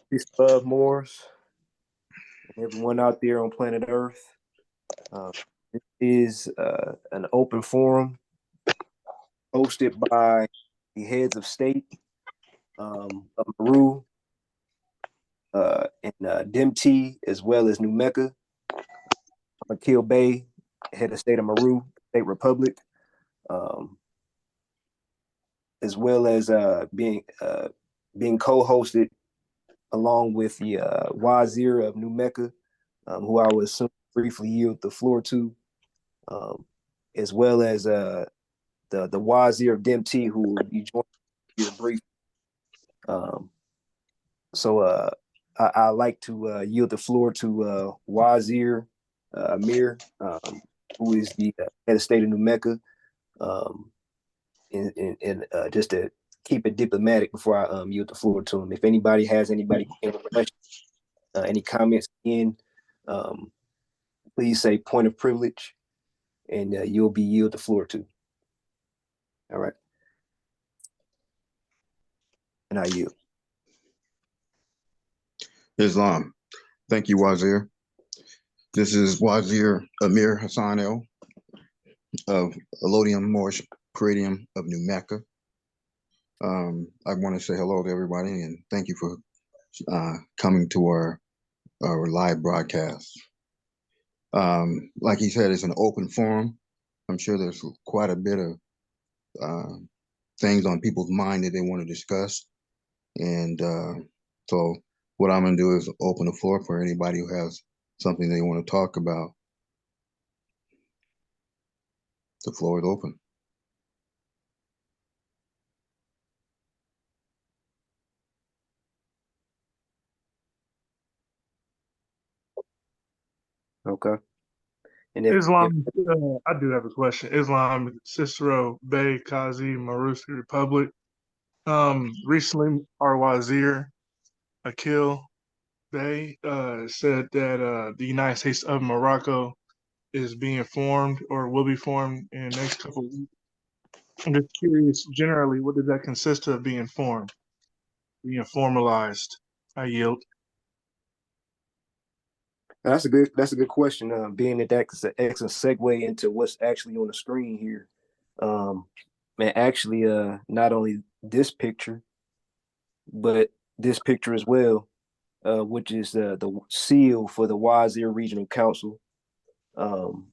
Peace, love, Moors, and everyone out there on planet Earth. This is an open forum hosted by the heads of state of Meru and DIMPT, as well as New Mecca. Akil Bey, head of state of Meru, State Republic, um, as well as being co-hosted along with the Wazir of New Mecca, who I will soon briefly yield the floor to, as well as the Wazir of DIMT, who will be joining here briefly. So I like to yield the floor to Wazir Amir, who is the head of state of New Mecca, and just to keep it diplomatic before I yield the floor to him. If anybody has any questions, any comments please say point of privilege, and you'll be yield the floor to. All right. And I yield. Islam. Thank you, Wazir. This is Wazir Amir Hassanel of Elodium Moorish Palladium of New Mecca. I want to say hello to everybody and thank you for coming to our live broadcast. Like he said, it's an open forum. I'm sure there's quite a bit of things on people's mind that they want to discuss. And so what I'm going to do is open the floor for anybody who has something they want to talk about. The floor is open. Okay. And Islam, I do have a question. Islam, Cicero, Bey, Kazi, Marusi Republic. Recently, our Wazir, Akil Bey, said that the United States of Morocco is being formed or will be formed in the next couple of weeks. I'm just curious, generally, what does that consist of being formed, being formalized? I yield. That's a good question. Being that that's an excellent segue into what's actually on the screen here. And actually, not only this picture, but this picture as well, which is the seal for the Wazir Regional Council,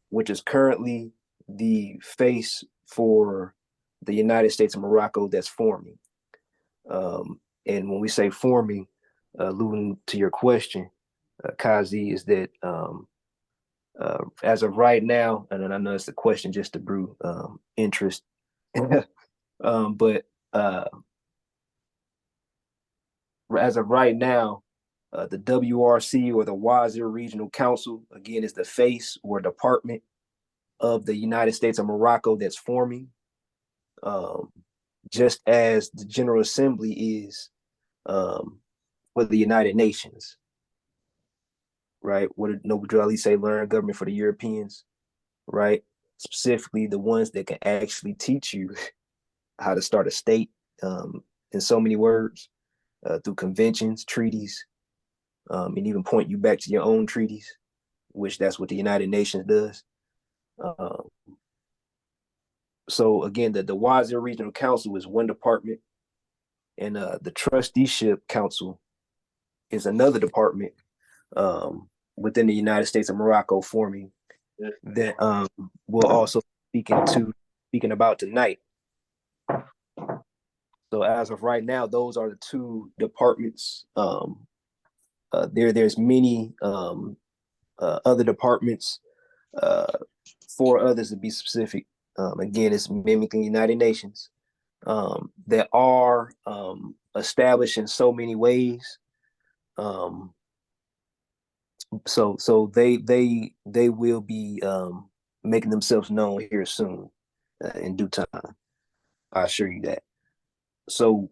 which is currently the face for the United States of Morocco that's forming. And when we say forming, alluding to your question, Kazi, is that as of right now, and I know it's a question just to brew interest, but as of right now, the WRC, or the Wazir Regional Council, again, is the face or department of the United States of Morocco that's forming, just as the General Assembly is for the United Nations. Right? What did Noble Ali say? Learn government for the Europeans, right? Specifically, the ones that can actually teach you how to start a state, in so many words, through conventions, treaties, and even point you back to your own treaties, which that's what the United Nations does. So again, the Wazir Regional Council is one department, and the Trusteeship Council is another department within the United States of Morocco forming that we'll also speaking about tonight. So as of right now, those are the two departments. There's many other departments, 4 others to be specific. Again, it's mimicking the United Nations that are established in so many ways. So they will be making themselves known here soon, in due time. I assure you that. So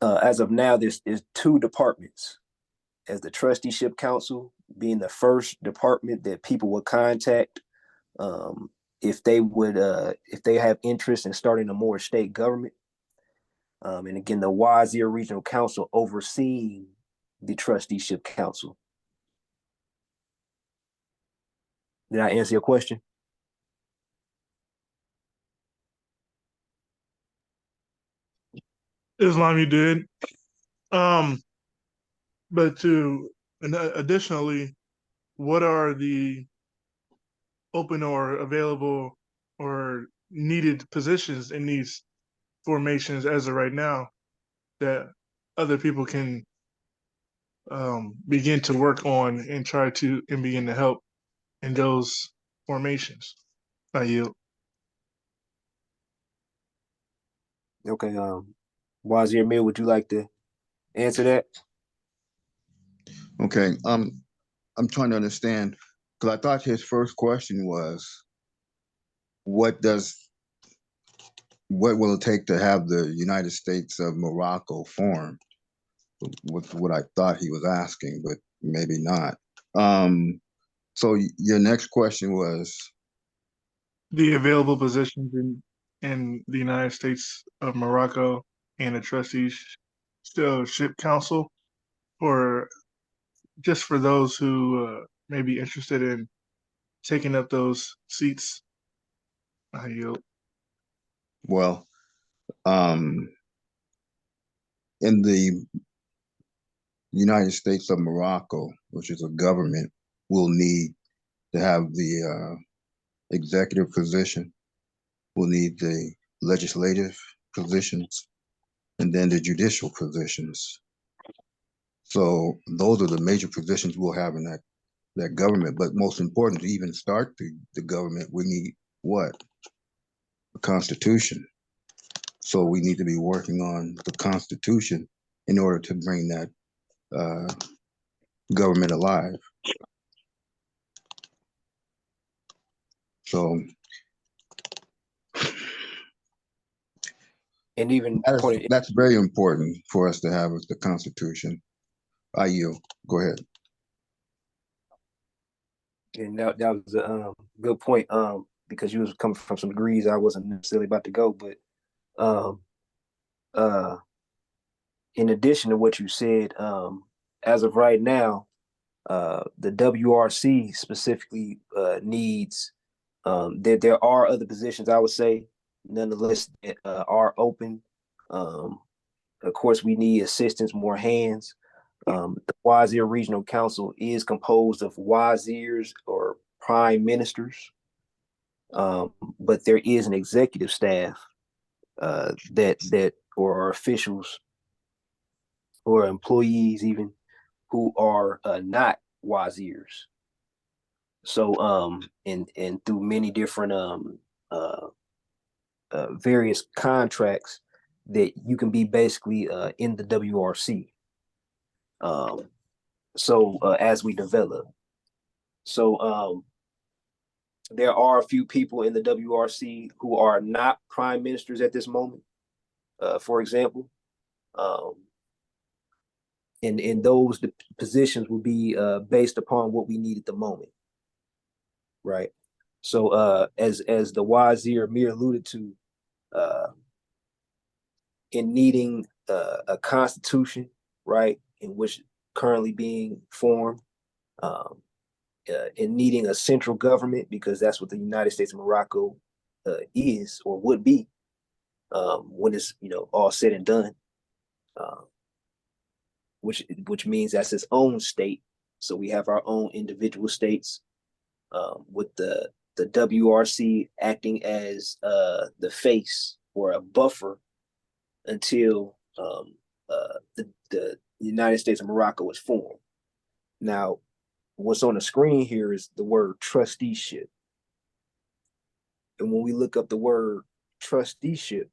as of now, there's 2 departments, as the Trusteeship Council being the first department that people would contact if they have interest in starting a more state government. And again, the Wazir Regional Council overseeing the trusteeship council. Did I answer your question? Islam, you did. But additionally, what are the open or available or needed positions in these formations as of right now that other people can begin to work on and try to and begin to help in those formations? I yield. Okay. Wazir Mir, would you like to answer that? Okay. I'm trying to understand because I thought his first question was, what will it take to have the United States of Morocco formed? Was what I thought he was asking, but maybe not. So your next question was, The available positions in the United States of Morocco and the trusteeship council, or just for those who may be interested in taking up those seats. I yield. well, um, in the United States of Morocco, which is a government, will need to have the executive position, will need the legislative positions, and then the judicial positions. So those are the major positions we'll have in that government. But most important, to even start the government, we need what? A constitution. So we need to be working on the constitution in order to bring that government alive. So And even that's very important for us to have the constitution. I yield. Go ahead. and that was a good point. Because you was coming from some degrees I wasn't necessarily about to go, but um, uh, in addition to what you said, as of right now, the WRC specifically needs there are other positions I would say, nonetheless, that are open. Um, of course, we need assistance, more hands. The Wazir Regional Council is composed of wazirs or prime ministers, but there is an executive staff that or officials or employees even who are not wazirs. So and through many different uh, various contracts that you can be basically in the WRC. Um, so as we develop, so there are a few people in the WRC who are not prime ministers at this moment. For example, um, and those positions will be based upon what we need at the moment, right? So as the Wazir Amir alluded to, uh, in needing a constitution, right, in which currently being formed, um, in needing a central government because that's what the United States of Morocco is or would be when it's all said and done, uh, which means that's its own state. So we have our own individual states with the WRC acting as the face or a buffer until the United States of Morocco is formed. Now, what's on the screen here is the word trusteeship. And when we look up the word trusteeship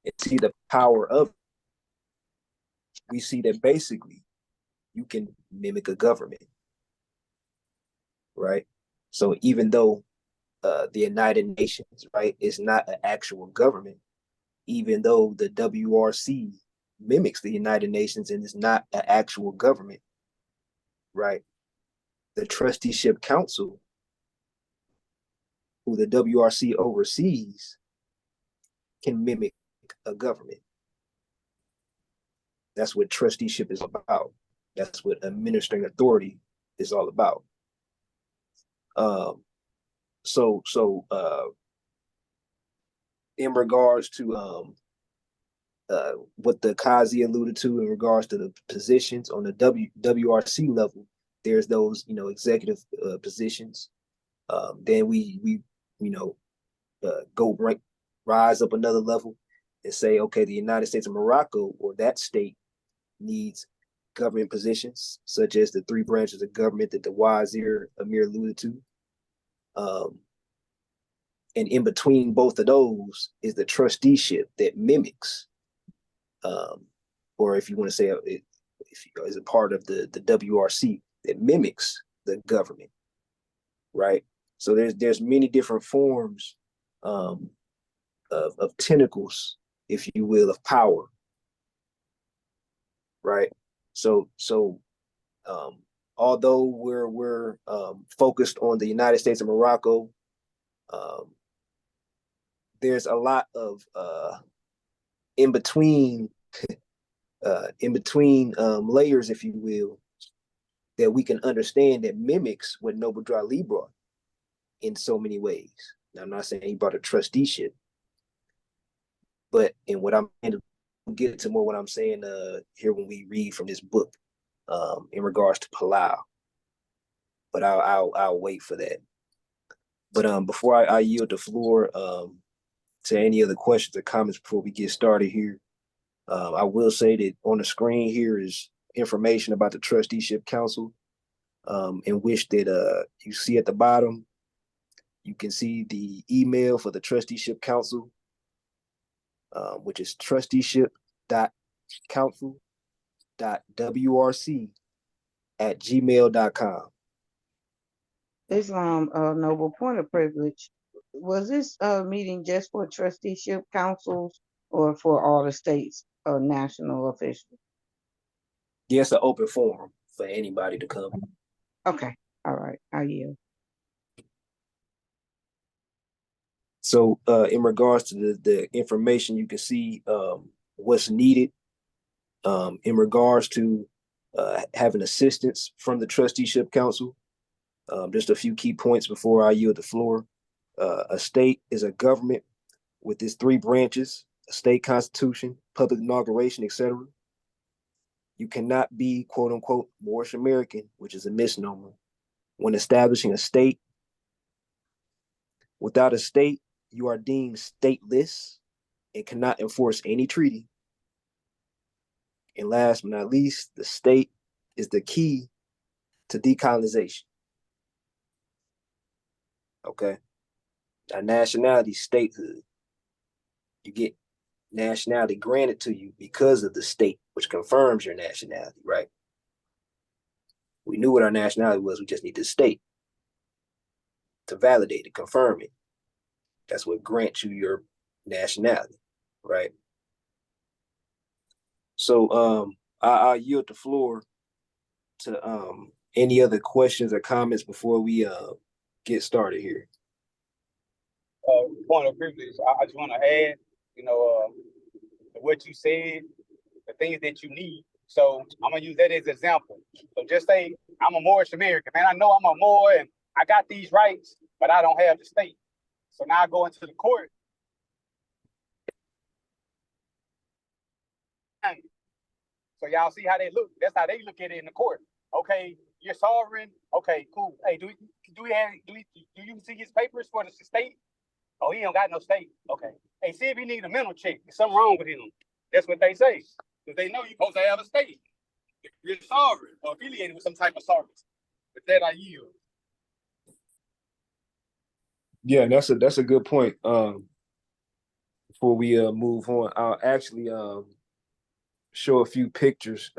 and see the power of it, we see that basically you can mimic a government, right? So even though the United Nations, right, is not an actual government, even though the WRC mimics the United Nations and is not an actual government, right? The trusteeship council, who the WRC oversees, can mimic a government. That's what trusteeship is about. That's what administering authority is all about. So in regards to what the Kazi alluded to in regards to the positions on the WRC level, there's those executive positions. Then we go rise up another level and say, okay, the United States of Morocco or that state needs government positions, such as the three branches of government that the Wazir Amir alluded to. And in between both of those is the trusteeship that mimics, or if you want to say it, as a part of the WRC that mimics the government, right? So there's many different forms of tentacles, if you will, of power, right? So although we're focused on the United States of Morocco, there's a lot of in between layers, if you will, that we can understand that mimics what Noble Drew Ali brought in so many ways. Now, I'm not saying he brought a trusteeship, but in what I'm get to more what I'm saying here when we read from this book in regards to Palau. But I'll wait for that. But before I yield the floor to any other questions or comments before we get started here, I will say that on the screen here is information about the Trusteeship Council, in which that you see at the bottom. You can see the email for the Trusteeship Council, which is trusteeship.council.wrc@gmail.com. Islam, noble point of privilege. Was this meeting just for trusteeship councils or for all the states or national officials? Yeah, it's an open forum for anybody to come. Okay, all right, I yield. So in regards to the information, you can see what's needed in regards to having assistance from the Trusteeship Council. Just a few key points before I yield the floor. A state is a government with its three branches: a state constitution, public inauguration, etc. You cannot be, quote unquote, Moorish American, which is a misnomer, when establishing a state. Without a state, you are deemed stateless and cannot enforce any treaty. And last but not least, the state is the key to decolonization. Okay. Now, nationality, statehood. You get nationality granted to you because of the state, which confirms your nationality, right? We knew what our nationality was. We just need the state to validate it, confirm it. That's what grants you your nationality, right? So I yield the floor to any other questions or comments before we get started here. Point of privilege, I just want to add, what you said, the things that you need. So I'm gonna use that as an example. So just say I'm a Moorish American, man. I know I'm a Moor and I got these rights, but I don't have the state. So now I go into the court. So y'all see how they look. That's how they look at it in the court. Okay, you're sovereign. Okay, cool. Hey, do you see his papers for the state? Oh, he don't got no state. Okay. Hey, see if he need a mental check. There's something wrong with him. That's what they say. Because they know you're supposed to have a state. You're sovereign or affiliated with some type of sovereignty. With that, I yield. Yeah, that's a good point. Before we move on, I'll actually show a few pictures,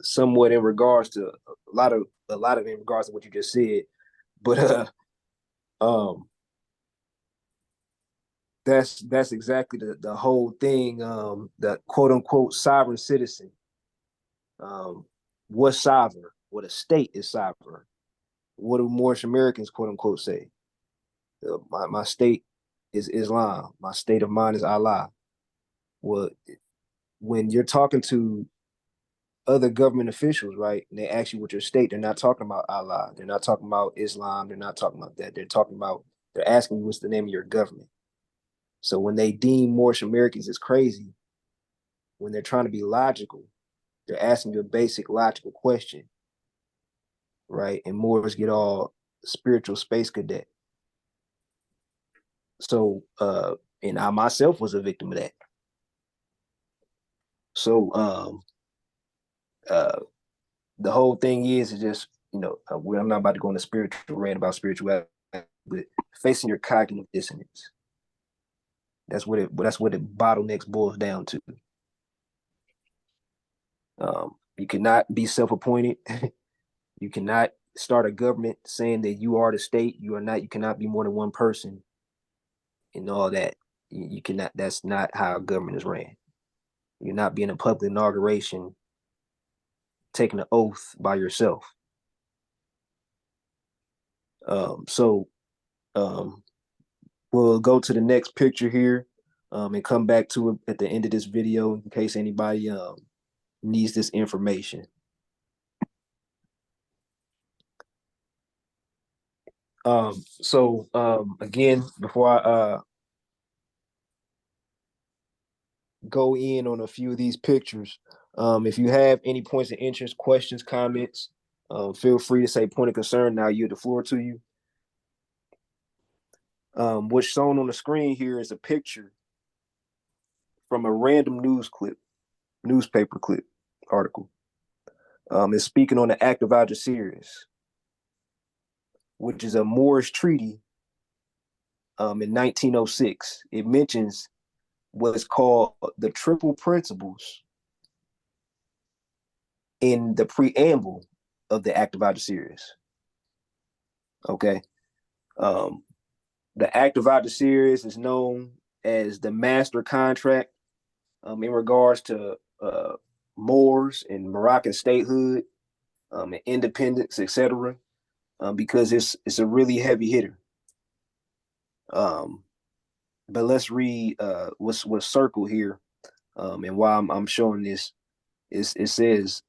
somewhat in regards to a lot of in regards to what you just said, but that's exactly the whole thing. The quote unquote sovereign citizen. What's sovereign? What a state is sovereign. What do Moorish Americans quote unquote say? My state is Islam. My state of mind is Allah. Well, when you're talking to other government officials, right? And they ask you what your state, they're not talking about Allah. They're not talking about Islam. They're not talking about that. They're asking you what's the name of your government. So when they deem Moorish Americans as crazy, when they're trying to be logical, they're asking you a basic logical question, right? And Moors get all spiritual space cadet. So, and I myself was a victim of that. So, the whole thing is just, I'm not about to go on a spiritual rant about spirituality, but facing your cognitive dissonance. That's what it bottlenecks boils down to. You cannot be self-appointed. You cannot start a government saying that you are the state. You are not. You cannot be more than one person, and all that. You cannot. That's not how government is ran. You're not being a public inauguration, taking an oath by yourself. So we'll go to the next picture here, and come back to it at the end of this video in case anybody needs this information. So again, before I go in on a few of these pictures, if you have any points of interest, questions, comments, feel free to say point of concern. Now I yield the floor to you. What's shown on the screen here is a picture from a random newspaper clip article. It's speaking on the Act of Algeciras, which is a Moorish treaty in 1906. It mentions what's called the triple principles in the preamble of the Act of Algeciras. Okay. The Act of Algeciras is known as the master contract in regards to Moors and Moroccan statehood, and independence, etc. Because it's a really heavy hitter. But let's read what's circled here, and why I'm showing this. It says,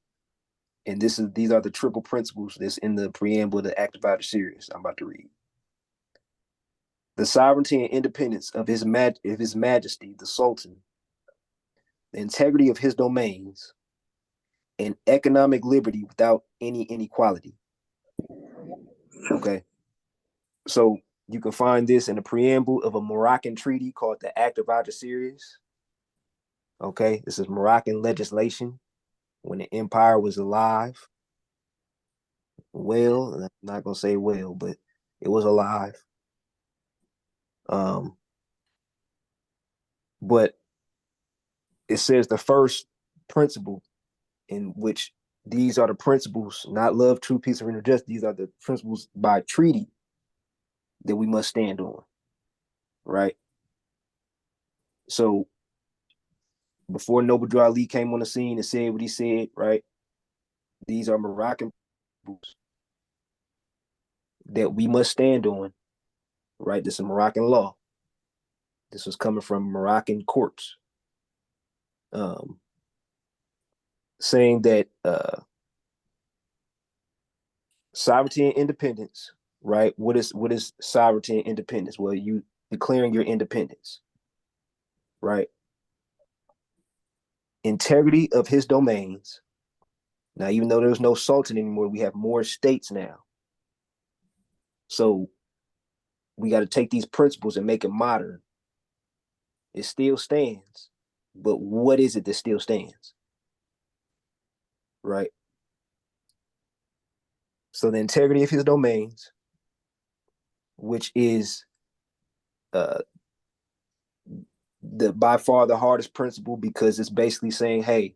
and these are the triple principles that's in the preamble of the Act of Algeciras I'm about to read. The sovereignty and independence of his Majesty the Sultan, the integrity of his domains, and economic liberty without any inequality. Okay, so you can find this in the preamble of a Moroccan treaty called the Act of Algeciras. Okay, this is Moroccan legislation when the empire was alive. Well, I'm not gonna say well, but it was alive. But it says the first principle, in which these are the principles, not love, truth, peace, and justice. These are the principles by treaty that we must stand on, right? So before Noble Drew Ali came on the scene and said what he said, right? These are Moroccan principles that we must stand on, right? This is Moroccan law. This was coming from Moroccan courts, saying that sovereignty and independence, right? What is sovereignty and independence? Well, you declaring your independence, right? Integrity of his domains. Now, even though there's no sultan anymore, we have more states now. So we got to take these principles and make it modern. It still stands, but what is it that still stands? Right? So the integrity of his domains, which is the by far the hardest principle, because it's basically saying, hey,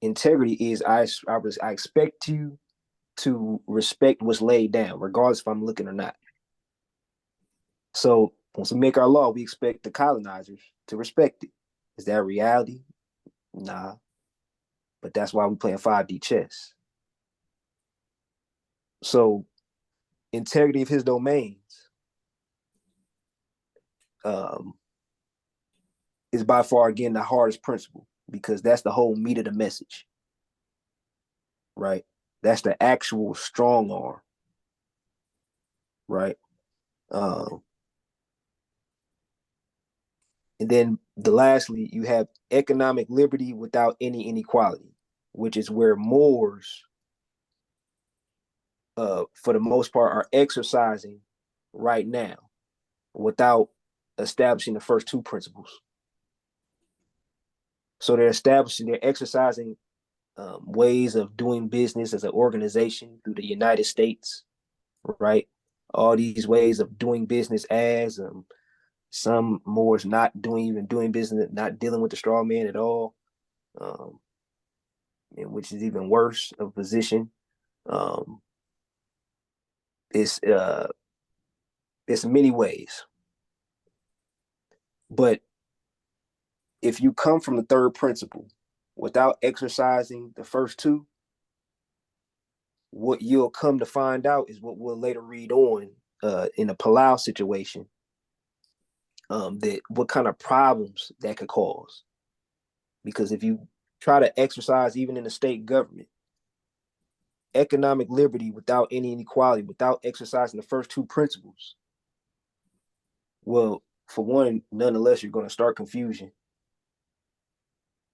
integrity is I expect you to respect what's laid down, regardless if I'm looking or not. So once we make our law, we expect the colonizers to respect it. Is that reality? Nah. But that's why we playing 5D chess. So integrity of his domains is by far, again, the hardest principle, because that's the whole meat of the message. right? That's the actual strong arm, right? Um, and then lastly, you have economic liberty without any inequality, which is where Moors, for the most part, are exercising right now without establishing the first two principles. So they're exercising ways of doing business as an organization through the United States, right? All these ways of doing business as some Moors not doing business, not dealing with the straw man at all, um, and which is even worse of position. Um, it's it's many ways, but if you come from the third principle without exercising the first two, what you'll come to find out is what we'll later read on in a Palau situation, that what kind of problems that could cause. Because if you try to exercise, even in the state government, economic liberty without any inequality, without exercising the first two principles, well, for one, nonetheless, you're going to start confusion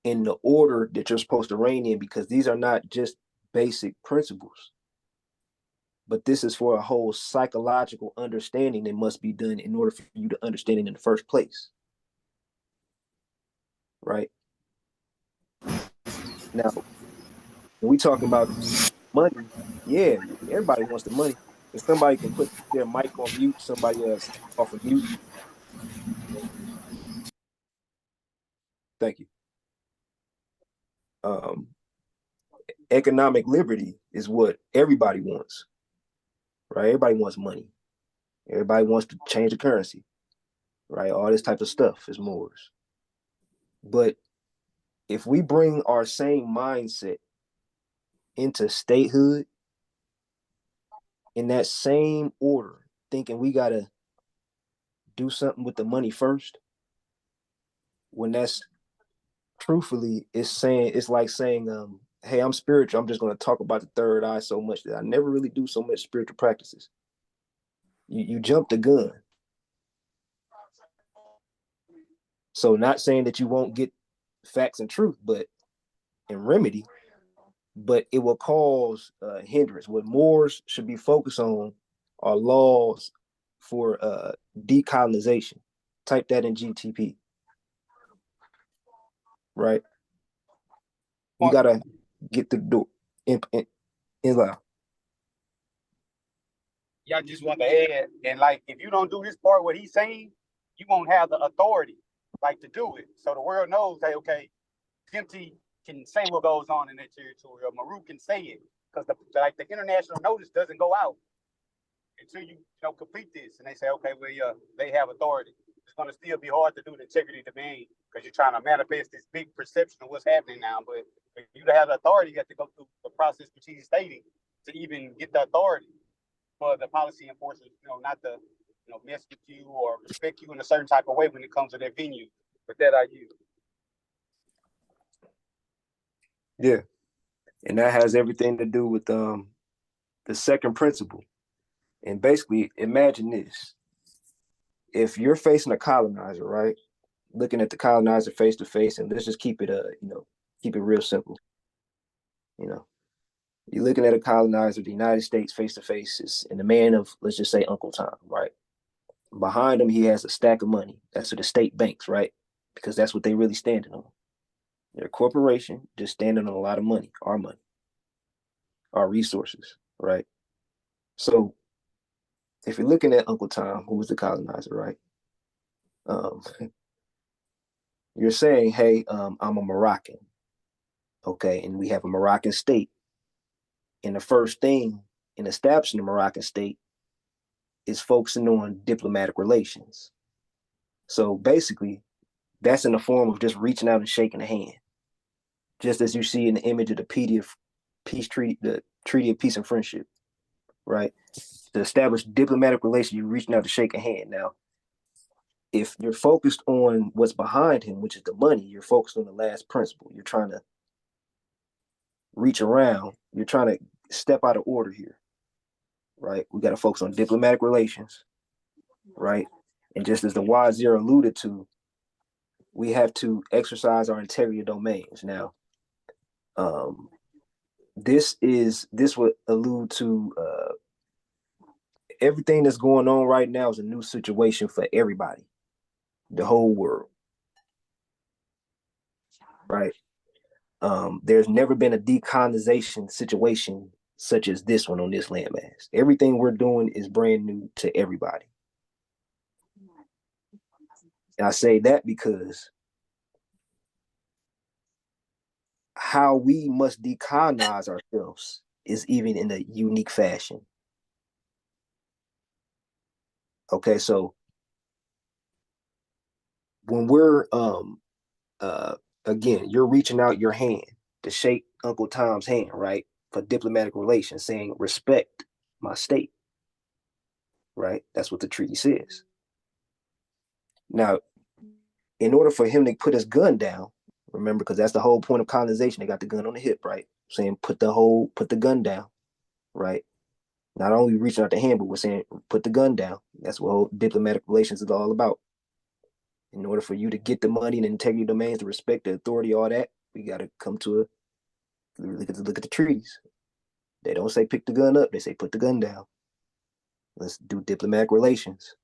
in the order that you're supposed to reign in, because these are not just basic principles, but this is for a whole psychological understanding that must be done in order for you to understand it in the first place. Right? Now, when we talk about money, yeah, everybody wants the money. If somebody can put their mic on mute, somebody else off of mute. Thank you. Um, Economic liberty is what everybody wants, right? Everybody wants money. Everybody wants to change the currency, right? All this type of stuff is Moors. But if we bring our same mindset into statehood in that same order, thinking we got to do something with the money first, when that's truthfully, it's like saying, hey, I'm spiritual. I'm just going to talk about the third eye so much that I never really do so much spiritual practices. You jump the gun. So not saying that you won't get facts and truth, but and remedy, but it will cause hindrance. What Moors should be focused on are laws for decolonization. Type that in GTP. Right? We gotta get the door in loud. Y'all just want to add, and like if you don't do this part, what he's saying, you won't have the authority, like to do it. So the world knows, hey, okay, DIMPT can say what goes on in that territory, or Meru can say it, because the international notice doesn't go out until you complete this, and they say, okay, well, they have authority. It's going to still be hard to do the integrity domain because you're trying to manifest this big perception of what's happening now. But for you to have the authority, you have to go through the process strategic stating to even get the authority for the policy enforcers, not to mess with you or respect you in a certain type of way when it comes to their venue. But that I use. Yeah, and that has everything to do with the second principle. And basically, imagine this: if you're facing a colonizer, right? Looking at the colonizer face to face, and let's just keep it keep it real simple. You're looking at a colonizer, the United States face to face, and the man of, let's just say, Uncle Tom, right? Behind him, he has a stack of money. That's what the state banks, right? Because that's what they really standing on. They're a corporation just standing on a lot of money, our resources, right? So if you're looking at Uncle Tom, who was the colonizer, right? You're saying, hey, I'm a Moroccan, okay? And we have a Moroccan state. And the first thing in establishing the Moroccan state is focusing on diplomatic relations. So basically, that's in the form of just reaching out and shaking a hand, just as you see in the image of the Treaty of Peace and Friendship, right? To establish diplomatic relations, you're reaching out to shake a hand. Now, if you're focused on what's behind him, which is the money, you're focused on the last principle. You're trying to reach around you're trying to step out of order here, right? We got to focus on diplomatic relations, right? And just as the Wazir alluded to, we have to exercise our integrity domains. Now, this would allude to everything that's going on right now is a new situation for everybody, the whole world, right? There's never been a decolonization situation such as this one on this landmass. Everything we're doing is brand new to everybody. And I say that because how we must decolonize ourselves is even in a unique fashion. Okay, so when we're again, you're reaching out your hand to shake Uncle Tom's hand, right? For diplomatic relations, saying respect my state. Right? That's what the treaty says. Now, in order for him to put his gun down, remember, because that's the whole point of colonization, they got the gun on the hip, right? Saying put the gun down, right? Not only reaching out the hand, but we're saying put the gun down. That's what whole diplomatic relations is all about. In order for you to get the money and integrity domains, to respect the authority, all that, we got to come to a look at the treaties. They don't say pick the gun up; they say put the gun down. Let's do diplomatic relations,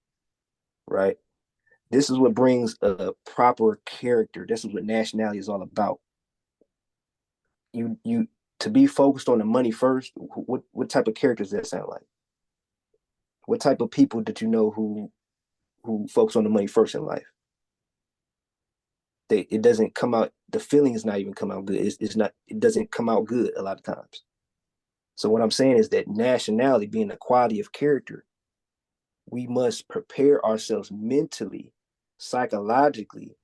right? This is what brings a proper character. This is what nationality is all about. You to be focused on the money first. What type of characters does that sound like? What type of people did you know who focus on the money first in life? It doesn't come out. The feeling is not even come out good. It's not. It doesn't come out good a lot of times. So what I'm saying is that nationality being a quality of character, we must prepare ourselves mentally, psychologically,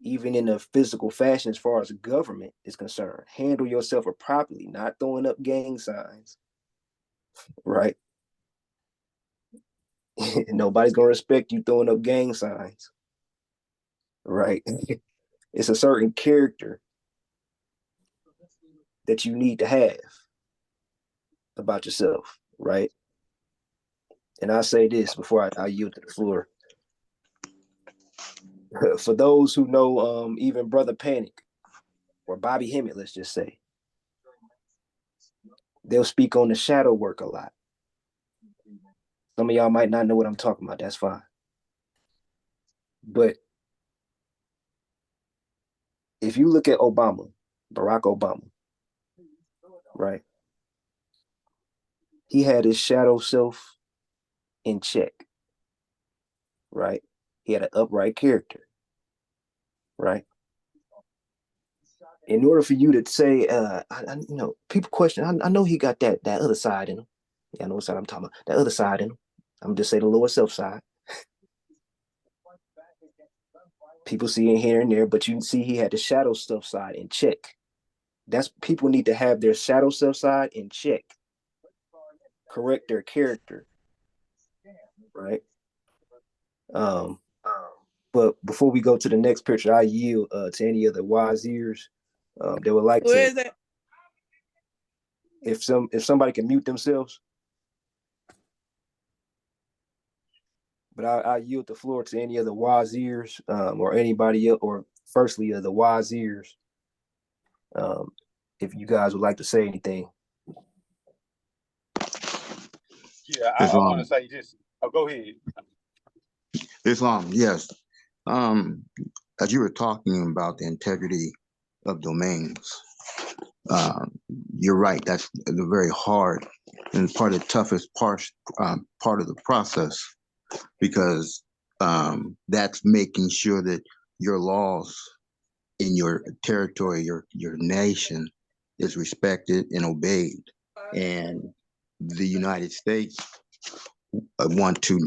even in a physical fashion as far as government is concerned. Handle yourself properly, not throwing up gang signs, right? Nobody's going to respect you throwing up gang signs, right? It's a certain character that you need to have about yourself, right? And I say this before I yield to the floor. For those who know even Brother Panic or Bobby Hemmett, let's just say, they'll speak on the shadow work a lot. Some of y'all might not know what I'm talking about. That's fine. But if you look at Obama, Barack Obama, right? He had his shadow self in check, right? He had an upright character, right? In order for you to say, people question, I know he got that other side in him. Yeah, I know what side I'm talking about. That other side in him. I'm just saying the lower self side. People see it here and there, but you can see he had the shadow self side in check. That's people need to have their shadow self side in check. Correct their character, right? But before we go to the next picture, I yield to any of the wise ears that would like Where to. is it? If somebody can mute themselves, but I yield the floor to any of the wise ears or anybody else, or firstly the wise ears, if you guys would like to say anything. Yeah, I want to say just. Oh, go ahead. Islam, yes. As you were talking about the integrity of domains, you're right. That's the very hard and part of the toughest part of the process, because that's making sure that your laws in your territory, your nation, is respected and obeyed. And the United States want to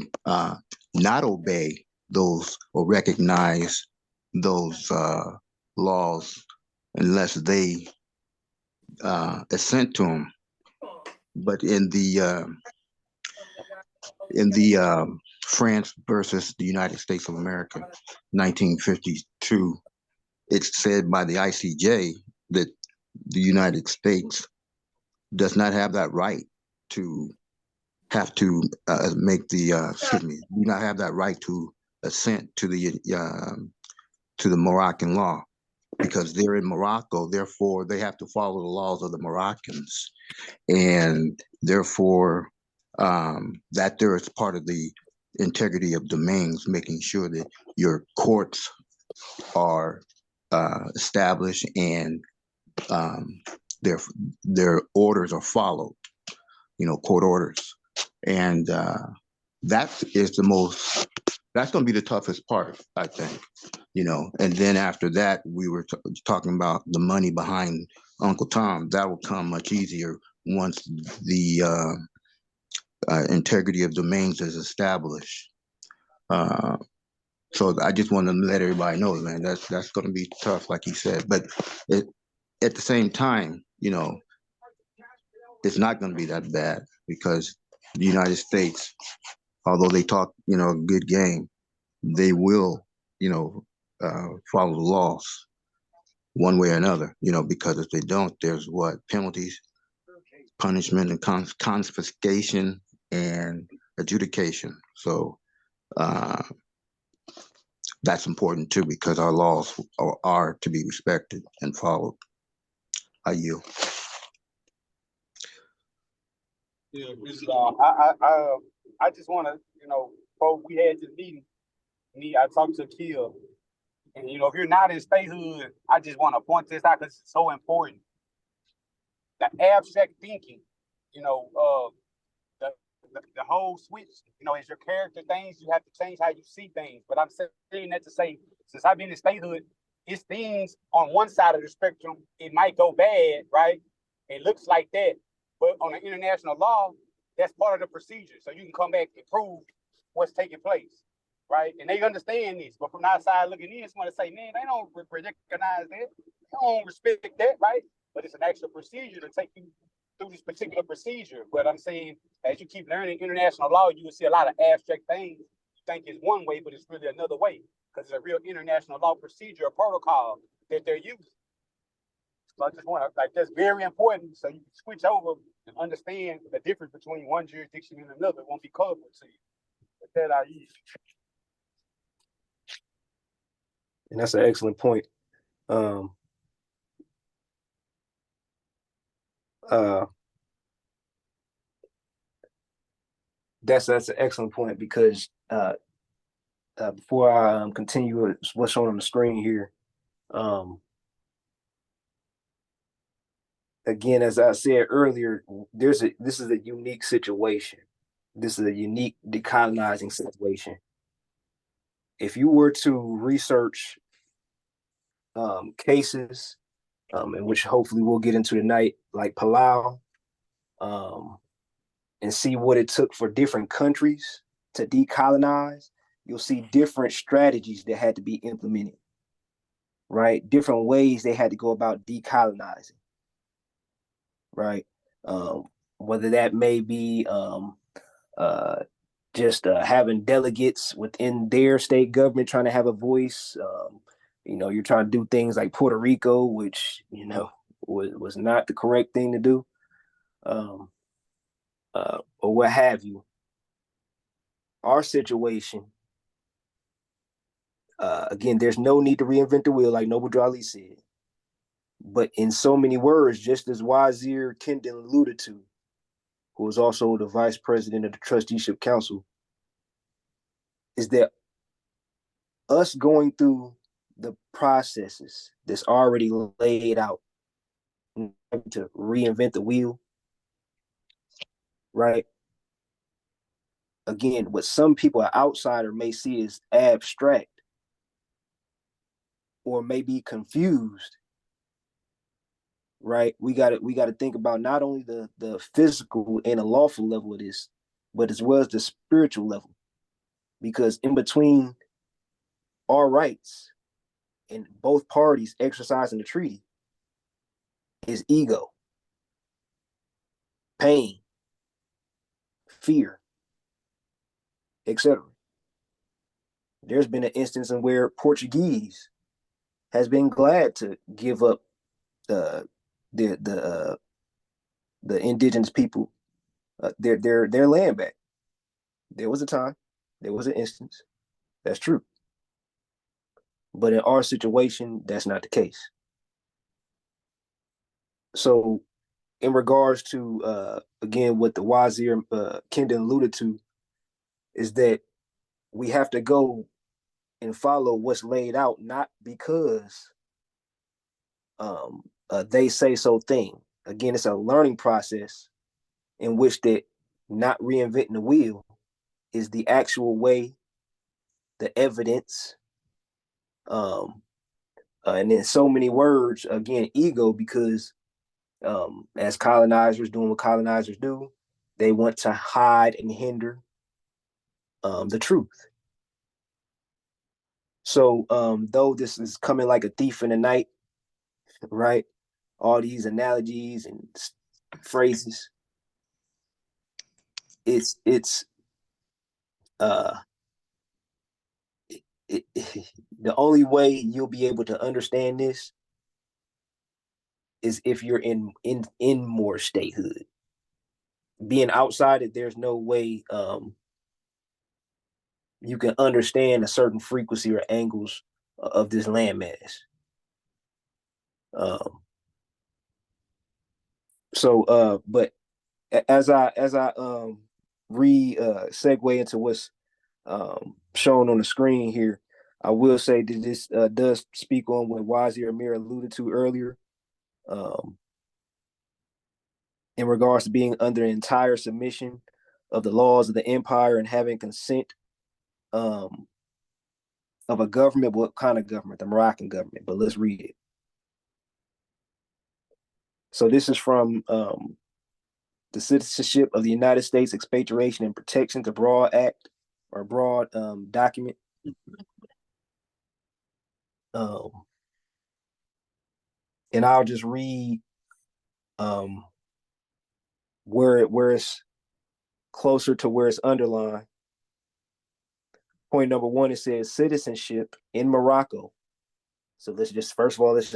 not obey those or recognize those laws unless they assent to them. But in the France versus the United States of America, 1952, it's said by the ICJ that the United States does not have that right to have to make the do not have that right to assent to the Moroccan law, because they're in Morocco. Therefore, they have to follow the laws of the Moroccans, and therefore that there is part of the integrity of domains, making sure that your courts are established and their orders are followed, court orders. And that is that's going to be the toughest part, I think, and then after that, we were talking about the money behind Uncle Tom. That will come much easier once the integrity of domains is established. So I just want to let everybody know, man, that's going to be tough, like he said. But at the same time, it's not going to be that bad, because the United States, although they talk, good game, they will, follow the laws one way or another, because if they don't, there's penalties, punishment, and confiscation and adjudication. So that's important too, because our laws are to be respected and followed. I yield. Yeah, I just want to, before we had this meeting, I talked to Akil, and if you're not in statehood, I just want to point this out because it's so important. The abstract thinking, the whole switch, is your character things. You have to change how you see things. But I'm saying that to say, since I've been in statehood, it's things on one side of the spectrum, it might go bad, right? It looks like that. But on the international law, that's part of the procedure. So you can come back and prove what's taking place, right? And they understand this. But from the outside looking in, someone to say, man, they don't recognize that. They don't respect that, right? But it's an actual procedure to take you through this particular procedure. But I'm saying, as you keep learning international law, you will see a lot of abstract things you think is one way, but it's really another way, because it's a real international law procedure or protocol that they're using. So I just want to, that's very important, so you can switch over and understand the difference between one jurisdiction and another. It won't be covered to you. But that I use. And that's an excellent point. That's an excellent point, because before I continue with what's shown on the screen here, again, as I said earlier, this is a unique situation. This is a unique decolonizing situation. If you were to research cases, in which hopefully we'll get into tonight, like Palau, and see what it took for different countries to decolonize, you'll see different strategies that had to be implemented, right? Different ways they had to go about decolonizing, right? Whether that may be just having delegates within their state government trying to have a voice. You're trying to do things like Puerto Rico, which, was not the correct thing to do, or what have you. Our situation, again, there's no need to reinvent the wheel, like Noble Drew Ali said. But in so many words, just as Wazir Kendon alluded to, who is also the vice president of the Trusteeship Council, is that us going through the processes that's already laid out to reinvent the wheel, right? Again, what some people, an outsider, may see as abstract or may be confused, right? We got to think about not only the physical and a lawful level of this, but as well as the spiritual level, because in between our rights and both parties exercising the treaty is ego, pain, fear, etc. There's been an instance in where Portuguese has been glad to give up the the indigenous people their land back. There was a time, there was an instance. That's true. But in our situation, that's not the case. So, in regards to again what the Wazir Kendon alluded to, is that we have to go and follow what's laid out, not because they say so thing. Again, it's a learning process in which that not reinventing the wheel is the actual way, the evidence, and in so many words, again, ego, because as colonizers doing what colonizers do, they want to hide and hinder the truth. So though this is coming like a thief in the night, right? All these analogies and phrases, it's uh the only way you'll be able to understand this is if you're in more statehood. Being outside it, there's no way you can understand a certain frequency or angles of this landmass. Um, but as I segue into what's shown on the screen here, I will say that this does speak on what Wazir Amir alluded to earlier, in regards to being under entire submission of the laws of the empire and having consent of a government. What kind of government? The Moroccan government. But let's read it. So this is from the Citizenship of the United States Expatriation and Protection to Broad Act, or broad document. And I'll just read where it's closer to where it's underlined. Point number 1, it says citizenship in Morocco. So let's just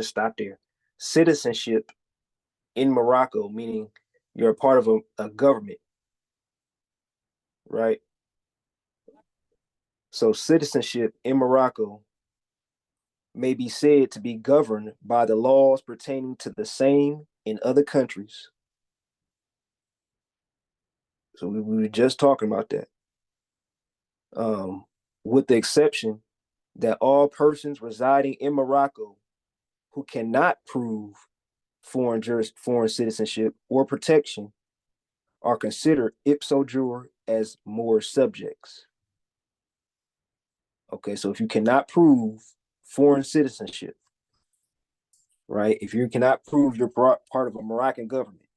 stop there. Citizenship in Morocco, meaning you're a part of a government, right? So citizenship in Morocco may be said to be governed by the laws pertaining to the same in other countries. So we were just talking about that. With the exception that all persons residing in Morocco who cannot prove foreign citizenship or protection are considered ipso jure as Moorish subjects. Okay, so if you cannot prove foreign citizenship, right? If you cannot prove you're part of a Moroccan government,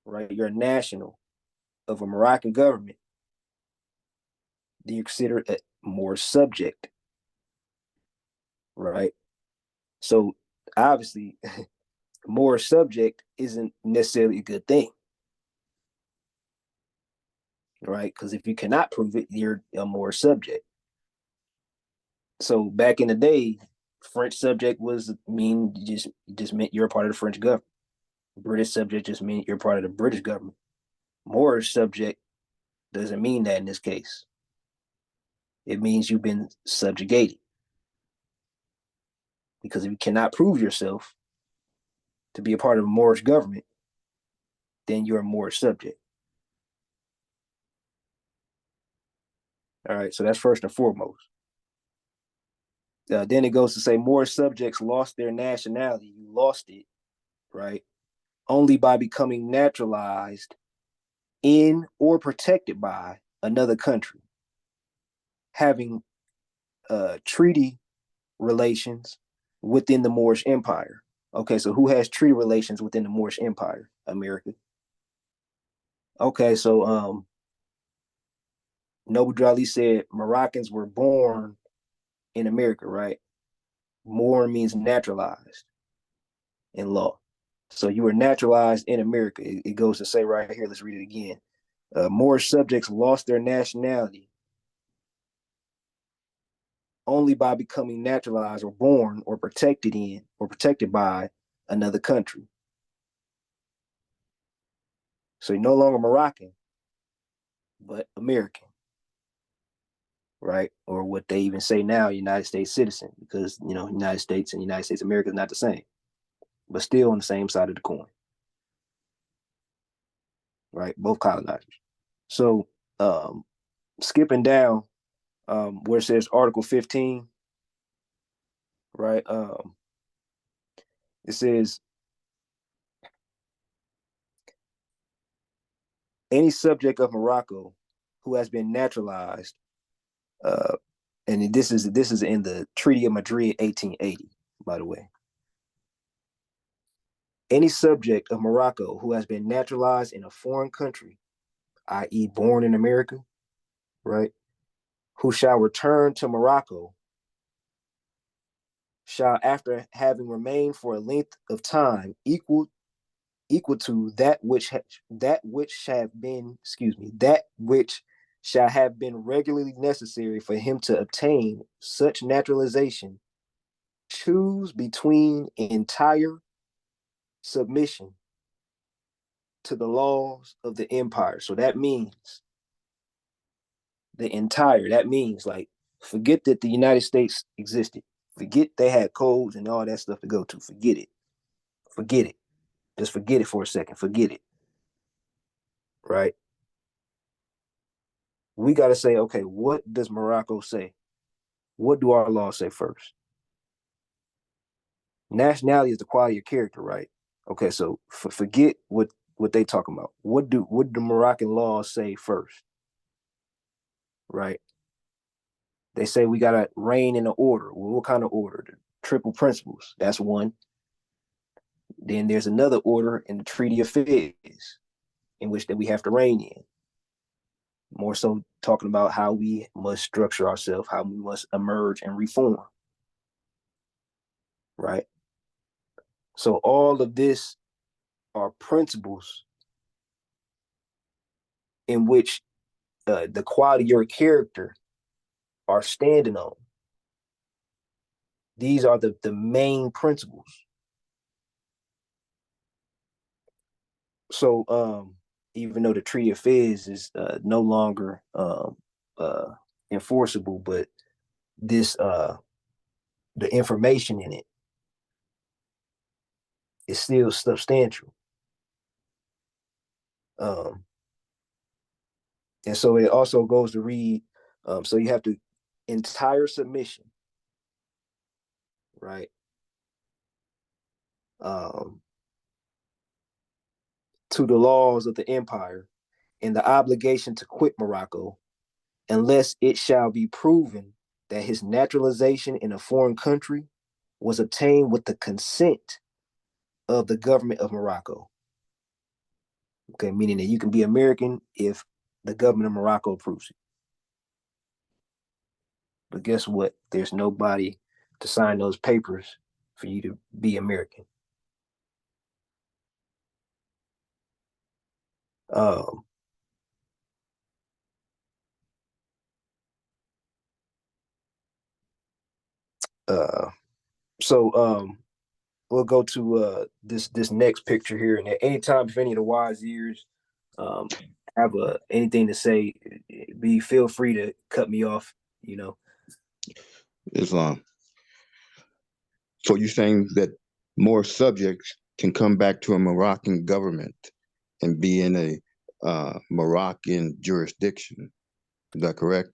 right? You're a national of a Moroccan government, then you're considered a Moorish subject, right? So obviously, Moorish subject isn't necessarily a good thing, right? Because if you cannot prove it, you're a Moorish subject. So back in the day, French subject just meant you're a part of the French government. British subject just meant you're part of the British government. Moorish subject doesn't mean that in this case. It means you've been subjugated. Because if you cannot prove yourself to be a part of a Moorish government, then you're a Moorish subject. All right, so that's first and foremost. Then it goes to say Moorish subjects lost their nationality. You lost it, right? Only by becoming naturalized in or protected by another country, having treaty relations within the Moorish Empire. Okay, so who has treaty relations within the Moorish Empire? America. Okay, so Noble Drew Ali said Moroccans were born in America, right? Born means naturalized in law. So you were naturalized in America. It goes to say right here, let's read it again. Moorish subjects lost their nationality only by becoming naturalized or born or protected in or protected by another country. So you're no longer Moroccan, but American, right? Or what they even say now, United States citizen, because United States and United States America is not the same, but still on the same side of the coin, right? Both colonizers. So skipping down where it says Article 15, right? It says any subject of Morocco who has been naturalized, and this is in the Treaty of Madrid, 1880, by the way. Any subject of Morocco who has been naturalized in a foreign country, i.e., born in America, right, who shall return to Morocco, shall, after having remained for a length of time equal to that which shall have been regularly necessary for him to obtain such naturalization, choose between entire submission to the laws of the empire. So that means that means like, forget that the United States existed. Forget they had codes and all that stuff to go to. Forget it. Forget it. Just forget it for a second. Forget it. Right? We got to say, okay, what does Morocco say? What do our laws say first? Nationality is the quality of character, right? Okay, so forget what they talking about. What do Moroccan laws say first? Right? They say we gotta reign in an order. Well, what kind of order? The triple principles. That's one. Then there's another order in the Treaty of Fez, in which that we have to reign in. More so talking about how we must structure ourselves, how we must emerge and reform. Right? So all of this are principles in which the quality of your character are standing on. These are the main principles. So even though the Treaty of Fez is no longer enforceable, but this the information in it is still substantial. And so it also goes to read, so you have to entire submission, right? To the laws of the empire and the obligation to quit Morocco unless it shall be proven that his naturalization in a foreign country was obtained with the consent of the government of Morocco. Okay, meaning that you can be American if the government of Morocco approves it. But guess what? There's nobody to sign those papers for you to be American. Um, uh, so we'll go to this next picture here, and at any time, if any of the wise ears have anything to say, feel free to cut me off. Islam. So you're saying that more subjects can come back to a Moroccan government and be in a Moroccan jurisdiction. Is that correct?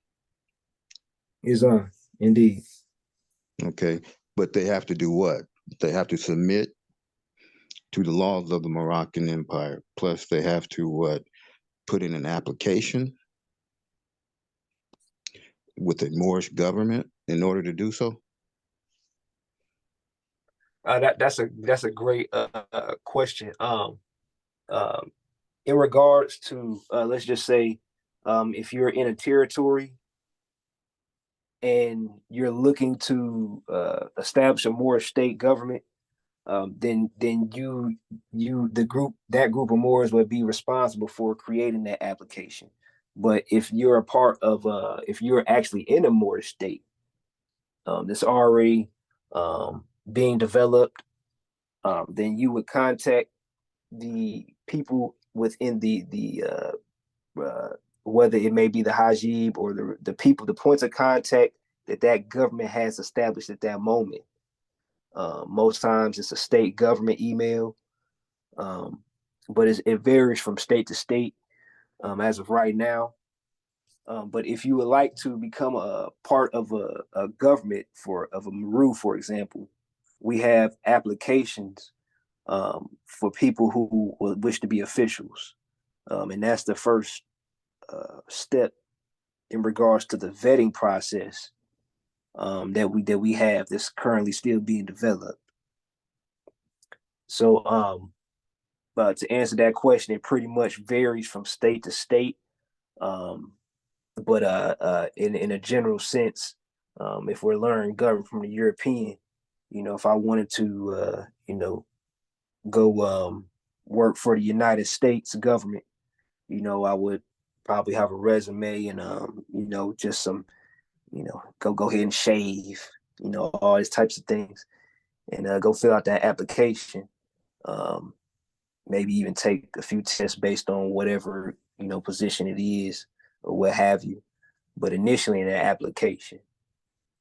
Islam, indeed. Okay. But they have to do what? They have to submit to the laws of the Moroccan Empire. Plus, they have to what? Put in an application with the Moorish government in order to do so? That's a great question. In regards to let's just say, if you're in a territory and you're looking to establish a Moorish state government, then that group of Moors would be responsible for creating that application. But if you're if you're actually in a Moorish state that's already being developed, then you would contact the people within whether it may be the Hajib or the people, the points of contact that government has established at that moment. Most times it's a state government email, but it varies from state to state as of right now. But if you would like to become a part of a government of a Meru, for example, we have applications for people who wish to be officials, and that's the first step in regards to the vetting process that we have that's currently still being developed. So, but to answer that question, it pretty much varies from state to state. But in a general sense, if we're learning government from the European, if I wanted to, go work for the United States government, I would probably have a resume and just some, go ahead and shave, all these types of things, and go fill out that application. Um, Maybe even take a few tests based on whatever position it is or what have you. But initially in that application.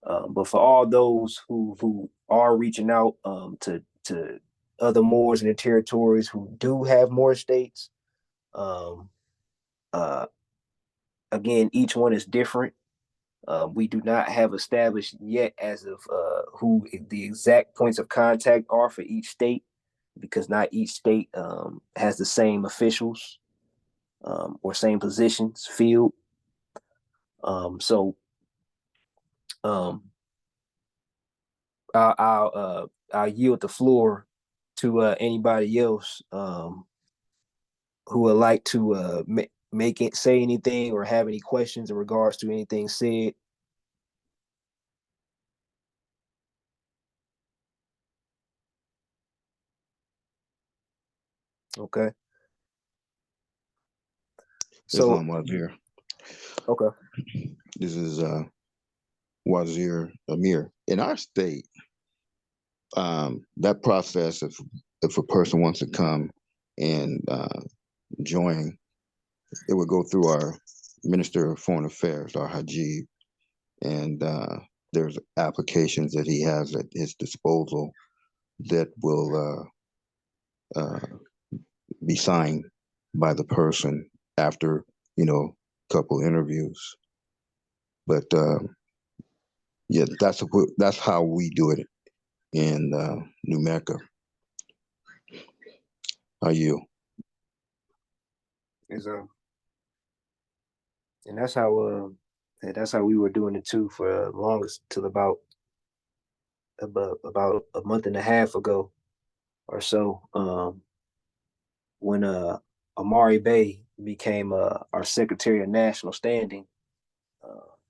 But for all those who are reaching out to other Moors and the territories who do have more states, um, uh, again, each one is different. We do not have established yet as of who the exact points of contact are for each state, because not each state has the same officials or same positions filled. So um, I'll yield the floor to anybody else who would like to make it say anything or have any questions in regards to anything said. Okay. So Islam Wazir. okay. This is Wazir Amir. In our state, that process, if a person wants to come and join, it would go through our Minister of Foreign Affairs, our Hajib, and there's applications that he has at his disposal that will be signed by the person after a couple interviews. But yeah, that's how we do it in New Mecca. Are you? Is and that's how we were doing it too for the longest, till about a month and a half ago or so, when Amari Bey became our Secretary of National Standing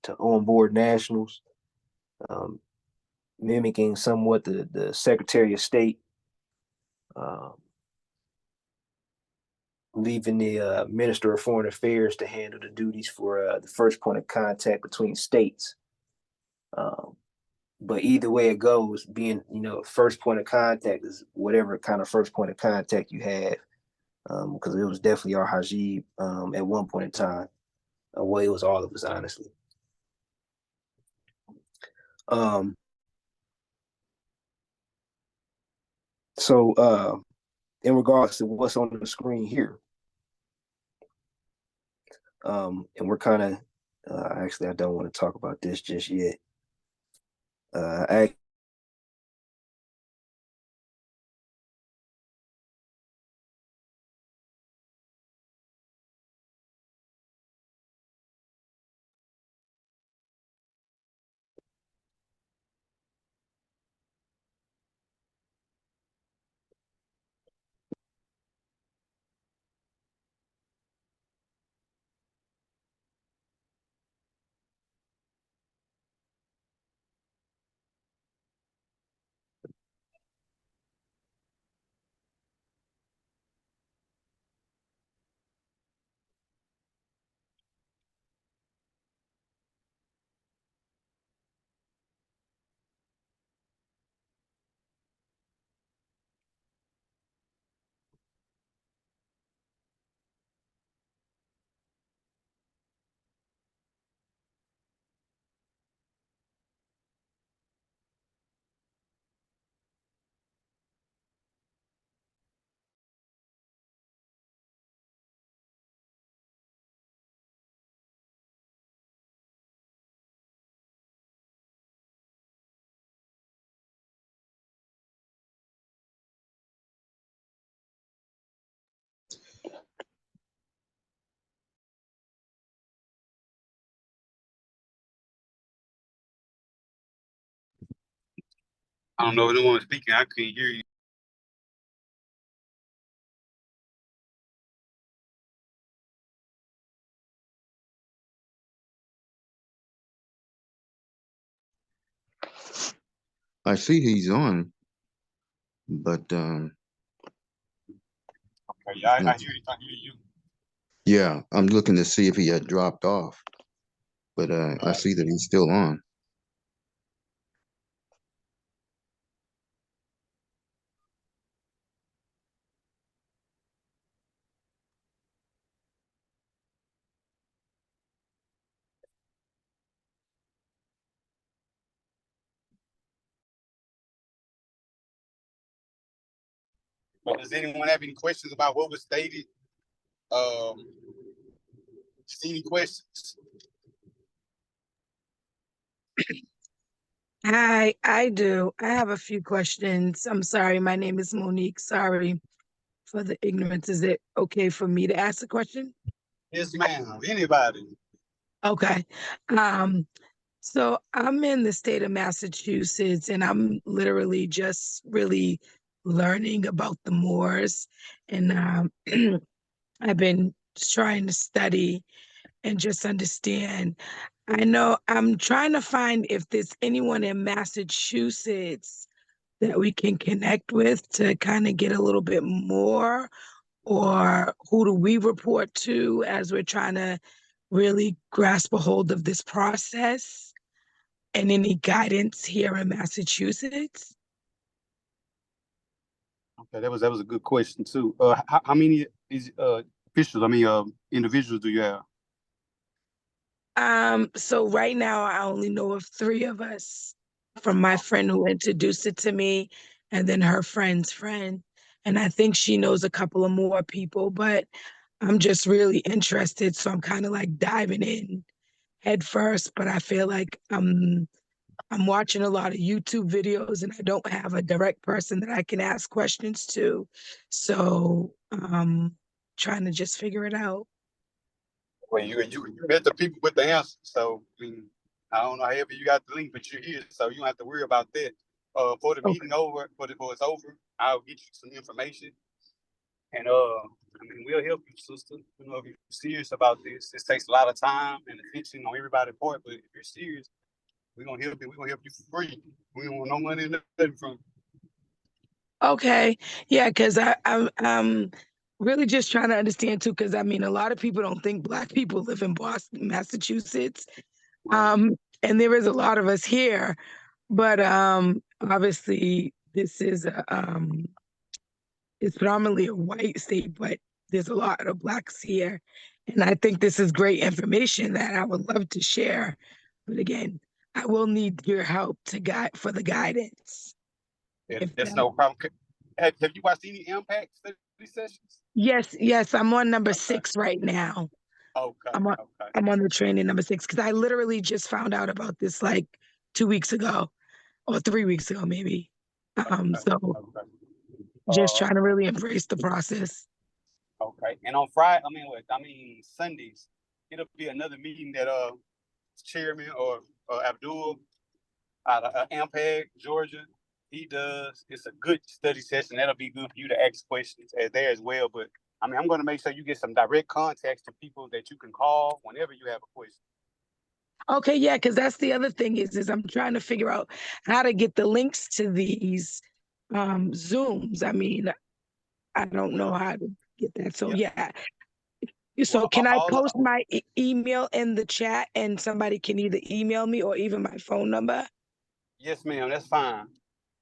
to onboard nationals, um, mimicking somewhat the Secretary of State, um, leaving the Minister of Foreign Affairs to handle the duties for the first point of contact between states. Um, but either way it goes, being first point of contact is whatever kind of first point of contact you have, because it was definitely our Hajib at one point in time. Well, it was all of us, honestly. Um, so in regards to what's on the screen here, and we're kind of actually, I don't want to talk about this just yet. I I don't know if anyone was speaking. I couldn't hear you. I see he's on, but Okay, yeah, I hear you. I hear you. yeah, I'm looking to see if he had dropped off, but I see that he's still on. But does anyone have any questions about what was stated? See any questions? Hi, I do. I have a few questions. I'm sorry. My name is Monique. Sorry for the ignorance. Is it okay for me to ask a question? Yes, ma'am. Anybody? Okay. Um, so I'm in the state of Massachusetts and I'm literally just really learning about the Moors. And I've been trying to study and just understand. I know I'm trying to find if there's anyone in Massachusetts that we can connect with to kind of get a little bit more, or who do we report to as we're trying to really grasp a hold of this process, and any guidance here in Massachusetts? Okay, that was a good question too. How many is officials? I mean, individuals do you have? So right now I only know of three of us, from my friend who introduced it to me, and then her friend's friend. And I think she knows a couple of more people, but I'm just really interested. So I'm kind of like diving in head first, but I feel like I'm watching a lot of YouTube videos and I don't have a direct person that I can ask questions to. So trying to just figure it out. Well, you met the people with the answer. So I mean, I don't know however you got the link, but you're here, so you don't have to worry about that. For the Okay. meeting over, before it's over, I'll get you some information, and I mean, we'll help you, sister. You know, if you're serious about this takes a lot of time and attention on everybody's part. But if you're serious, we're gonna help you. We're gonna help you for free. We don't want no money, nothing from you. Okay. Yeah, because I'm really just trying to understand too, because I mean a lot of people don't think Black people live in Boston, Massachusetts. Right. And there is a lot of us here, but obviously this is it's predominantly a white state, but there's a lot of Blacks here. And I think this is great information that I would love to share. But again, I will need your help to guide for the guidance. If That's that, no problem. Have you watched any impact study sessions? yes, I'm on number Okay. 6 right now. Okay. I'm on Okay. I'm on the training number 6 because I literally just found out about this like 2 weeks ago or 3 weeks ago, maybe. Okay. So Okay. just Uh, trying to really embrace the process. okay. And on Friday, I mean Sundays, it'll be another meeting that chairman or Abdul out of Ampeg, Georgia, he does. It's a good study session. That'll be good for you to ask questions there as well. But I mean, I'm going to make sure you get some direct contacts to people that you can call whenever you have a question. Okay, yeah, because that's the other thing is I'm trying to figure out how to get the links to these Zooms. I mean, I don't know how to get that. So Yeah. yeah. So Well, can I post my email in the chat and somebody can either email me or even my phone number? yes, ma'am. That's fine.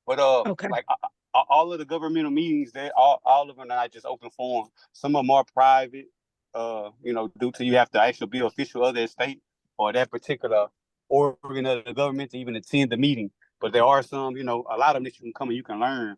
But Okay. like all of the governmental meetings, they all of them are not just open forum. Some of them are private. You know, due to you have to actually be official of that state or that particular organ of the government to even attend the meeting. But there are some, you know, a lot of them that you can come and you can learn.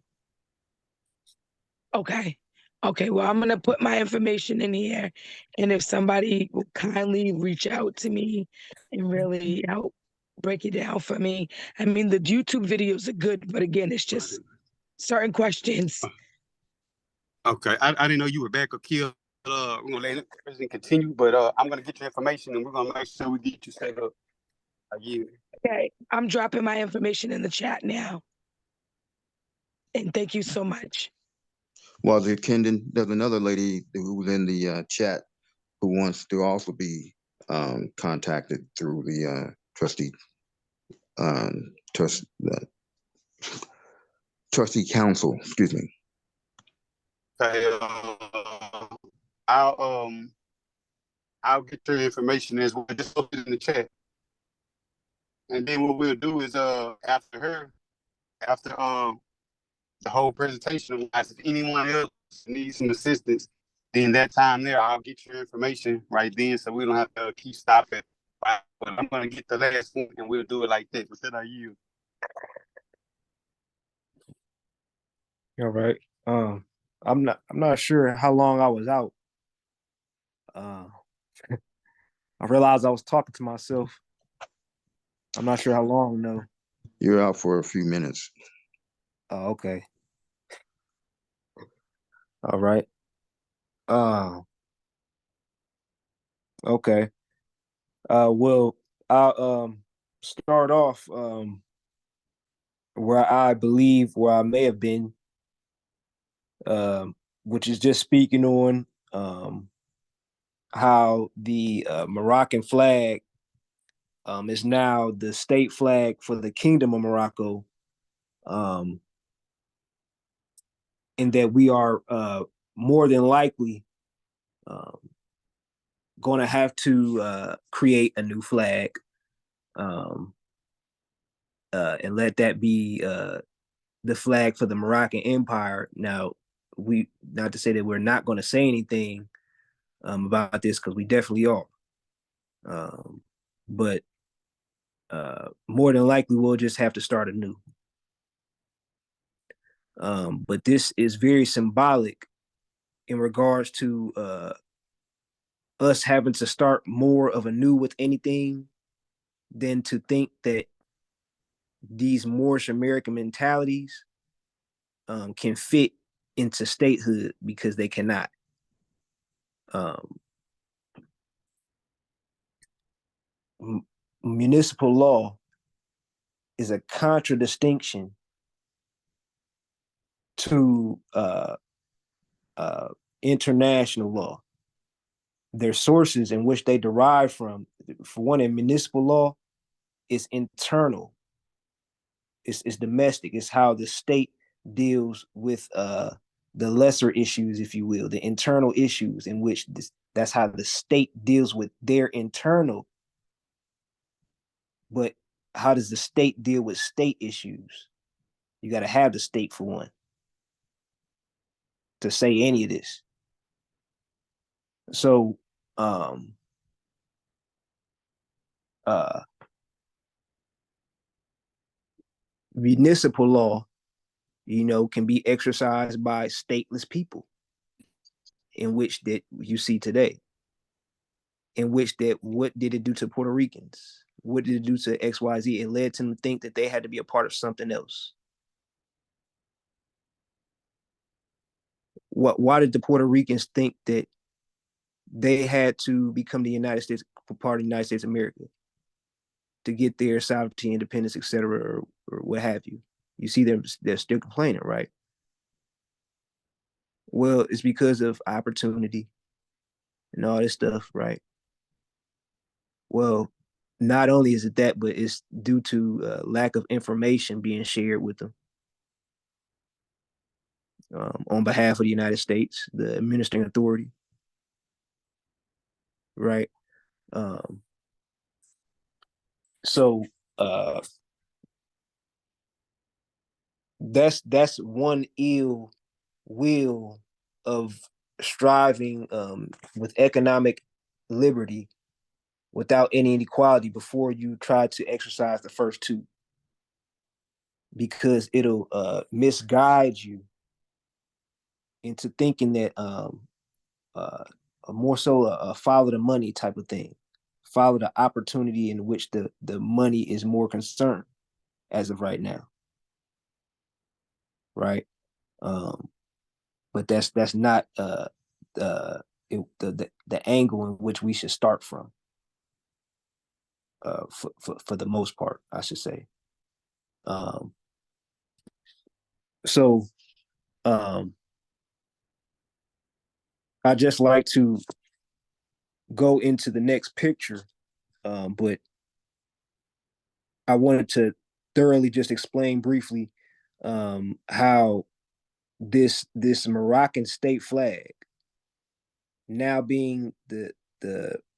Okay. Okay. Well, I'm gonna put my information in here, and if somebody will kindly reach out to me and really help break it down for me. I mean, the YouTube videos are good, but again, it's just certain questions. Okay, I didn't know you were back or killed. We're gonna let everything continue, but I'm gonna get your information and we're gonna make sure we get you set up again. Okay. I'm dropping my information in the chat now. And thank you so much. Wazir Kendon, there's another lady who's in the chat who wants to also be contacted through the trustee trust trustee council. Excuse me. Okay, I'll I'll get your information as well. Just look it in the chat, and then what we'll do is after her, after the whole presentation, if anyone else needs some assistance, then that time there, I'll get your information right then, so we don't have to keep stopping. But I'm gonna get the last one, and we'll do it like that. But then you. All right. I'm not sure how long I was out. I realized I was talking to myself. I'm not sure how long though. You're out for a few minutes. Oh, okay. All right. Okay. Well, I'll start off where I believe where I may have been, which is just speaking on how the Moroccan flag is now the state flag for the Kingdom of Morocco, and that we are more than likely going to have to create a new flag, and let that be the flag for the Moroccan Empire. Now, we not to say that we're not going to say anything about this, because we definitely are, but more than likely we'll just have to start anew. But this is very symbolic in regards to us having to start more of anew with anything than to think that these Moorish American mentalities can fit into statehood, because they cannot. Municipal law is a contradistinction to international law. Their sources in which they derive from, for one, in municipal law, is internal. It's domestic. It's how the state deals with the lesser issues, if you will, the internal issues in which that's how the state deals with their internal. But how does the state deal with state issues? You got to have the state, for one, to say any of this. So municipal law, can be exercised by stateless people, in which that you see today. In which that, what did it do to Puerto Ricans? What did it do to XYZ? It led them to think that they had to be a part of something else. Why did the Puerto Ricans think that they had to become the United States, part of the United States of America, to get their sovereignty, independence, etc., or what have you? You see them, they're still complaining, right? Well, it's because of opportunity and all this stuff, right? Well, not only is it that, but it's due to lack of information being shared with them on behalf of the United States, the administering authority, right? So that's one ill will of striving with economic liberty without any inequality before you try to exercise the first two, because it'll misguide you into thinking that more so a follow the money type of thing, follow the opportunity in which the money is more concerned as of right now, right? But that's not the angle in which we should start from, for the most part, I should say. So I just like to go into the next picture, but I wanted to thoroughly just explain briefly how this Moroccan state flag now being the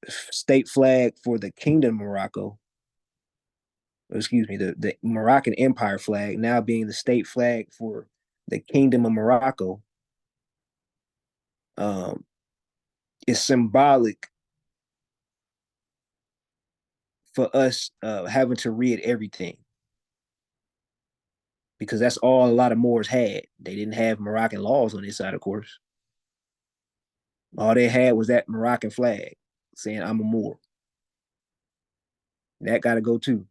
state flag for the Kingdom of Morocco, excuse me, the Moroccan Empire flag now being the state flag for the Kingdom of Morocco, um, is symbolic for us having to read everything, because that's all a lot of Moors had. They didn't have Moroccan laws on this side, of course. All they had was that Moroccan flag saying, I'm a Moor. That got to go too.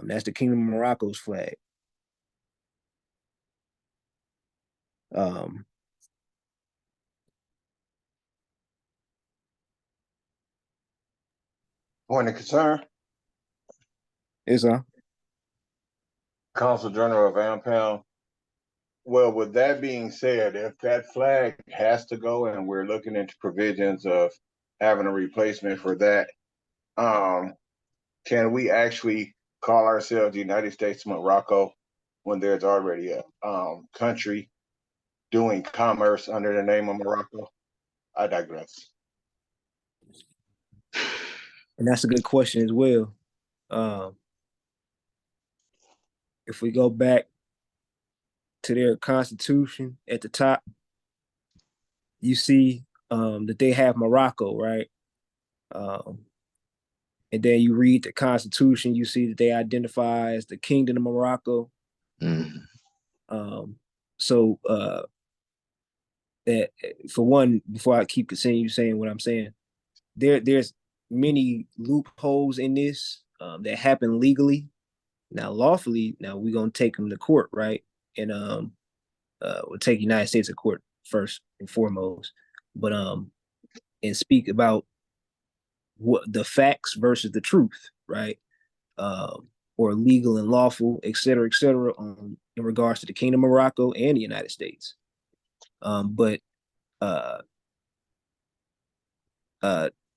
That's the Kingdom of Morocco's flag. Um, Point of concern, it's Consul General of AMPAM. Well, with that being said, if that flag has to go and we're looking into provisions of having a replacement for that, can we actually call ourselves the United States of Morocco when there's already a country doing commerce under the name of Morocco? I digress. and that's a good question as well. Um, if we go back to their constitution at the top, you see that they have Morocco, right? Um, and then you read the constitution, you see that they identify as the Kingdom of Morocco. Um, so that for one, before I keep continue saying what I'm saying, there's many loopholes in this that happen legally. Now, lawfully, now we're gonna take them to court, right? And we'll take United States to court first and foremost, but and speak about what the facts versus the truth, right? Or legal and lawful, et cetera, in regards to the Kingdom of Morocco and the United States. But uh,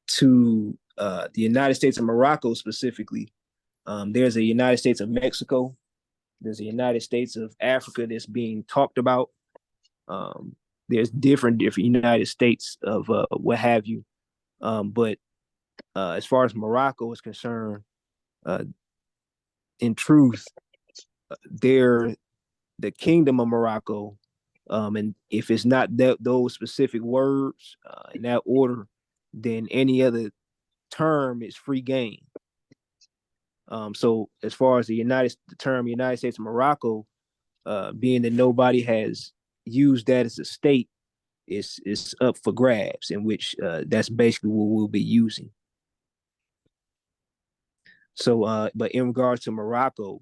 to the United States of Morocco specifically, there's a United States of Mexico, there's a United States of Africa that's being talked about. There's different United States of what have you. But as far as Morocco is concerned, in truth, they're the Kingdom of Morocco. And if it's not those specific words in that order, then any other term is free game. So as far as the term United States of Morocco, being that nobody has used that as a state, it's up for grabs, in which that's basically what we'll be using. So, but in regards to Morocco,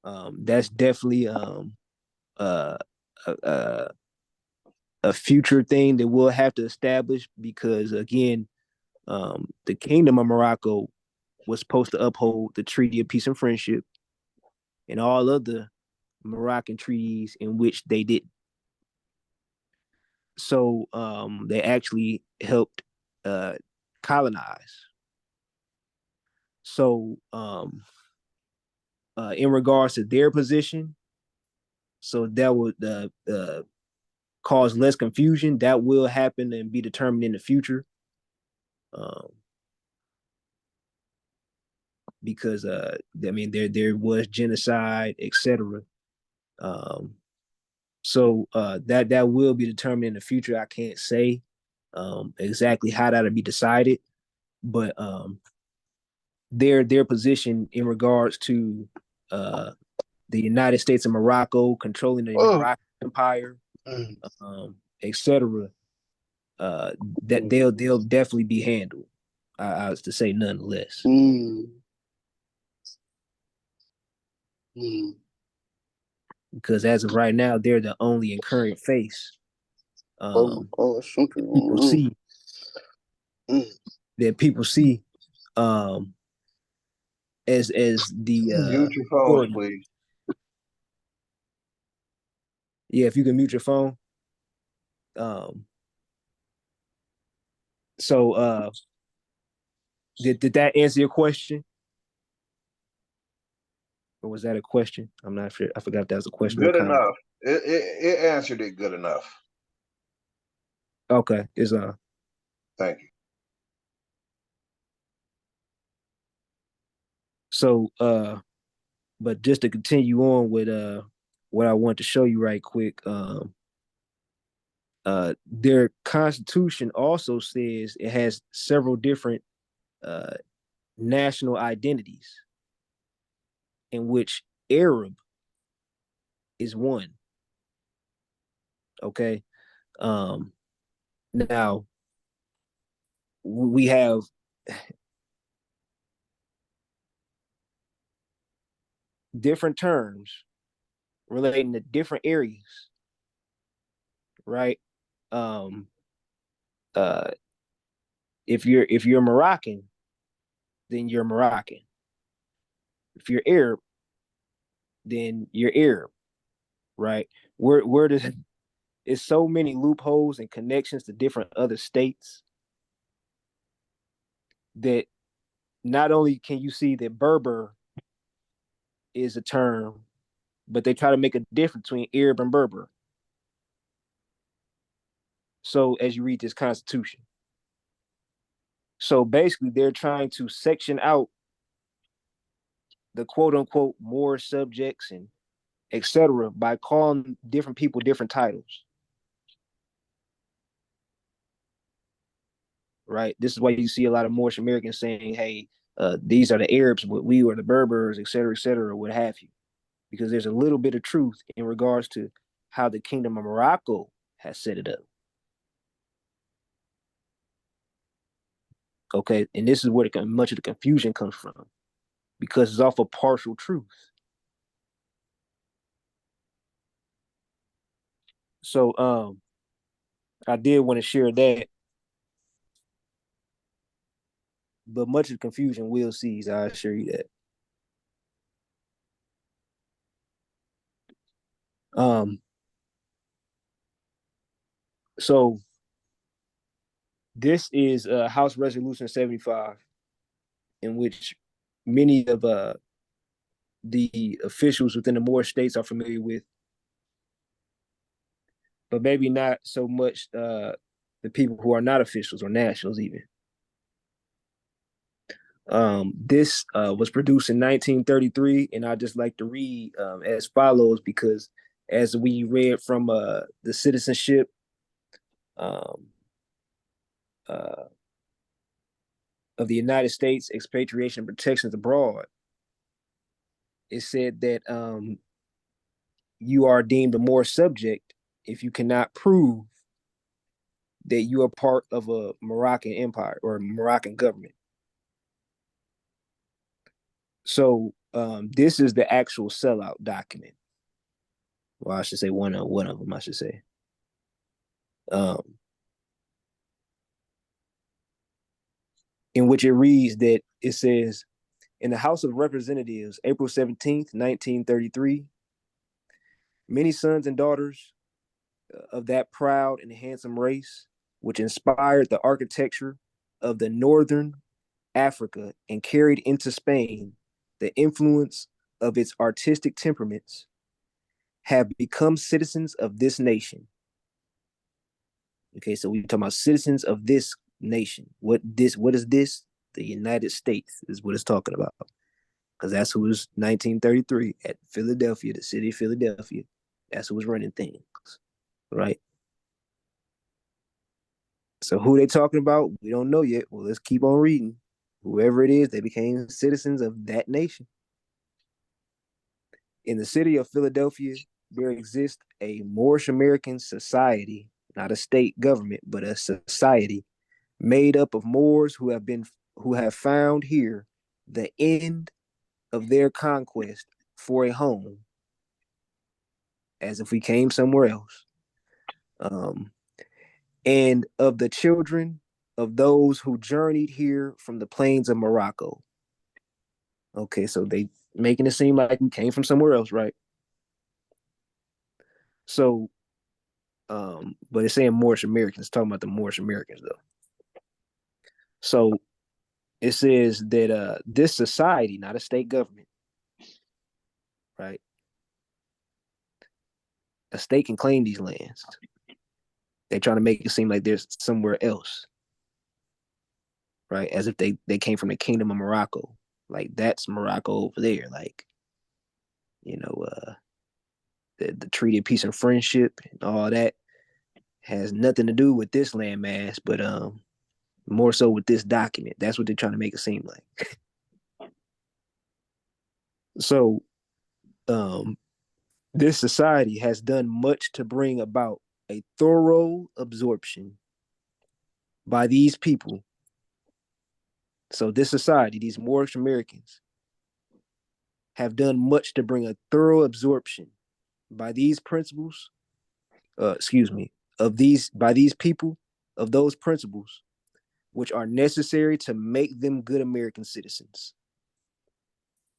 that's definitely uh, a, a future thing that we'll have to establish, because again, the Kingdom of Morocco was supposed to uphold the Treaty of Peace and Friendship and all other Moroccan treaties in which they didn't. So they actually helped colonize. So in regards to their position, so that would cause less confusion. That will happen and be determined in the future. Because I mean there was genocide, etc. So that will be determined in the future. I can't say exactly how that'll be decided, but their position in regards to the United States of Morocco controlling the Moroccan Empire, etc. That they'll definitely be handled. I was to say none less. Because as of right now, they're the only in current face. People see that people see as the Mute your phones, origin. please. Yeah, if you can mute your phone. So did that answer your question? Or was that a question? I'm not sure. I forgot if that was a question or Good comment. enough. It answered it good enough. Okay, it's Thank you. so but just to continue on with what I want to show you right quick, their constitution also says it has several different uh national identities, in which Arab is one. Okay. Now we have different terms relating to different areas, right? Um, uh, if you're Moroccan, then you're Moroccan. If you're Arab, then you're Arab, right? Where does it's so many loopholes and connections to different other states that not only can you see that Berber is a term, but they try to make a difference between Arab and Berber. So as you read this constitution, so basically they're trying to section out the quote unquote more subjects and etc. by calling different people different titles. Right. This is why you see a lot of Moorish Americans saying, "Hey, these are the Arabs, but we are the Berbers, etc., what have you," because there's a little bit of truth in regards to how the Kingdom of Morocco has set it up. Okay, and this is where much of the confusion comes from, because it's off of partial truth. So, I did want to share that, but much of the confusion will cease. I assure you that. So this is House Resolution 75, in which many of the officials within the Moorish states are familiar with, but maybe not so much the people who are not officials or nationals even. This was produced in 1933, and I just like to read as follows, because as we read from the citizenship um, uh, of the United States, expatriation and protections abroad, it said that you are deemed a Moorish subject if you cannot prove that you are part of a Moroccan empire or a Moroccan government. So this is the actual sellout document. Well, I should say one of them. I should say. In which it reads that it says, in the House of Representatives, April 17th, 1933, many sons and daughters of that proud and handsome race, which inspired the architecture of the Northern Africa and carried into Spain the influence of its artistic temperaments, have become citizens of this nation. Okay, so we're talking about citizens of this nation. What is this? The United States is what it's talking about. Because that's who was 1933 at Philadelphia, the city of Philadelphia. That's who was running things, right? So who they talking about? We don't know yet. Well, let's keep on reading. Whoever it is, they became citizens of that nation. In the city of Philadelphia, there exists a Moorish American society, not a state government, but a society made up of Moors who have found here the end of their conquest for a home, as if we came somewhere else. And of the children of those who journeyed here from the plains of Morocco. Okay, so they making it seem like we came from somewhere else, right? So, but it's saying Moorish Americans, talking about the Moorish Americans though. So it says that this society, not a state government, right? A state can claim these lands. They're trying to make it seem like there's somewhere else, right? As if they came from the kingdom of Morocco. Like that's Morocco over there. Like, you know, the Treaty of Peace and Friendship and all that has nothing to do with this landmass, but more so with this document. That's what they're trying to make it seem like. So this society has done much to bring about a thorough absorption by these people. So this society, these Moorish Americans, have done much to bring a thorough absorption by these principles, excuse me, of these by these people of those principles which are necessary to make them good American citizens.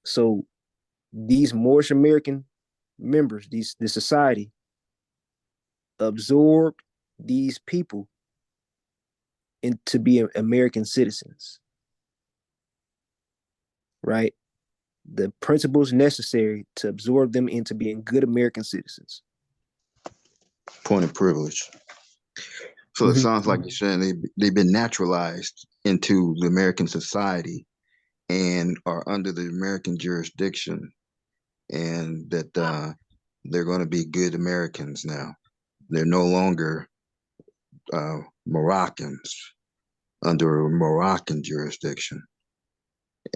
So these Moorish American members, this society, absorbed these people into being American citizens, right? The principles necessary to absorb them into being good American citizens. Point of privilege. So it sounds like you're saying they've been naturalized into the American society and are under the American jurisdiction, and that they're going to be good Americans now. They're no longer Moroccans under Moroccan jurisdiction.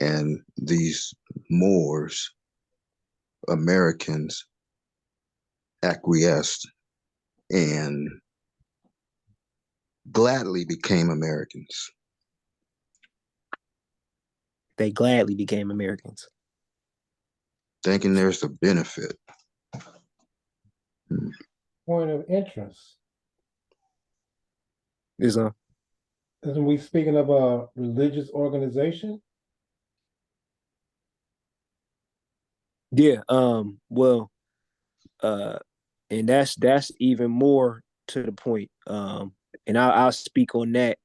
And these Moors, Americans, acquiesced and gladly became Americans. They gladly became Americans. Thinking there's a benefit. Point of interest. Is Isn't we speaking of a religious organization? yeah, well, and that's even more to the point. And I'll speak on that.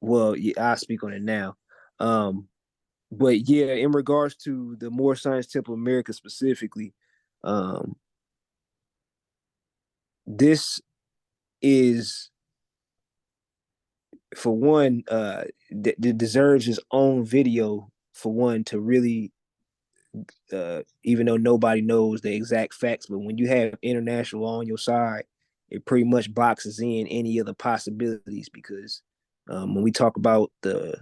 Well, yeah, I'll speak on it now. But yeah, in regards to the Moor Science Temple of America specifically, um, this is for one, deserves his own video for one to really, even though nobody knows the exact facts, but when you have international law on your side, it pretty much boxes in any other possibilities because when we talk about the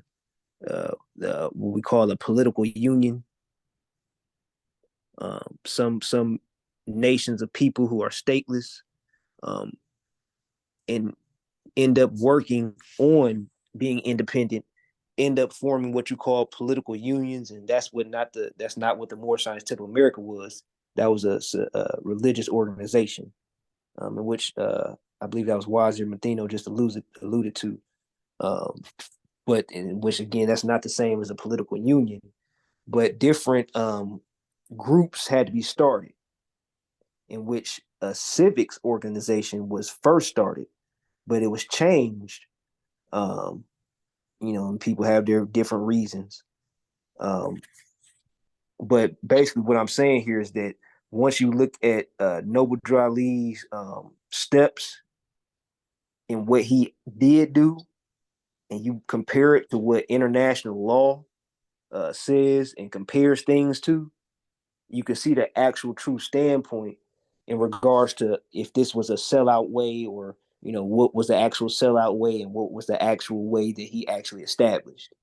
what we call a political union, some nations of people who are stateless um, and end up working on being independent, end up forming what you call political unions, and that's not what the Moor Science Temple of America was. That was a religious organization, in which I believe that was Wazir Mathino just alluded to. But in which again, that's not the same as a political union, but different groups had to be started, in which a civics organization was first started, but it was changed. And people have their different reasons. But basically, what I'm saying here is that once you look at Noble Drew Ali's steps and what he did do, and you compare it to what international law says and compares things to, you can see the actual true standpoint in regards to if this was a sellout way or what was the actual sellout way and what was the actual way that he actually established.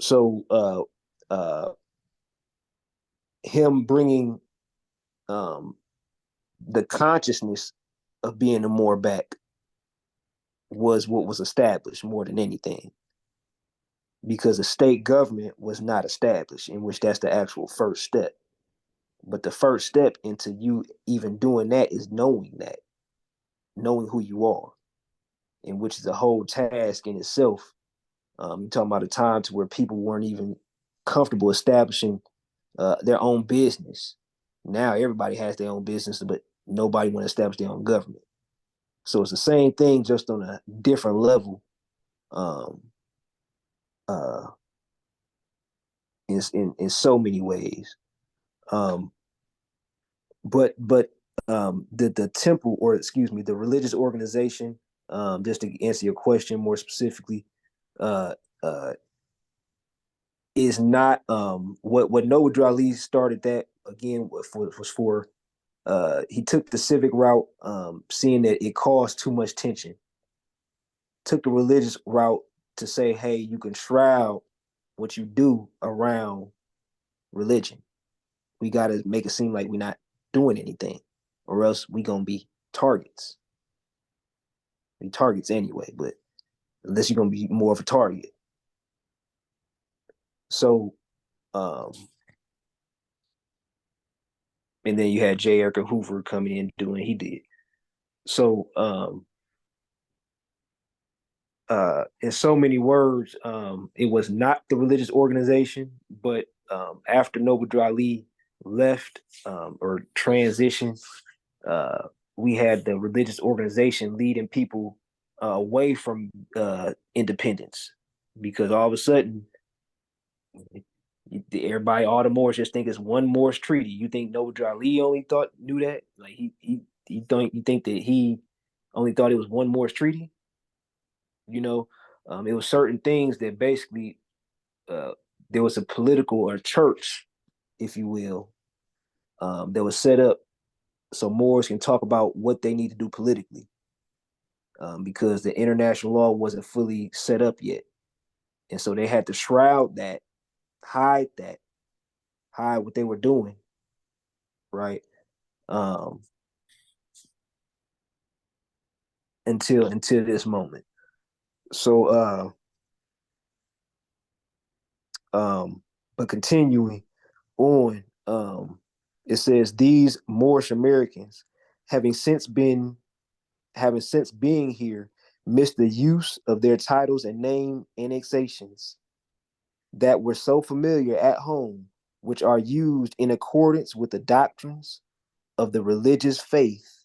So him bringing the consciousness of being a Moor back was what was established more than anything, because a state government was not established, in which that's the actual first step. But the first step into you even doing that is knowing who you are, and which is a whole task in itself. You're talking about a time to where people weren't even comfortable establishing their own business. Now everybody has their own business, but nobody want to establish their own government. So it's the same thing, just on a different level. Um, uh, in so many ways. Um, but the temple, or excuse me, the religious organization, just to answer your question more specifically, uh, uh, is not what Noah Ali started that again was for. He took the civic route, seeing that it caused too much tension. Took the religious route to say, hey, you can shroud what you do around religion. We got to make it seem like we're not doing anything, or else we gonna be targets. We targets anyway, but unless you're gonna be more of a target. So, and then you had J. Edgar Hoover coming in doing what he did. So, in so many words, it was not the religious organization, but after Noble Ali left or transitioned, we had the religious organization leading people away from independence, because all of a sudden, everybody, all the Moors just think it's one Moorish treaty. You think Noble Ali only knew that? Like you think that he only thought it was one Moorish treaty? You know, it was certain things that basically uh, there was a political or church, if you will, that was set up so Moors can talk about what they need to do politically, because the international law wasn't fully set up yet, and so they had to shroud that, hide that, hide what they were doing, right? Um, until this moment. So, but continuing on, it says these Moorish Americans, having since being here, missed the use of their titles and name annexations that were so familiar at home, which are used in accordance with the doctrines of the religious faith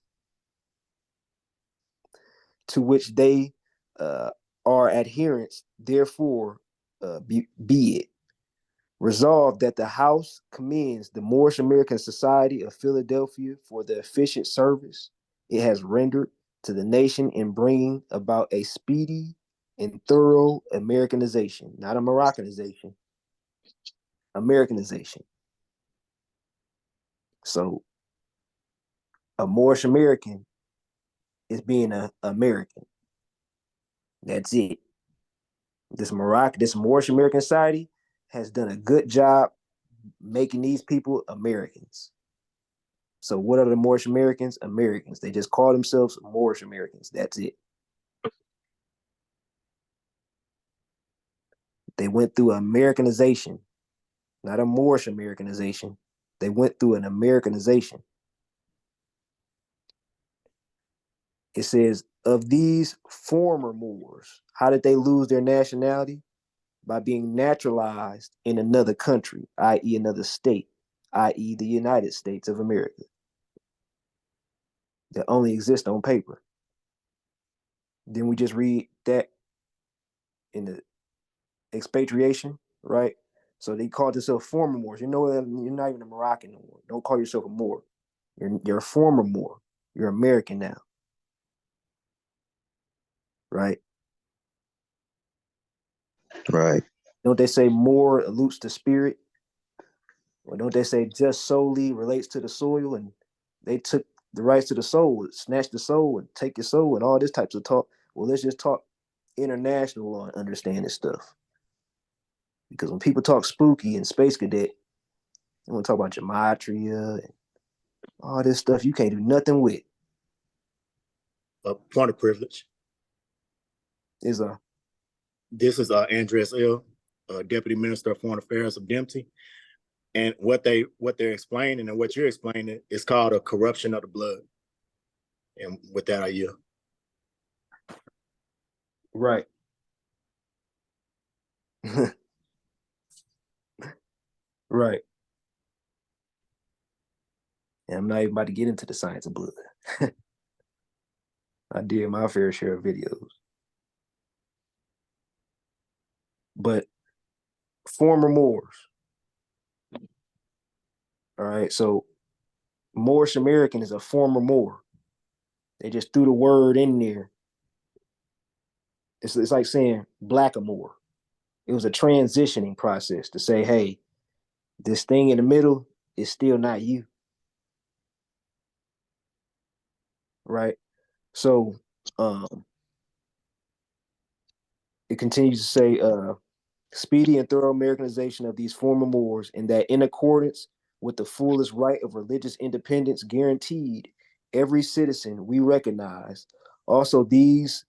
to which they are adherents. Therefore, be it resolved that the House commends the Moorish American Society of Philadelphia for the efficient service it has rendered to the nation in bringing about a speedy and thorough Americanization, not a Moroccanization, Americanization. So a Moorish American is being an American. That's it. This Moorish American Society has done a good job making these people Americans. So what are the Moorish Americans? Americans. They just call themselves Moorish Americans. That's it. They went through Americanization, not a Moorish Americanization. They went through an Americanization. It says, of these former Moors, how did they lose their nationality? By being naturalized in another country, i.e., another state, i.e., the United States of America, that only exist on paper. Then we just read that in the expatriation, right? So they called themselves former Moors. You know, you're not even a Moroccan no more. Don't call yourself a Moor. You're a former Moor. You're American now, right? Right. Don't they say Moor alludes to spirit? Or don't they say just solely relates to the soil, and they took the rights to the soul, snatch the soul and take your soul and all this types of talk? Well, let's just talk international law and understand this stuff. Because when people talk spooky and space cadet, they want to talk about gematria and all this stuff you can't do nothing with. A point of privilege. Is This is Andres L., Deputy Minister of Foreign Affairs of DIMPT. And what they're explaining and what you're explaining is called a corruption of the blood. And with that, I yield. right. Right. And I'm not even about to get into the science of blood. I did my fair share of videos. But former Moors. All right. So Moorish American is a former Moor. They just threw the word in there. It's like saying blackamoor. It was a transitioning process to say, hey, this thing in the middle is still not you. Right. So it continues to say speedy and thorough Americanization of these former Moors, and that in accordance with the fullest right of religious independence guaranteed every citizen we recognize, also the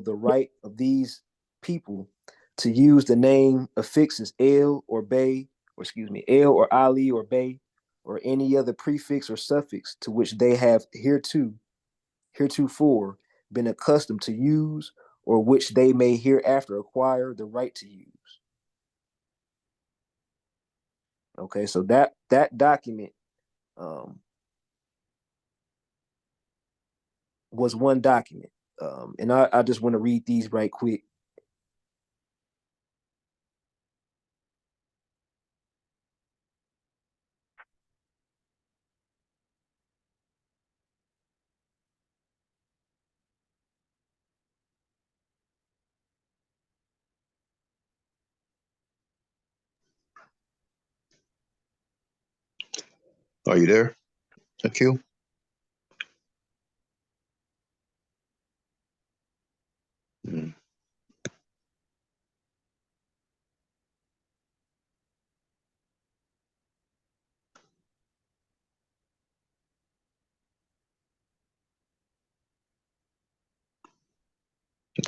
right of these people to use the name affixes El or Bay, or excuse me, El or Ali or Bay, or any other prefix or suffix to which they have heretofore been accustomed to use, or which they may hereafter acquire the right to use. Okay, so that document was one document, and I just want to read these right quick. Are you there, Akil? Mm.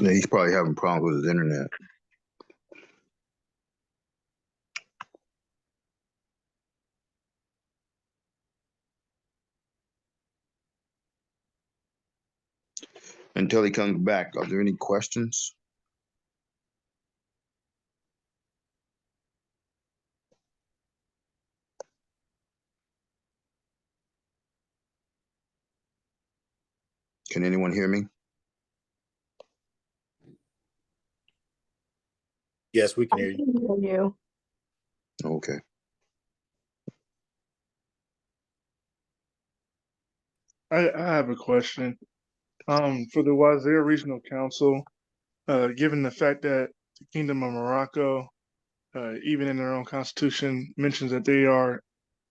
Yeah, he's probably having problems with his internet. Until he comes back, are there any questions? Can anyone hear me? Yes, we can I hear you. can hear you. Okay. I have a question. For the Wazir Regional Council, given the fact that the Kingdom of Morocco, even in their own constitution, mentions that they are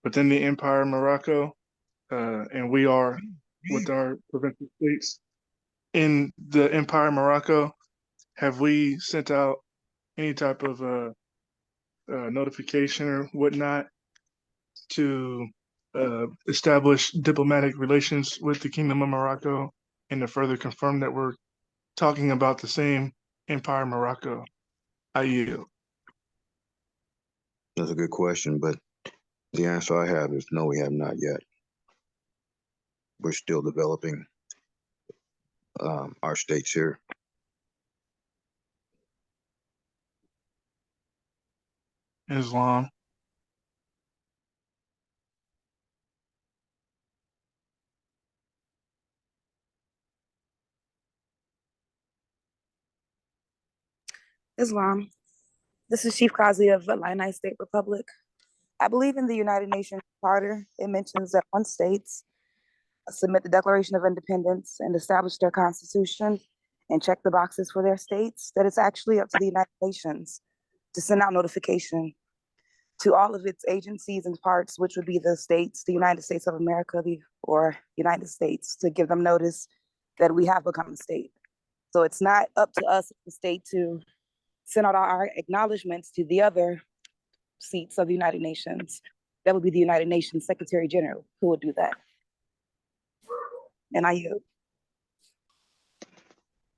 within the Empire of Morocco, and we are with our provincial states in the Empire of Morocco, have we sent out any type of notification or whatnot to establish diplomatic relations with the Kingdom of Morocco and to further confirm that we're talking about the same Empire of Morocco? I yield. That's a good question, but the answer I have is no, we have not yet. We're still developing our states here. Islam. Islam. This is Chief Kazi of Illini State Republic. I believe in the United Nations Charter. It mentions that once states submit the Declaration of Independence and establish their constitution and check the boxes for their states, that it's actually up to the United Nations to send out notification to all of its agencies and parts, which would be the states, the United States of America, or United States, to give them notice that we have become a state. So it's not up to us, the state, to send out our acknowledgements to the other seats of the United Nations. That would be the United Nations Secretary General who would do that. And I yield.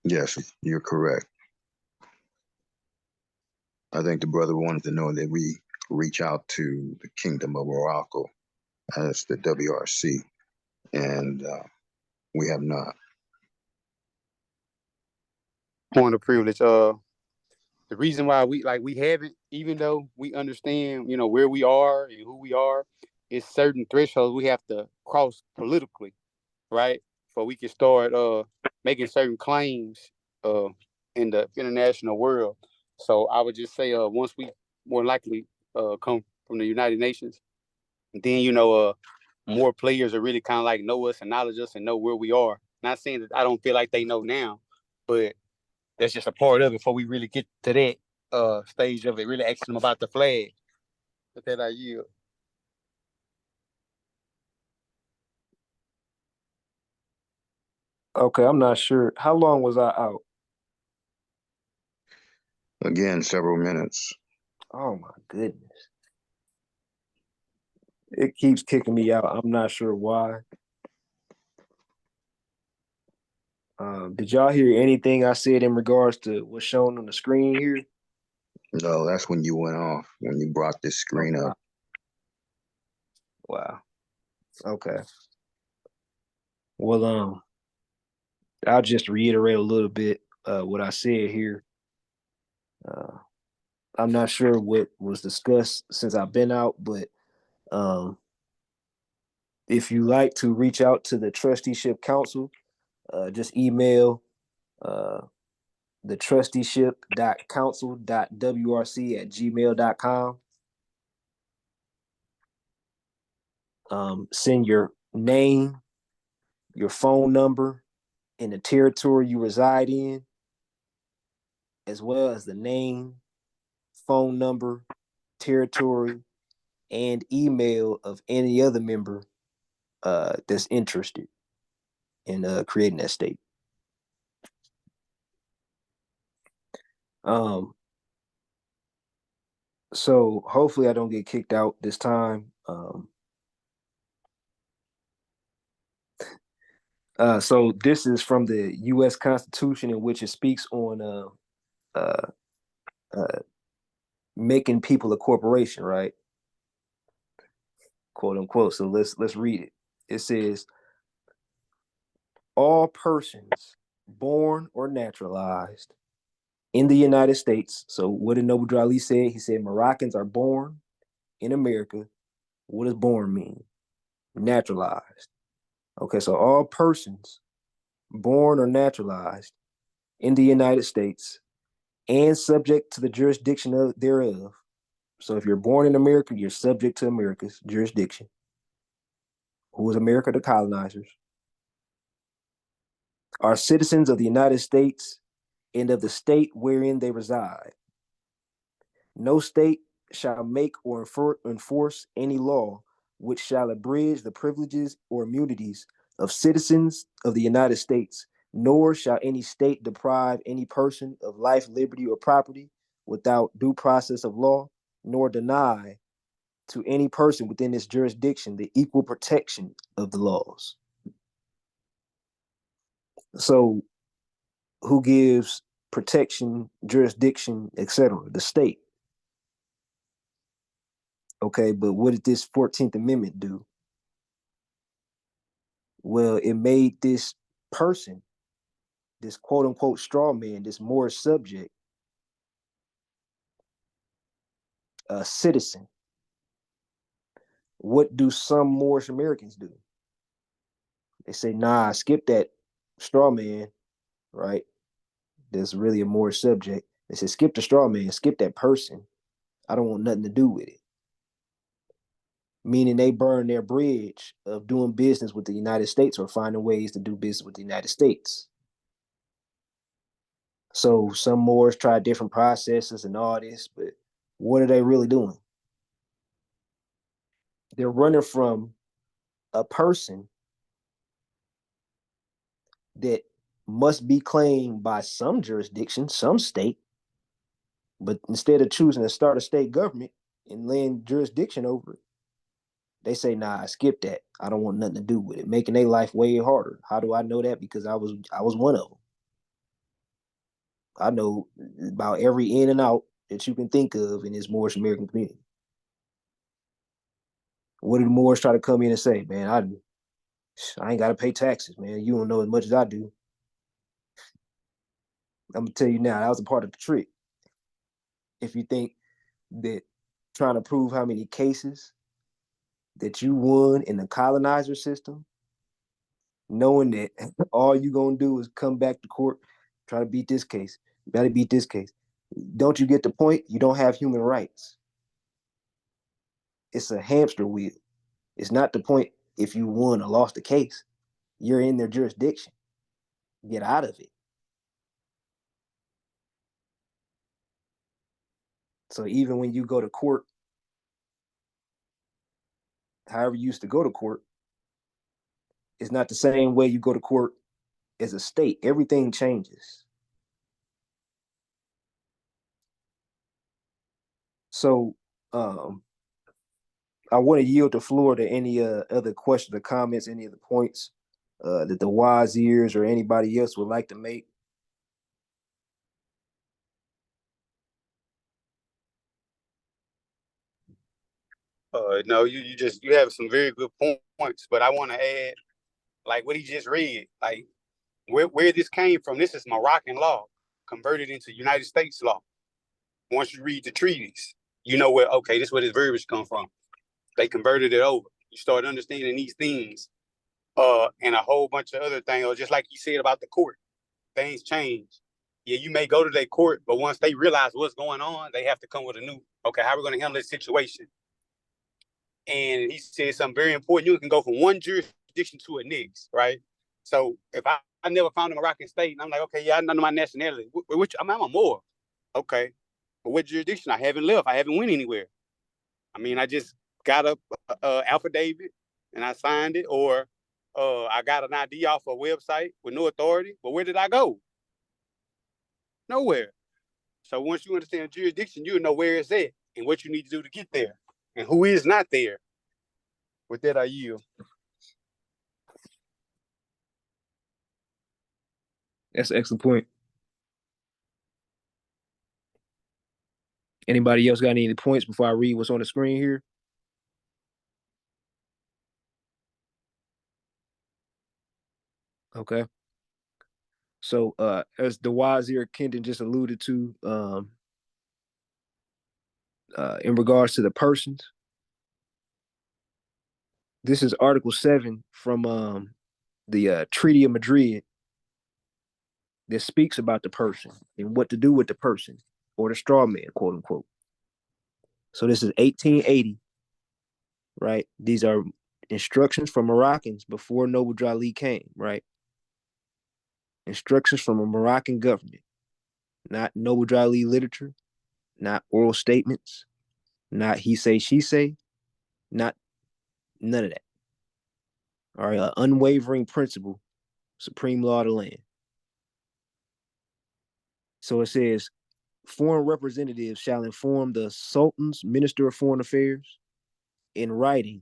Yes, you're correct. I think the brother wanted to know that we reach out to the Kingdom of Morocco as the WRC, and we have not. Point of privilege. The reason why we haven't, even though we understand, where we are and who we are, is certain thresholds we have to cross politically, right? For we can start making certain claims in the international world. So I would just say once we more likely come from the United Nations, then more players are really kind of like know us and knowledge us and know where we are. Not saying that I don't feel like they know now, but that's just a part of it before we really get to that stage of it, really asking them about the flag. But that I yield. Okay, I'm not sure. How long was I out? Again, several minutes. Oh my goodness. It keeps kicking me out. I'm not sure why. Did y'all hear anything I said in regards to what's shown on the screen here? No, that's when you went off, when you brought this screen Oh, up. wow. Okay. Well, I'll just reiterate a little bit what I said here. I'm not sure what was discussed since I've been out, but if you like to reach out to the trusteeship council, just email the trusteeship.council.wrc@gmail.com. Send your name, your phone number, and the territory you reside in, as well as the name, phone number, territory, and email of any other member that's interested in creating that state. So hopefully I don't get kicked out this time. So this is from the U.S. Constitution, in which it speaks on making people a corporation, right? Quote unquote. So let's read it. It says, all persons born or naturalized in the United States. So what did Noble Drew Ali say? He said Moroccans are born in America. What does born mean? Naturalized. Okay, so all persons born or naturalized in the United States and subject to the jurisdiction thereof. So if you're born in America, you're subject to America's jurisdiction. Who is America? The colonizers. Are citizens of the United States and of the state wherein they reside. No state shall make or enforce any law which shall abridge the privileges or immunities of citizens of the United States, nor shall any state deprive any person of life, liberty, or property without due process of law, nor deny to any person within its jurisdiction the equal protection of the laws. So, who gives protection, jurisdiction, etc.? The state. Okay, but what did this 14th Amendment do? Well, it made this person, this quote unquote straw man, this Moorish subject, a citizen. What do some Moorish Americans do? They say, nah, skip that straw man, right? That's really a Moorish subject. They say, skip the straw man, skip that person. I don't want nothing to do with it. Meaning they burn their bridge of doing business with the United States or finding ways to do business with the United States. So some Moors try different processes and all this, but what are they really doing? They're running from a person that must be claimed by some jurisdiction, some state, but instead of choosing to start a state government and laying jurisdiction over it, they say, nah, skip that. I don't want nothing to do with it, making their life way harder. How do I know that? Because I was one of them. I know about every in and out that you can think of in this Moorish American community. What do the Moors try to come in and say? Man, I ain't got to pay taxes, man. You don't know as much as I do. I'm gonna tell you now, that was a part of the trick. if you think that trying to prove how many cases that you won in the colonizer system, knowing that all you gonna do is come back to court, try to beat this case, you gotta beat this case. Don't you get the point? You don't have human rights. It's a hamster wheel. It's not the point if you won or lost the case. You're in their jurisdiction. Get out of it. So even when you go to court, however you used to go to court, it's not the same way you go to court as a state. Everything changes. So I want to yield the floor to any other questions or comments, any of the points that the wise ears or anybody else would like to make. No, you have some very good points, but I want to add, like what he just read, like where this came from. This is Moroccan law converted into United States law. Once you read the treaties, you know where, okay, this is where this verbiage come from. They converted it over. You start understanding these things, and a whole bunch of other things. Or just like you said about the court, things change. Yeah, you may go to their court, but once they realize what's going on, they have to come with a new, okay, how are we going to handle this situation? And he said something very important. You can go from one jurisdiction to a next, right? So if I never found a Moroccan state, and I'm like, okay, yeah, I know my nationality. Which I'm a Moor. Okay. But what jurisdiction? I haven't left. I haven't went anywhere. I mean, I just got a affidavit and I signed it, or I got an ID off a website with no authority. But where did I go? Nowhere. So once you understand jurisdiction, you know where it's at and what you need to do to get there and who is not there. With that, I yield. That's an excellent point. Anybody else got any points before I read what's on the screen here? Okay. So as the wazir Kendon just alluded to, in regards to the persons, this is Article 7 from the Treaty of Madrid that speaks about the person and what to do with the person or the straw man, quote unquote. So this is 1880, right? These are instructions from Moroccans before Noble Drew came, right? Instructions from a Moroccan government, not Noble Drew literature, not oral statements, not he say, she say, not none of that. All right, an unwavering principle, supreme law of the land. So it says, foreign representatives shall inform the Sultan's Minister of Foreign Affairs in writing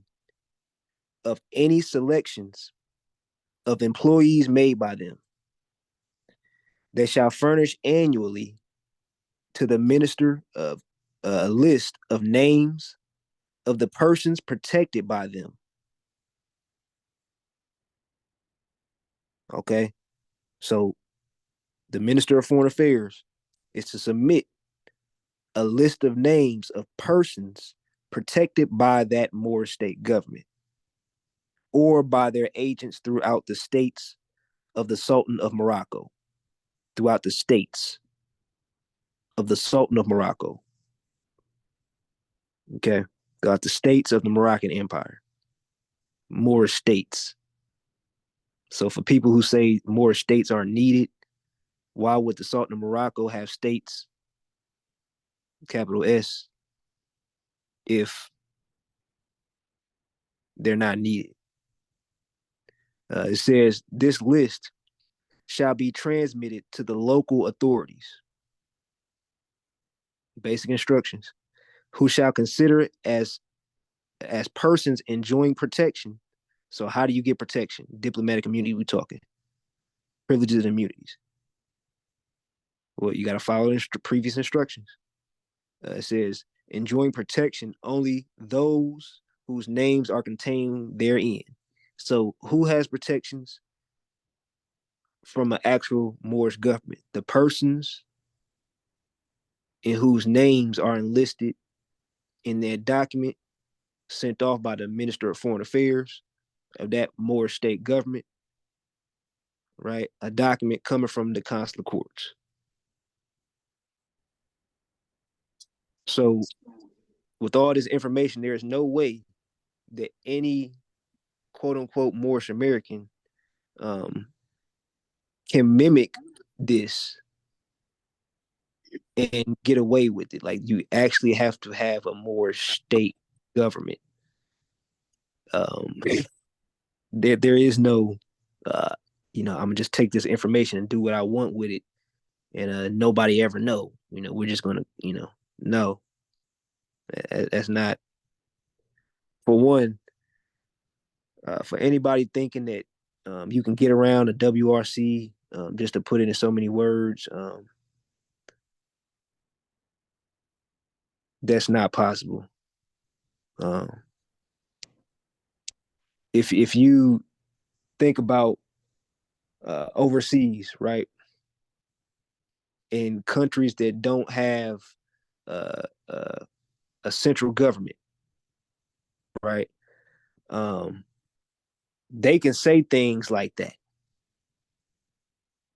of any selections of employees made by them. They shall furnish annually to the minister of a list of names of the persons protected by them. Okay, so the Minister of Foreign Affairs is to submit a list of names of persons protected by that Moorish state government or by their agents throughout the states of the Sultan of Morocco, throughout the states of the Sultan of Morocco. Okay, throughout the states of the Moroccan Empire, Moorish states. So for people who say Moorish states aren't needed, why would the Sultan of Morocco have states, capital S, if they're not needed? It says this list shall be transmitted to the local authorities. Basic instructions. Who shall consider it as persons enjoying protection. So how do you get protection? Diplomatic immunity, we talking. Privileges and immunities. Well, you got to follow previous instructions. It says enjoying protection only those whose names are contained therein. So who has protections from an actual Moorish government? The persons and whose names are enlisted in that document sent off by the Minister of Foreign Affairs of that Moorish state government, right? A document coming from the consular courts. So with all this information, there is no way that any quote unquote Moorish American can mimic this and get away with it. Like, you actually have to have a Moorish state government. There is no I'm gonna just take this information and do what I want with it, and nobody ever know. We're just gonna, no, that's not. For one, for anybody thinking that you can get around a WRC just to put it in so many words, that's not possible. If you think about overseas, right, in countries that don't have uh, uh, a central government, right, they can say things like that.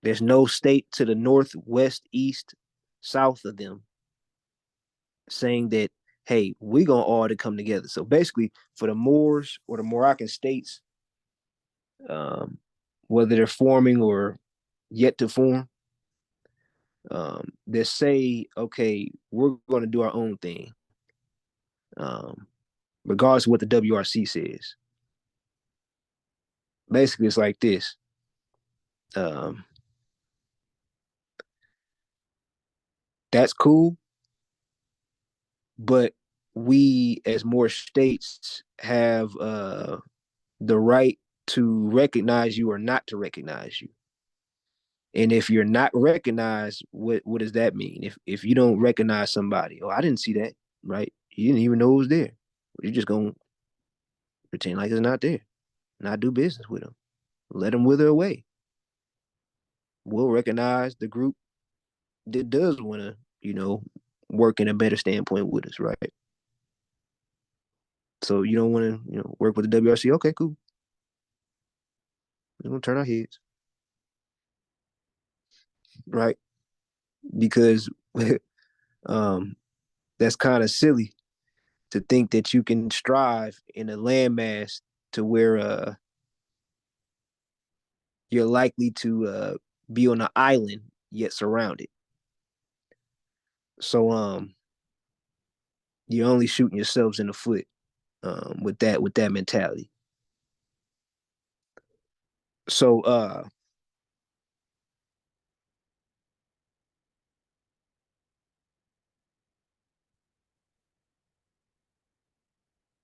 There's no state to the north, west, east, south of them saying that, hey, we're going to all to come together. So basically, for the Moors or the Moroccan states, whether they're forming or yet to form, they say, okay, we're going to do our own thing, regardless of what the WRC says. Basically, it's like this. That's cool, but we as more states have the right to recognize you or not to recognize you. And if you're not recognized, what does that mean? If you don't recognize somebody, oh, I didn't see that, right? You didn't even know it was there. You're just gonna pretend like it's not there, not do business with them, let them wither away. We'll recognize the group that does want to, work in a better standpoint with us, right? So you don't want to, work with the WRC. Okay, cool. We're gonna turn our heads, right? Because that's kind of silly to think that you can strive in a landmass to where you're likely to be on an island yet surrounded. So you're only shooting yourselves in the foot with that mentality. So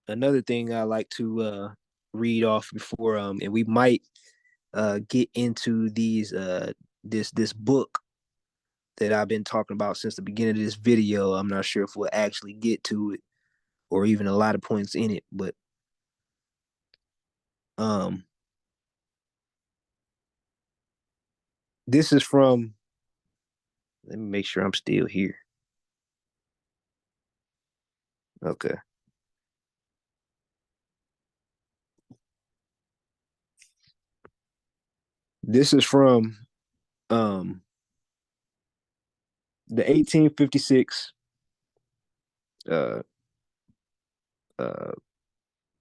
another thing I like to read off before and we might get into this book that I've been talking about since the beginning of this video. I'm not sure if we'll actually get to it or even a lot of points in it, but this is from, let me make sure I'm still here. Okay. This is from the 1856 uh, uh,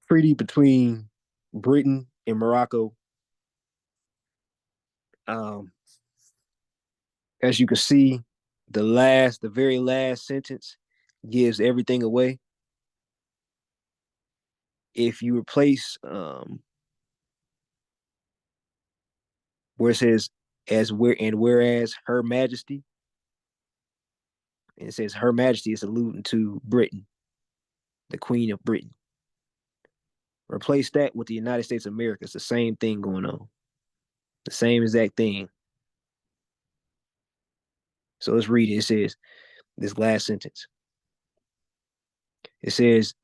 treaty between Britain and Morocco. As you can see, the very last sentence gives everything away. If you replace where it says whereas Her Majesty, and it says Her Majesty is alluding to Britain, the Queen of Britain. Replace that with the United States of America. It's the same thing going on. The same exact thing. So let's read it. It says, this last sentence. It says,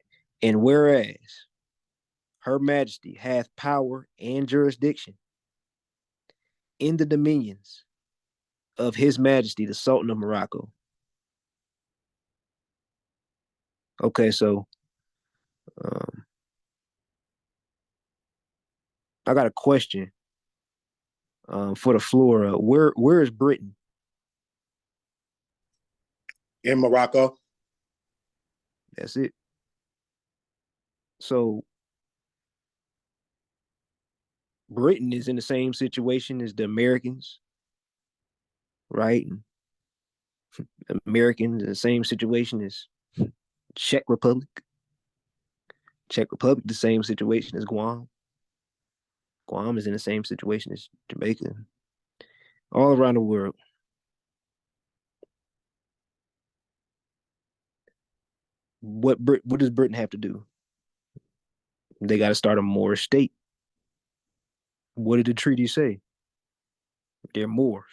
and whereas Her Majesty hath power and jurisdiction in the dominions of His Majesty the Sultan of Morocco, Okay, so um, I got a question for the floor. Where is Britain? In Morocco. That's it. So Britain is in the same situation as the Americans, right? And Americans in the same situation as Czech Republic. Czech Republic, the same situation as Guam. Guam is in the same situation as Jamaica. All around the world. What does Britain have to do? They got to start a Moorish state. What did the treaty say? They're Moors.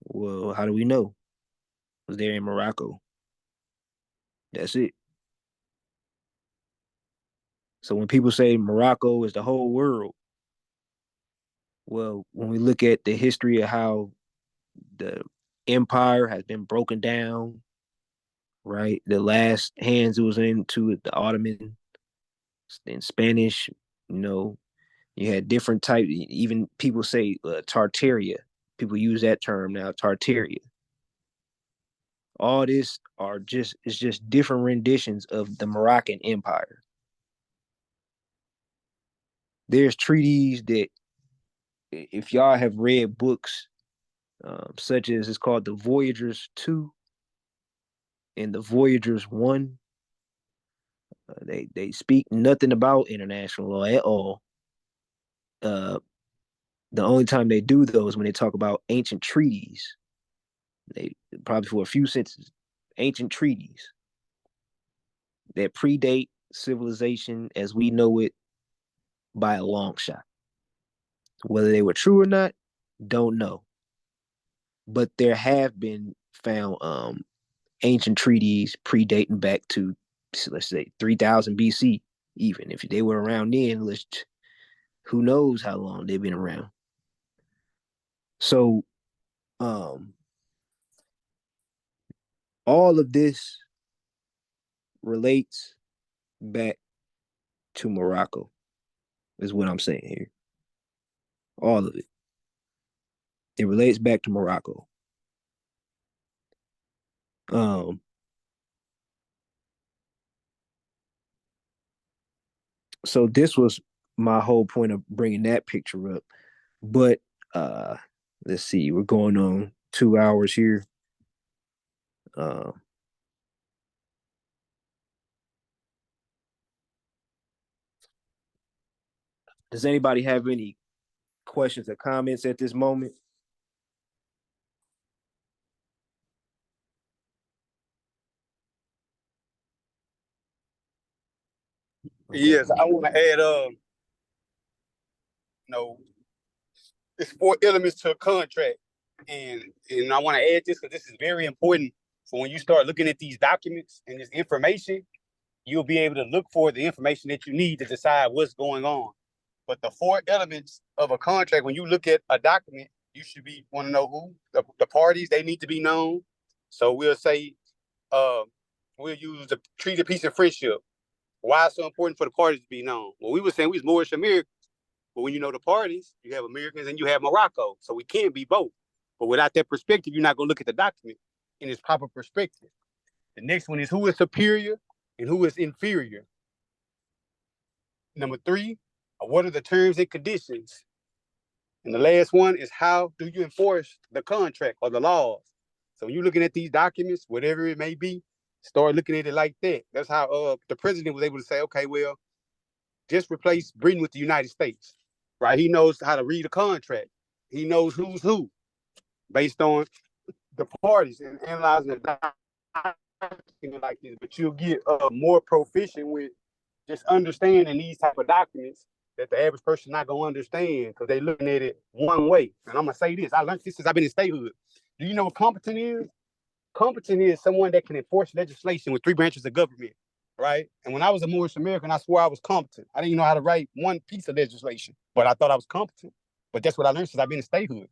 Well, how do we know? Because they're in Morocco. That's it. So when people say Morocco is the whole world, well, when we look at the history of how the empire has been broken down, right? The last hands it was into the Ottoman and Spanish, you know, you had different types. Even people say Tartaria. People use that term now, Tartaria. All this are just it's just different renditions of the Moroccan Empire. There's treaties that, if y'all have read books such as it's called the Voyagers 2 and the Voyagers 1, they speak nothing about international law at all. The only time they do though is when they talk about ancient treaties. They probably for a few sentences, ancient treaties that predate civilization as we know it by a long shot. Whether they were true or not, don't know. But there have been found ancient treaties predating back to, let's say, 3000 BC. Even if they were around then, who knows how long they've been around. So all of this relates back to Morocco, is what I'm saying here. All of it. It relates back to Morocco. So this was my whole point of bringing that picture up. But let's see, we're going on 2 hours here. Does anybody have any questions or comments at this moment? Okay. Yes, I want to add it's 4 elements to a contract. And I want to add this because this is very important. So when you start looking at these documents and this information, you'll be able to look for the information that you need to decide what's going on. But the 4 elements of a contract, when you look at a document, you should want to know who the parties, they need to be known. So we'll say we'll use the treaty of peace and friendship. Why it's so important for the parties to be known? Well, we were saying we was Moorish Americans, but when you know the parties, you have Americans and you have Morocco. So we can't be both. But without that perspective, you're not going to look at the document in its proper perspective. The next one is who is superior and who is inferior. Number 3, what are the terms and conditions? And the last one is how do you enforce the contract or the laws? So when you're looking at these documents, whatever it may be, start looking at it like that. That's how the president was able to say, okay, well, just replace Britain with the United States, right? He knows how to read a contract. He knows who's who based on the parties and analyzing the document like this. But you'll get more proficient with just understanding these type of documents that the average person not gonna understand because they looking at it one way. And I'm gonna say this: I learned this since I've been in statehood. Do you know what competent is? Competent is someone that can enforce legislation with 3 branches of government, right? And when I was a Moorish American, I swore I was competent. I didn't know how to write one piece of legislation, but I thought I was competent. But that's what I learned since I've been in statehood.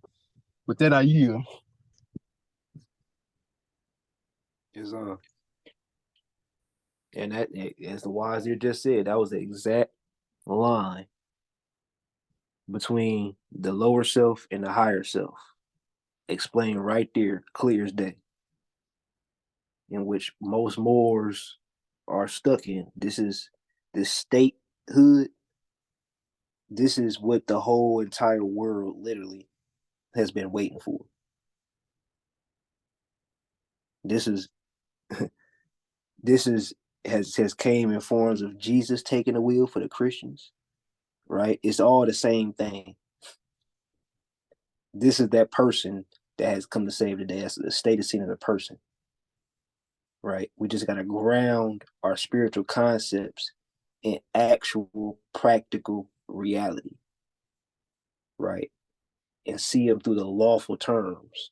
With that, I yield. Is And that, as the wazir just said, that was the exact line between the lower self and the higher self, explained right there, clear as day, in which most Moors are stuck in. This is this statehood. This is what the whole entire world literally has been waiting for. This is this is has came in forms of Jesus taking the wheel for the Christians, right? It's all the same thing. This is that person that has come to save the day. That's the status scene of the person, right? We just got to ground our spiritual concepts in actual practical reality, right? And see them through the lawful terms.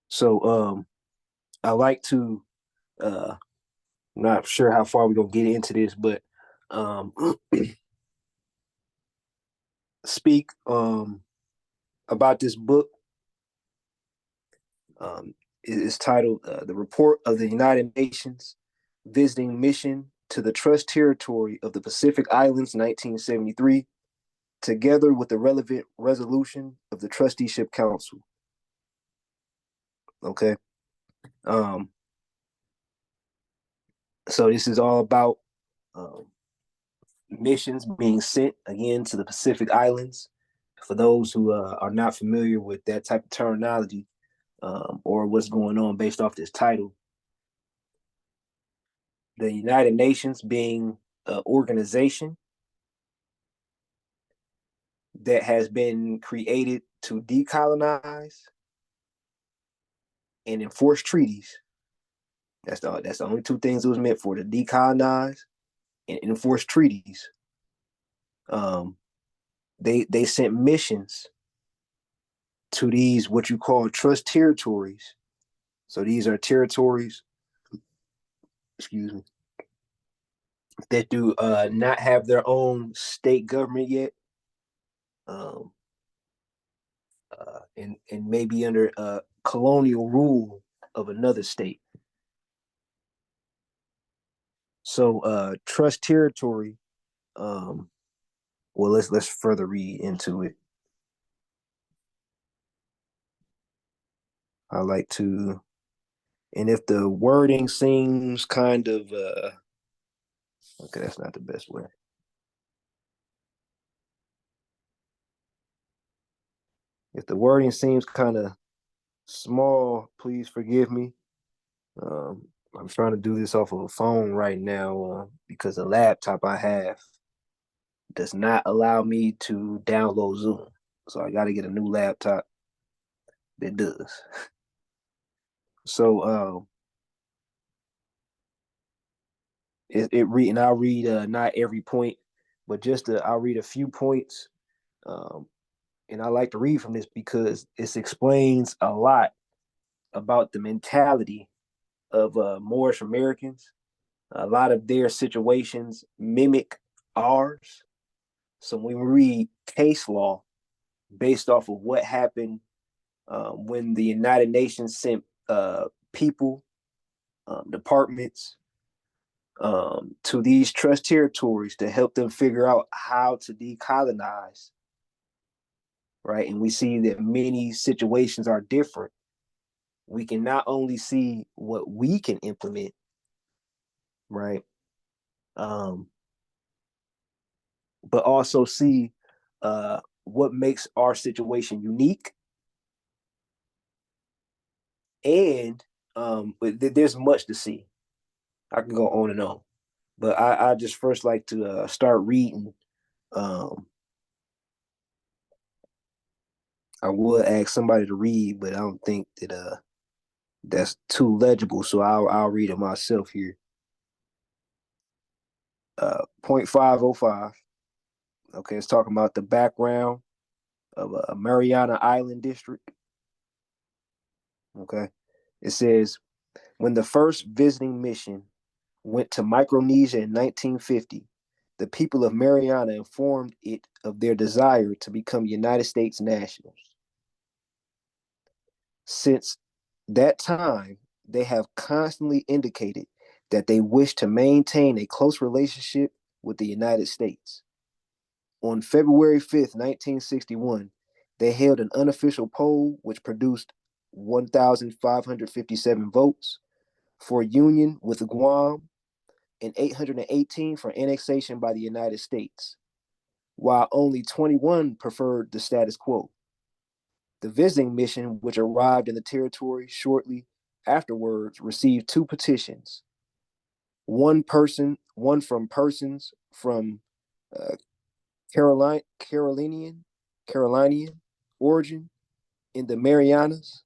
So I like to not sure how far we're gonna get into this, but speak about this book. It's titled The Report of the United Nations Visiting Mission to the Trust Territory of the Pacific Islands 1973, together with the relevant resolution of the Trusteeship Council. Okay. So this is all about missions being sent again to the Pacific Islands. For those who are not familiar with that type of terminology or what's going on based off this title, the United Nations being an organization that has been created to decolonize and enforce treaties. That's the only two things it was meant for: to decolonize and enforce treaties. They sent missions to these what you call trust territories. So these are territories, excuse me, that do not have their own state government yet, and maybe under colonial rule of another state. So trust territory. Well, let's further read into it. I like to, and if the wording seems kind of okay, that's not the best way. If the wording seems kind of small, please forgive me. I'm trying to do this off of a phone right now because the laptop I have does not allow me to download Zoom. So I got to get a new laptop that does. So and I'll read not every point, but just I'll read a few points. And I like to read from this because it explains a lot about the mentality of Moorish Americans. A lot of their situations mimic ours. So when we read case law based off of what happened when the United Nations sent people, departments to these trust territories to help them figure out how to decolonize, right? And we see that many situations are different. We can not only see what we can implement, right? But also see what makes our situation unique. And but there's much to see. I can go on and on, but I just first like to start reading. I would ask somebody to read, but I don't think that that's too legible, so I'll read it myself here. 0.505. Okay, it's talking about the background of a Mariana Island district. Okay, it says when the first visiting mission went to Micronesia in 1950, the people of Mariana informed it of their desire to become United States nationals. Since that time, they have constantly indicated that they wish to maintain a close relationship with the United States. On February 5th, 1961, they held an unofficial poll which produced 1,557 votes for union with Guam and 818 for annexation by the United States, while only 21 preferred the status quo. The visiting mission, which arrived in the territory shortly afterwards, received 2 petitions. One from persons from uh, Carolinian origin in the Marianas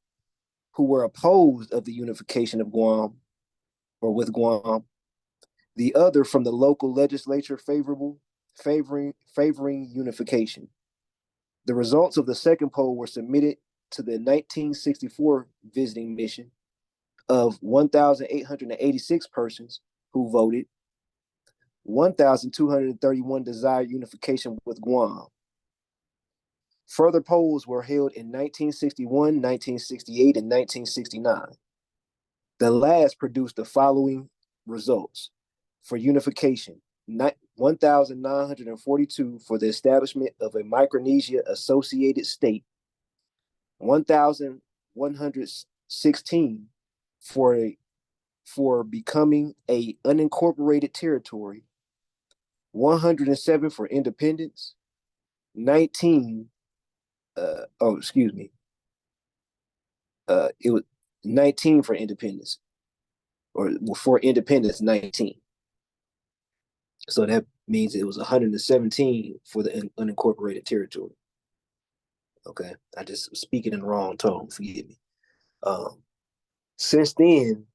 who were opposed of the unification of Guam or with Guam. The other from the local legislature favoring unification. The results of the second poll were submitted to the 1964 visiting mission of 1,886 persons who voted. 1,231 desired unification with Guam. Further polls were held in 1961, 1968, and 1969. The last produced the following results. For unification, 1,942 for the establishment of a Micronesia associated state, 1,116 for becoming a unincorporated territory, 107 for independence, 19 it was 19 for independence, or for independence 19. So that means it was 117 for the unincorporated territory. Okay, I just was speaking in the wrong tone, forgive me. Since then,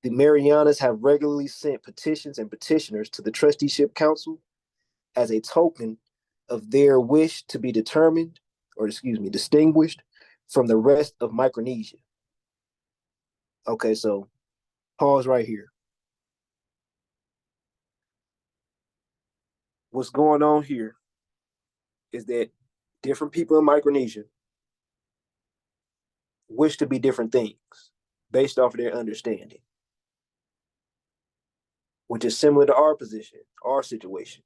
the Marianas have regularly sent petitions and petitioners to the Trusteeship Council as a token of their wish to be distinguished from the rest of Micronesia. Okay, so pause right here. What's going on here is that different people in Micronesia wish to be different things based off of their understanding, which is similar to our position, our situation.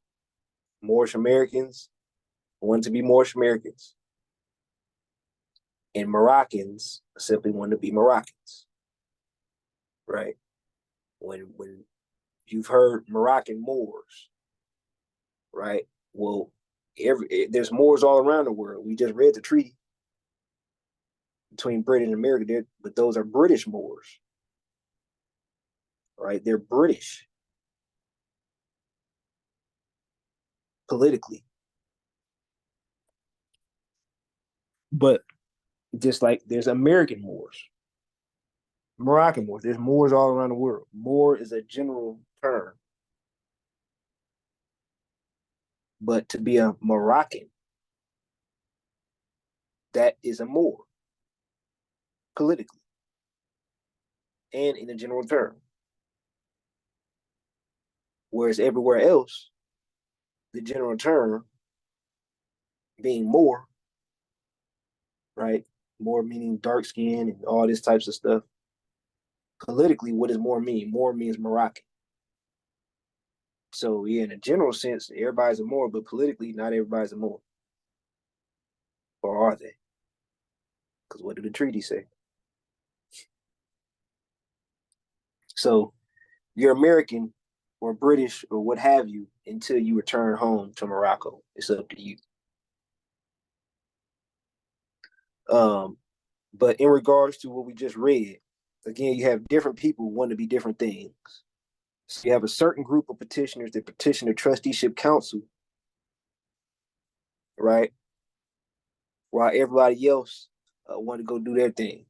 Moorish Americans want to be Moorish Americans, and Moroccans simply want to be Moroccans, right? When you've heard Moroccan Moors, right? Well, there's Moors all around the world. We just read the treaty between Britain and America, but those are British Moors, right? They're British politically. But just like there's American Moors, Moroccan Moors, there's Moors all around the world. Moor is a general term. But to be a Moroccan, that is a Moor politically and in a general term. Whereas everywhere else, the general term being Moor, right? Moor meaning dark skin and all this types of stuff. Politically, what does Moor mean? Moor means Moroccan. So yeah, in a general sense, everybody's a Moor, but politically, not everybody's a Moor. Or are they? Because what did the treaty say? So you're American or British or what have you until you return home to Morocco. It's up to you. But in regards to what we just read, again, you have different people want to be different things. So you have a certain group of petitioners that petition the Trusteeship Council, right? While everybody else want to go do their thing.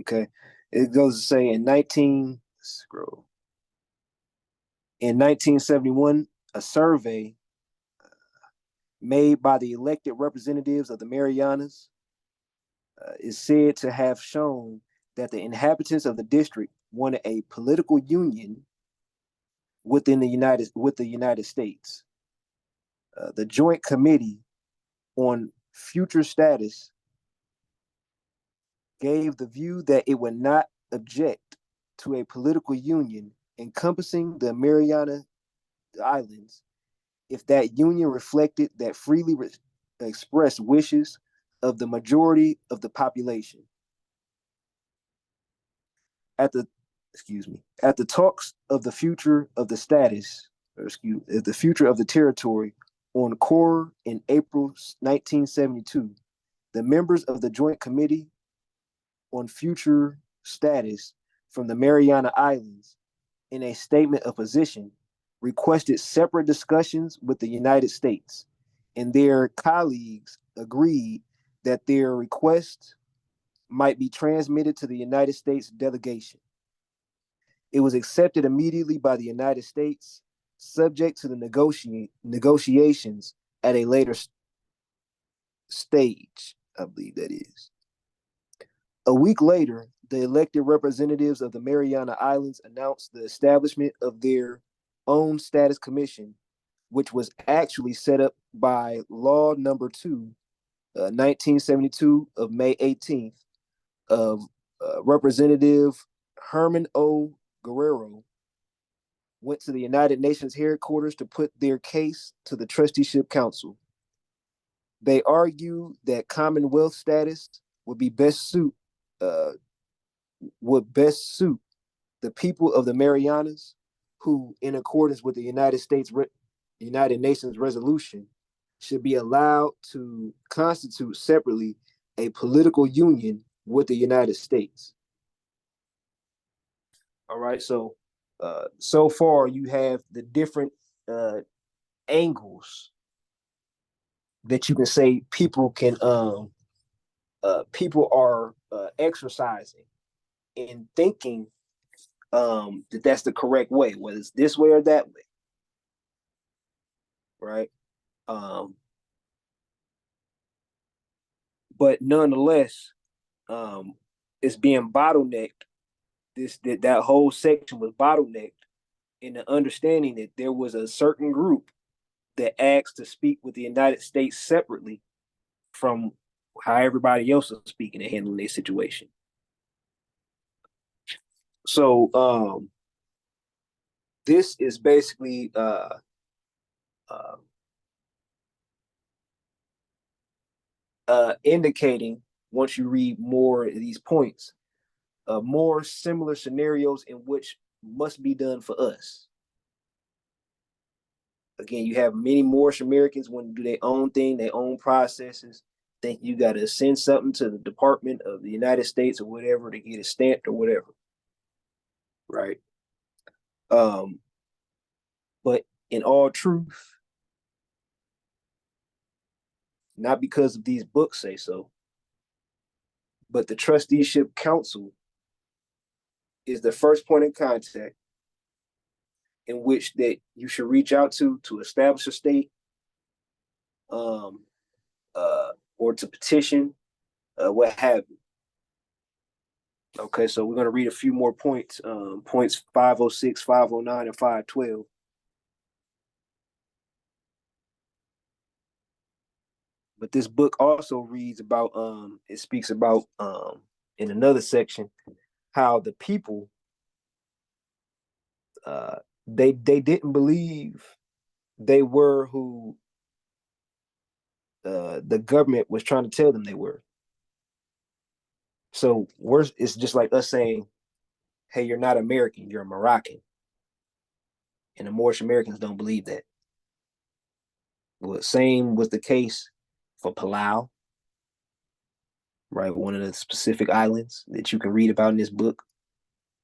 Okay, it goes to say in 1971, a survey made by the elected representatives of the Marianas is said to have shown that the inhabitants of the district wanted a political union with the United States. The Joint Committee on Future Status gave the view that it would not object to a political union encompassing the Mariana Islands if that union reflected that freely expressed wishes of the majority of the population. At the talks of the future of the status, the future of the territory on CORE in April 1972, the members of the Joint Committee on Future Status from the Mariana Islands, in a statement of position, requested separate discussions with the United States, and their colleagues agreed that their requests might be transmitted to the United States delegation. It was accepted immediately by the United States, subject to the negotiations at a later stage, I believe that is. A week later, the elected representatives of the Mariana Islands announced the establishment of their own status commission, which was actually set up by Law Number 2, 1972 of May 18th, of Representative Herman O. Guerrero went to the United Nations headquarters to put their case to the Trusteeship Council. They argued that Commonwealth status would best suit the people of the Marianas, who, in accordance with the United Nations resolution, should be allowed to constitute separately a political union with the United States. All right, so so far you have the different angles that you can say people are exercising in thinking that that's the correct way, whether it's this way or that way, right? But nonetheless, it's being bottlenecked. That whole section was bottlenecked in the understanding that there was a certain group that asked to speak with the United States separately from how everybody else is speaking and handling their situation. So this is basically indicating, once you read more of these points, more similar scenarios in which must be done for us. Again, you have many Moorish Americans want to do their own thing, their own processes. Think you got to send something to the Department of the United States or whatever to get it stamped or whatever, right? But in all truth, not because of these books say so, but the Trusteeship Council is the first point of contact in which that you should reach out to establish a state, or to petition, what have you. Okay, so we're going to read a few more points, points 506, 509, and 512. But this book also reads about, it speaks about, in another section, how the people, they didn't believe they were who the government was trying to tell them they were. So it's just like us saying, hey, you're not American, you're a Moroccan. And the Moorish Americans don't believe that. Well, same was the case for Palau, right? One of the specific islands that you can read about in this book.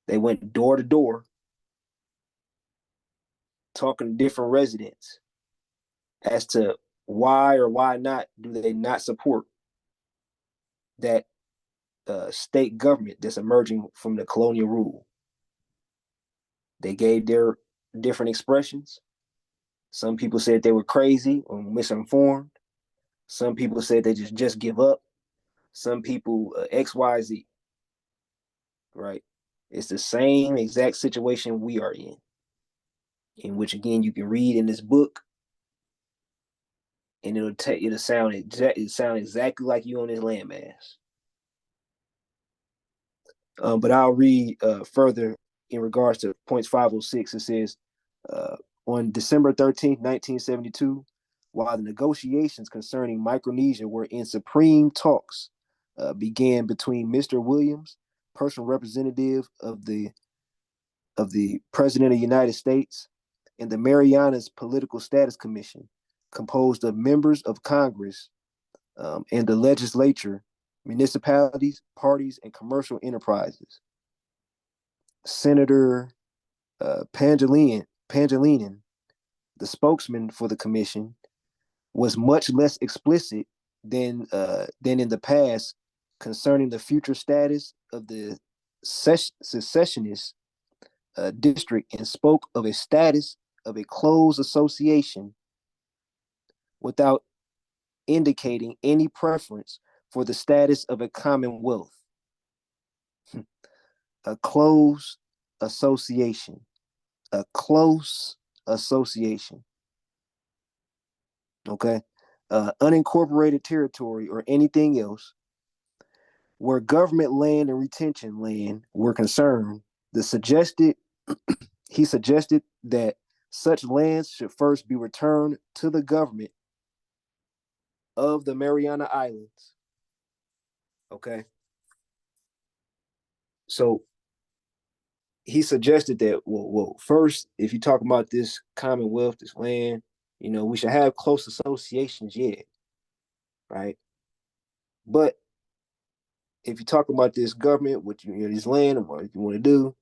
They went door to door talking to different residents as to why or why not do they not support that state government that's emerging from the colonial rule. They gave their different expressions. Some people said they were crazy or misinformed. Some people said they just give up. Some people X, Y, Z. Right? It's the same exact situation we are in which again you can read in this book, and it'll sound exactly like you on this landmass. But I'll read further in regards to points 506. It says, on December 13th, 1972, while the negotiations concerning Micronesia were in supreme talks, began between Mr. Williams, personal representative of the President of the United States, and the Marianas Political Status Commission, composed of members of Congress and the legislature, municipalities, parties, and commercial enterprises. Senator Pangilinan, the spokesman for the commission, was much less explicit than in the past concerning the future status of the secessionist district, and spoke of a status of a closed association without indicating any preference for the status of a commonwealth. A close association. A close association. Okay. Unincorporated territory or anything else where government land and retention land were concerned, he suggested that such lands should first be returned to the government of the Mariana Islands. Okay. So he suggested that, well, first, if you're talking about this commonwealth, this land, we should have close associations, yeah. Right. But if you're talking about this government, what this land, and what you want to do,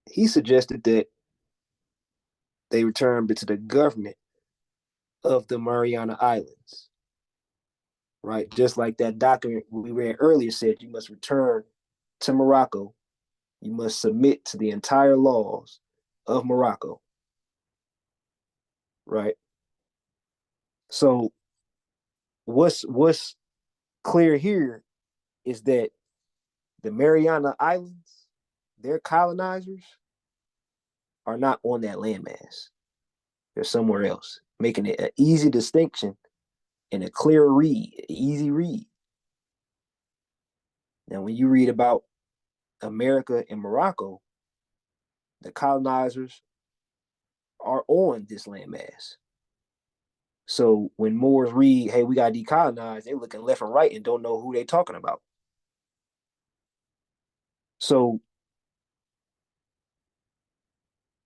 he suggested that they return to the government of the Mariana Islands. Right. Just like that document we read earlier said, you must return to Morocco. You must submit to the entire laws of Morocco. Right. So what's clear here is that the Mariana Islands, their colonizers, are not on that landmass. They're somewhere else, making it an easy distinction and a clear read, an easy read. Now, when you read about America and Morocco, the colonizers are on this landmass. So when Moors read, hey, we got decolonized, they're looking left and right and don't know who they're talking about. So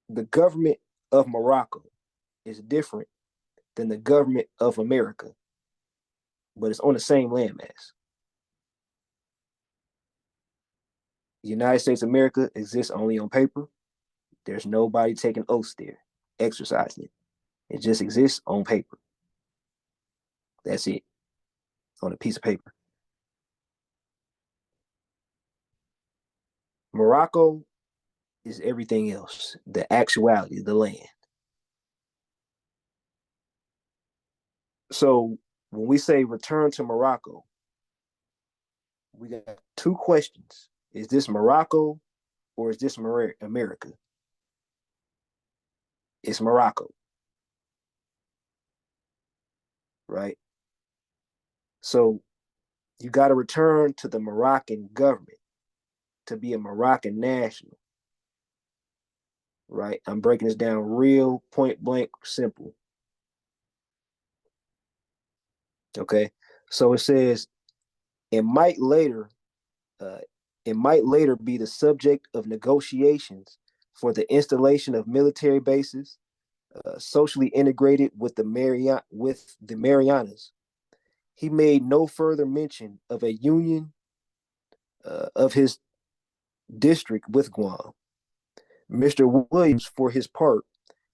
the government of Morocco is different than the government of America, but it's on the same landmass. The United States of America exists only on paper. There's nobody taking oaths there, exercising it. It just exists on paper. That's it, on a piece of paper. Morocco is everything else, the actuality, the land. So when we say return to Morocco, we got two questions. Is this Morocco or is this America? It's Morocco. Right? So you got to return to the Moroccan government to be a Moroccan national. Right? I'm breaking this down real point blank, simple. Okay? So it says it might later be the subject of negotiations for the installation of military bases, socially integrated with the Marianas. He made no further mention of a union of his district with Guam. Mr. Williams, for his part,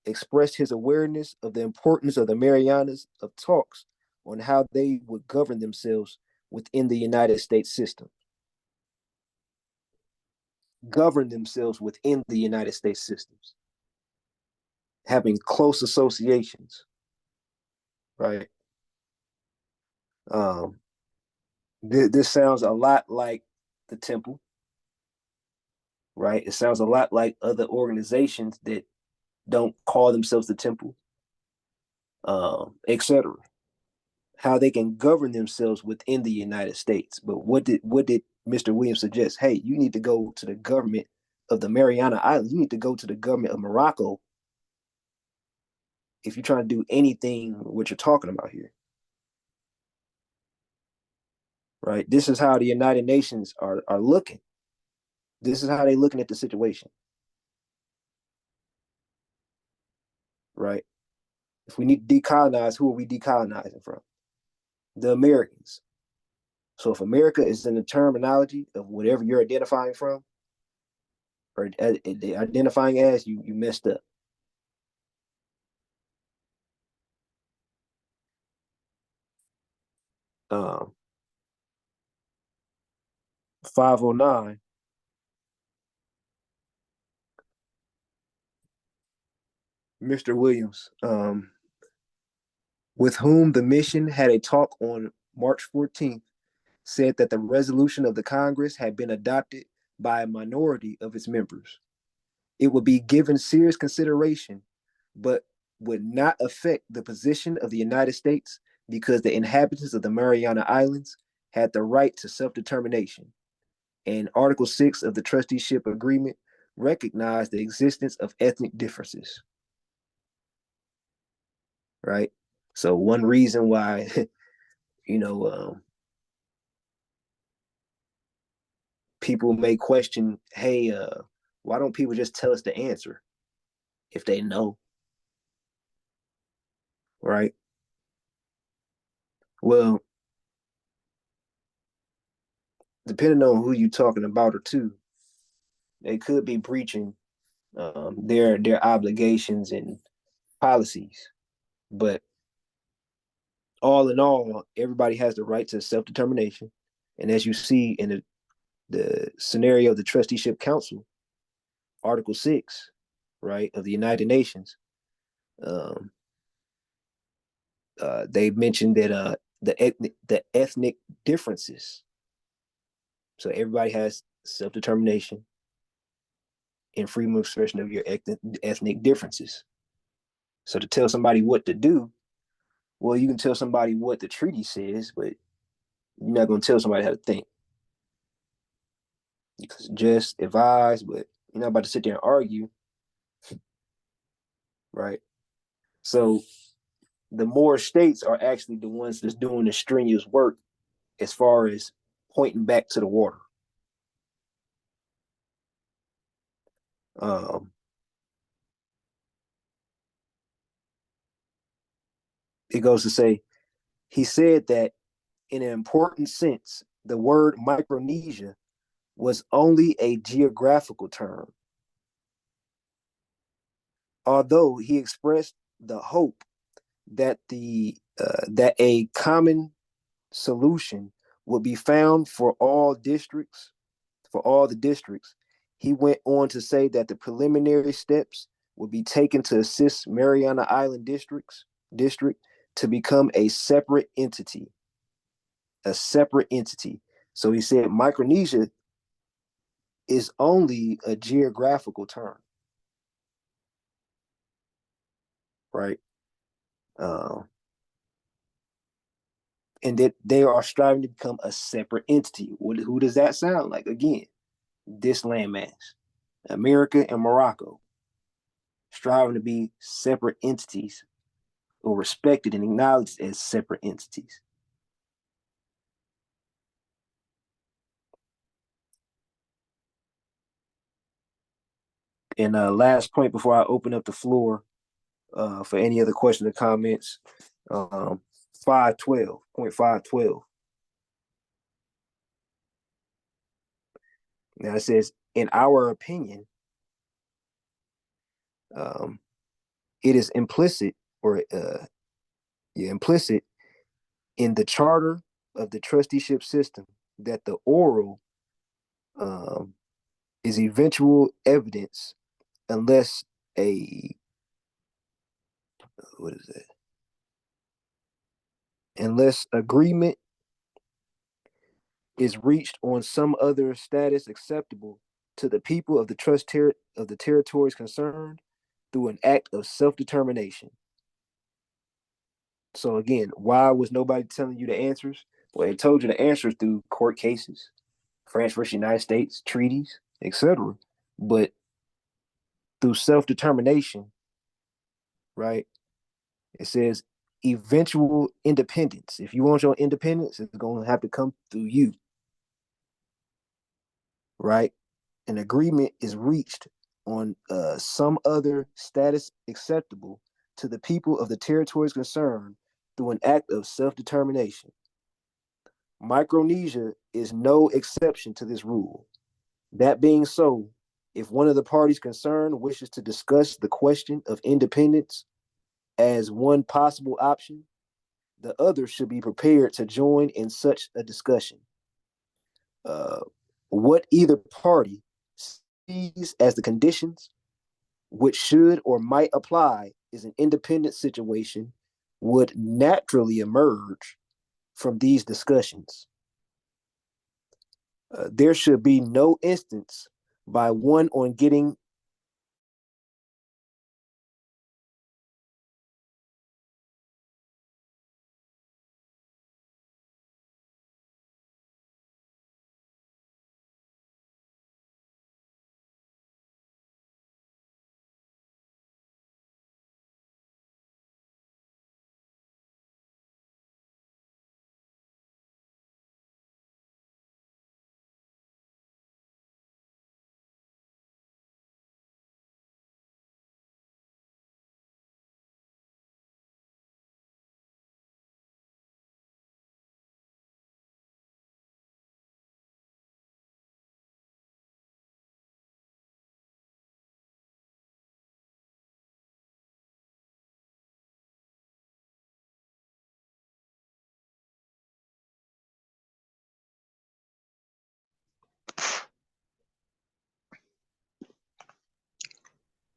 expressed his awareness of the importance of the Marianas of talks on how they would govern themselves within the United States system. Govern themselves within the United States systems. Having close associations. Right? This sounds a lot like the temple. Right? It sounds a lot like other organizations that don't call themselves the temple, etc. How they can govern themselves within the United States. But what did Mr. Williams suggests, hey, you need to go to the government of the Mariana Islands. You need to go to the government of Morocco if you're trying to do anything what you're talking about here. Right? This is how the United Nations are looking. This is how they're looking at the situation. Right? If we need to decolonize, who are we decolonizing from? The Americans. So if America is in the terminology of whatever you're identifying from, or identifying as, you messed up. 509. Mr. Williams, with whom the mission had a talk on March 14th, said that the resolution of the Congress had been adopted by a minority of its members. It would be given serious consideration, but would not affect the position of the United States because the inhabitants of the Mariana Islands had the right to self-determination. And Article 6 of the Trusteeship Agreement recognized the existence of ethnic differences. Right? So one reason why, people may question, hey, why don't people just tell us the answer if they know? Right? Well, depending on who you're talking about or to, they could be breaching their obligations and policies. But all in all, everybody has the right to self-determination. And as you see in the scenario of the Trusteeship Council, Article 6, right, of the United Nations, they mentioned that the ethnic differences. So everybody has self-determination and freedom of expression of your ethnic differences. So to tell somebody what to do, well, you can tell somebody what the treaty says, but you're not going to tell somebody how to think. You can suggest, advise, but you're not about to sit there and argue, right? So the more states are actually the ones that's doing the strenuous work as far as pointing back to the water. It goes to say, he said that in an important sense, the word Micronesia was only a geographical term. Although he expressed the hope that that a common solution would be found for all the districts, he went on to say that the preliminary steps would be taken to assist Mariana Island district to become a separate entity. So he said Micronesia is only a geographical term, right? And that they are striving to become a separate entity. Who does that sound like? Again, this landmass, America and Morocco, striving to be separate entities or respected and acknowledged as separate entities. And last point before I open up the floor for any other questions or comments, 512.512. Now it says, in our opinion, it is implicit implicit in the charter of the trusteeship system that the oral is eventual evidence unless unless agreement is reached on some other status acceptable to the people of the territories concerned through an act of self-determination. So again, why was nobody telling you the answers? Well, it told you the answers through court cases, France versus United States, treaties, etc. But through self-determination, right? It says eventual independence. If you want your independence, it's going to have to come through you, right? An agreement is reached on some other status acceptable to the people of the territories concerned through an act of self-determination. Micronesia is no exception to this rule. That being so, if one of the parties concerned wishes to discuss the question of independence as one possible option, the other should be prepared to join in such a discussion. What either party sees as the conditions which should or might apply is an independent situation would naturally emerge from these discussions. There should be no instance by one on getting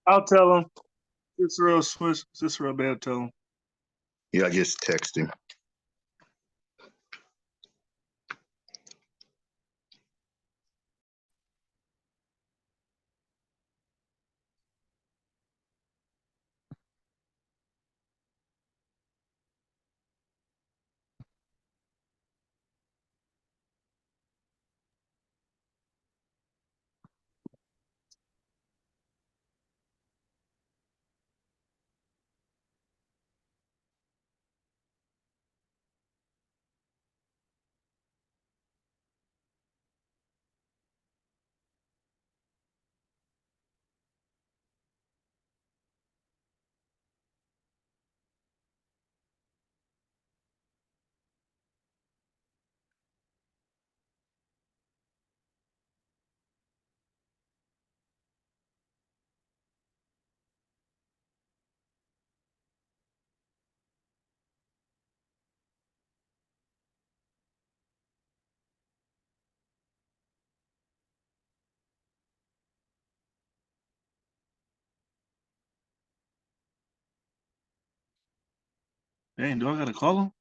I'll tell him. Cicero Bell, tell him. Yeah, I just text him. Dang, do I gotta call him?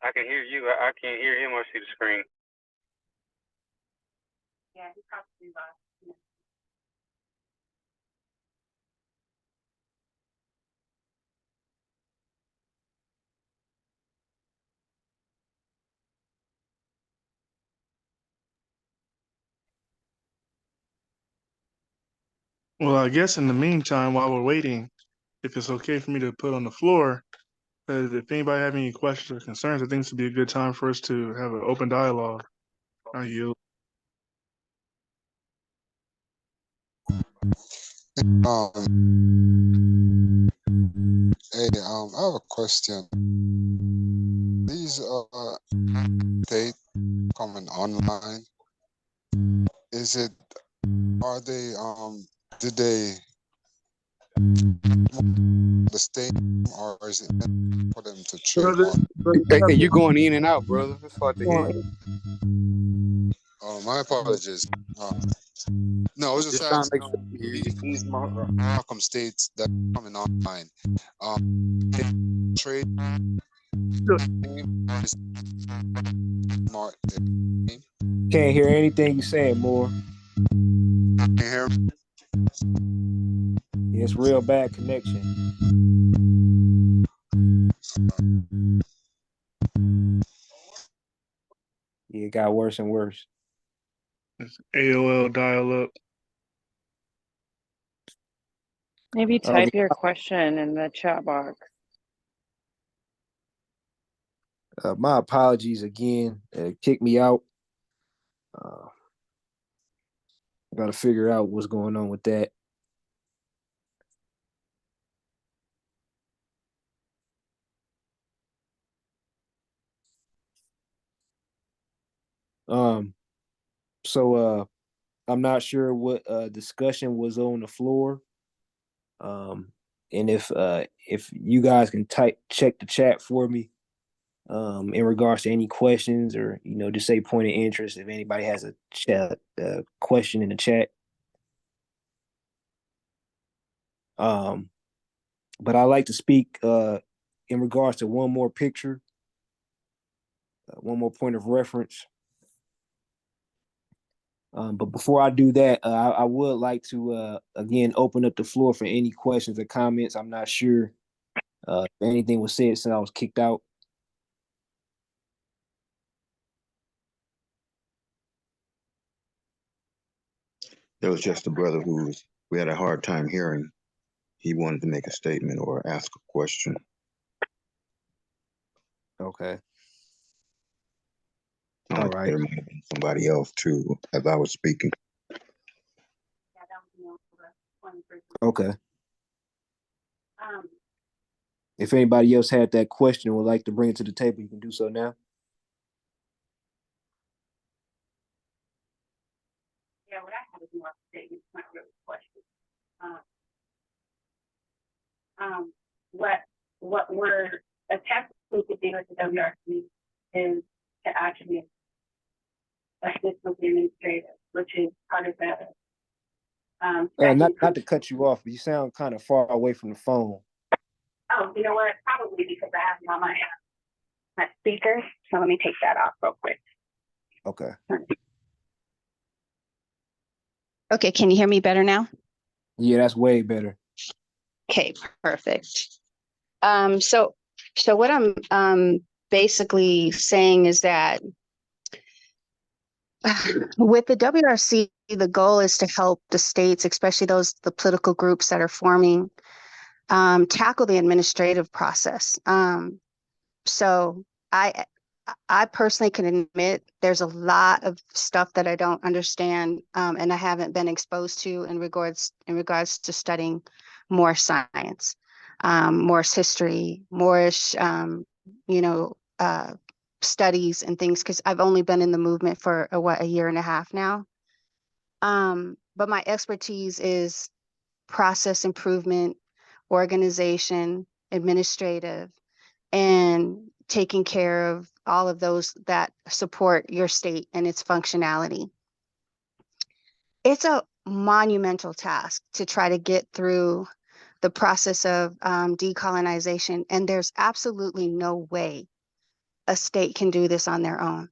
I can hear you. I can't hear him or see the screen. Well, I guess in the meantime, while we're waiting, if it's okay for me to put on the floor, if anybody have any questions or concerns, I think this would be a good time for us to have an open dialogue. I yield. Hey, I have a question. These state coming online. Are they did they the state or is it for them to trademark? Hey, you going in and out, brother. It's hard to hear you. Oh, my apologies. No, I was just Just trying to asking make sure you hear you. these Markham states that are coming online. Trade name is mark their name. can't hear anything you saying more. Can you hear me? It's real bad connection. it got worse and worse. It's AOL dial-up. Maybe type your question in the chat box. My apologies again. Kick me out. Got to figure out what's going on with that. So I'm not sure what discussion was on the floor. And if you guys can check the chat for me, in regards to any questions, or just say point of interest if anybody has a question in the chat. But I like to speak in regards to one more picture, one more point of reference. But before I do that, I would like to again open up the floor for any questions or comments. I'm not sure if anything was said since I was kicked out. There was just a brother we had a hard time hearing. He wanted to make a statement or ask a question. Okay. All right. There might have been somebody else too, as I was speaking. Okay. If anybody else had that question or would like to bring it to the table, you can do so now. Yeah, what I have is more statement, not really a question. What we're attempting to do with the WRC is to actually assist with the administrative, which is part of the Not to cut you off, but you sound kind of far away from the phone. Oh, you know what? Probably because I have it on my speaker. So let me take that off real quick. Okay. Okay, can you hear me better now? Yeah, that's way better. Okay, perfect. So what I'm basically saying is that with the WRC, the goal is to help the states, especially the political groups that are forming, tackle the administrative process. So I personally can admit there's a lot of stuff that I don't understand, and I haven't been exposed to in regards to studying Moorish science, Moorish history, Moorish, studies and things, because I've only been in the movement for a year and a half now. But my expertise is process improvement, organization, administrative, and taking care of all of those that support your state and its functionality. It's a monumental task to try to get through the process of decolonization, and there's absolutely no way a state can do this on their own.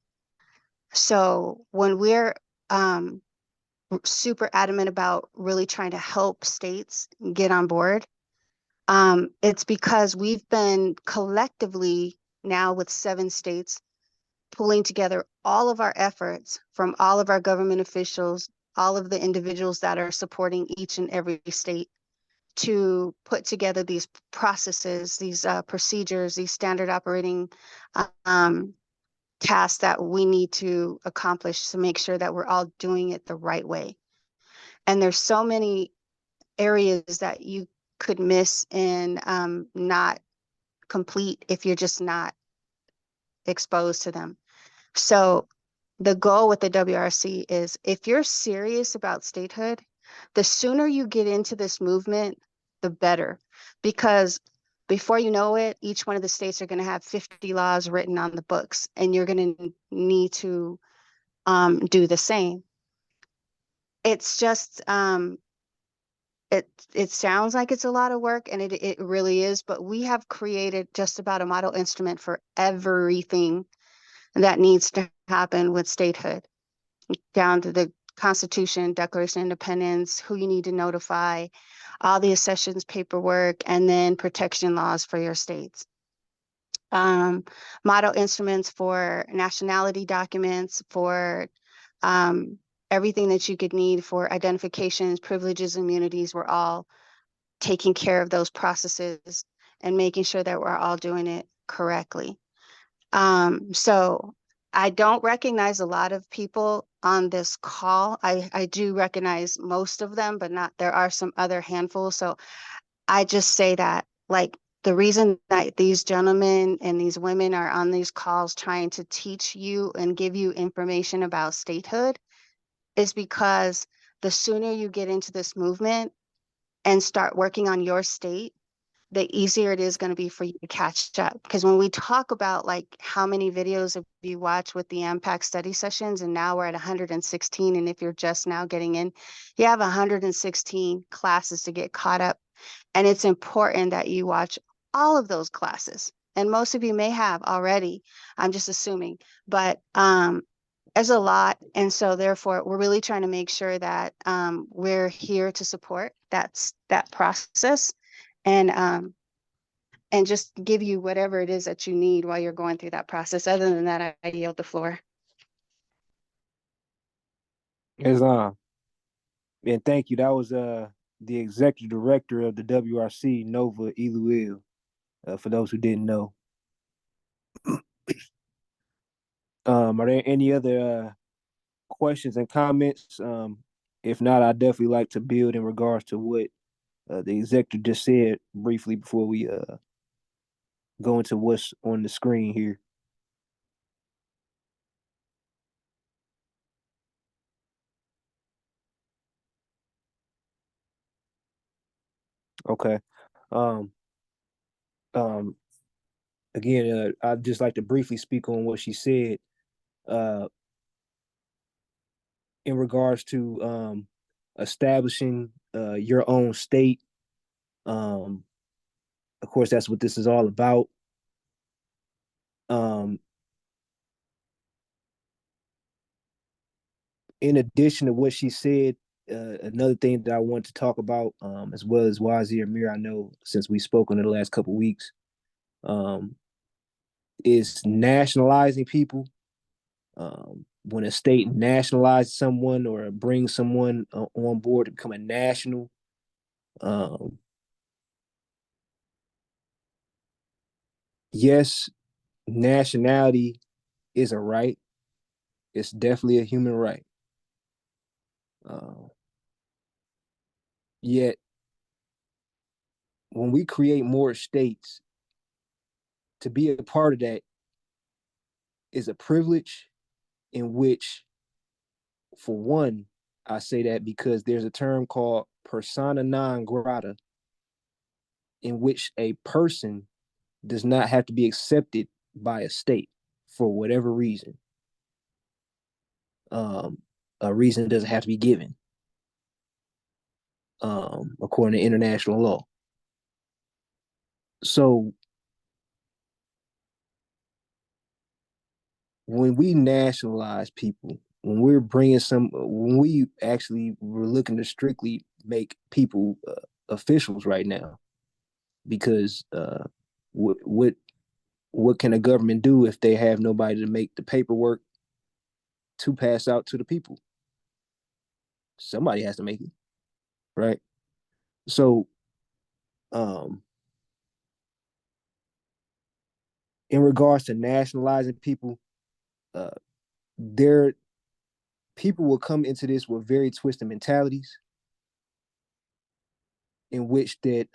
So when we're super adamant about really trying to help states get on board, it's because we've been collectively now with 7 states pulling together all of our efforts from all of our government officials, all of the individuals that are supporting each and every state to put together these processes, these procedures, these standard operating tasks that we need to accomplish to make sure that we're all doing it the right way. And there's so many areas that you could miss and not complete if you're just not exposed to them. So the goal with the WRC is, if you're serious about statehood, the sooner you get into this movement, the better. Because before you know it, each one of the states are going to have 50 laws written on the books, and you're going to need to do the same. It's just, it sounds like it's a lot of work, and it really is, but we have created just about a model instrument for everything that needs to happen with statehood, down to the Constitution, Declaration of Independence, who you need to notify, all the accessions paperwork, and then protection laws for your states. model instruments, for nationality documents, for everything that you could need for identifications, privileges, immunities. We're all taking care of those processes and making sure that we're all doing it correctly. So I don't recognize a lot of people on this call. I do recognize most of them, but not, there are some other handfuls. So I just say that, like, the reason that these gentlemen and these women are on these calls trying to teach you and give you information about statehood is because the sooner you get into this movement and start working on your state, the easier it is going to be for you to catch up. Because when we talk about like how many videos have you watched with the impact study sessions, and now we're at 116, and if you're just now getting in, you have 116 classes to get caught up. And it's important that you watch all of those classes. And most of you may have already, I'm just assuming, but there's a lot. And so therefore, we're really trying to make sure that we're here to support that process, and just give you whatever it is that you need while you're going through that process. Other than that, I yield the floor. Islam. And thank you. That was the executive director of the WRC, Nova Iluil, for those who didn't know. Are there any other questions and comments? If not, I'd definitely like to build in regards to what the executive just said briefly before we go into what's on the screen here. Okay. Um, um, Again, I'd just like to briefly speak on what she said in regards to establishing your own state. Of course, that's what this is all about. Um, in addition to what she said, another thing that I want to talk about, as well as Wazir Amir, I know since we spoke in the last couple of weeks, is nationalizing people. When a state nationalizes someone or brings someone on board to become a national, yes, nationality is a right. It's definitely a human right. Yet, when we create more states, to be a part of that is a privilege in which, for one, I say that because there's a term called persona non grata, in which a person does not have to be accepted by a state for whatever reason. A reason doesn't have to be given, according to international law. So when we nationalize people, when we actually we're looking to strictly make people officials right now, because what can a government do if they have nobody to make the paperwork to pass out to the people? Somebody has to make it, right? So, in regards to nationalizing people, there people will come into this with very twisted mentalities, in which that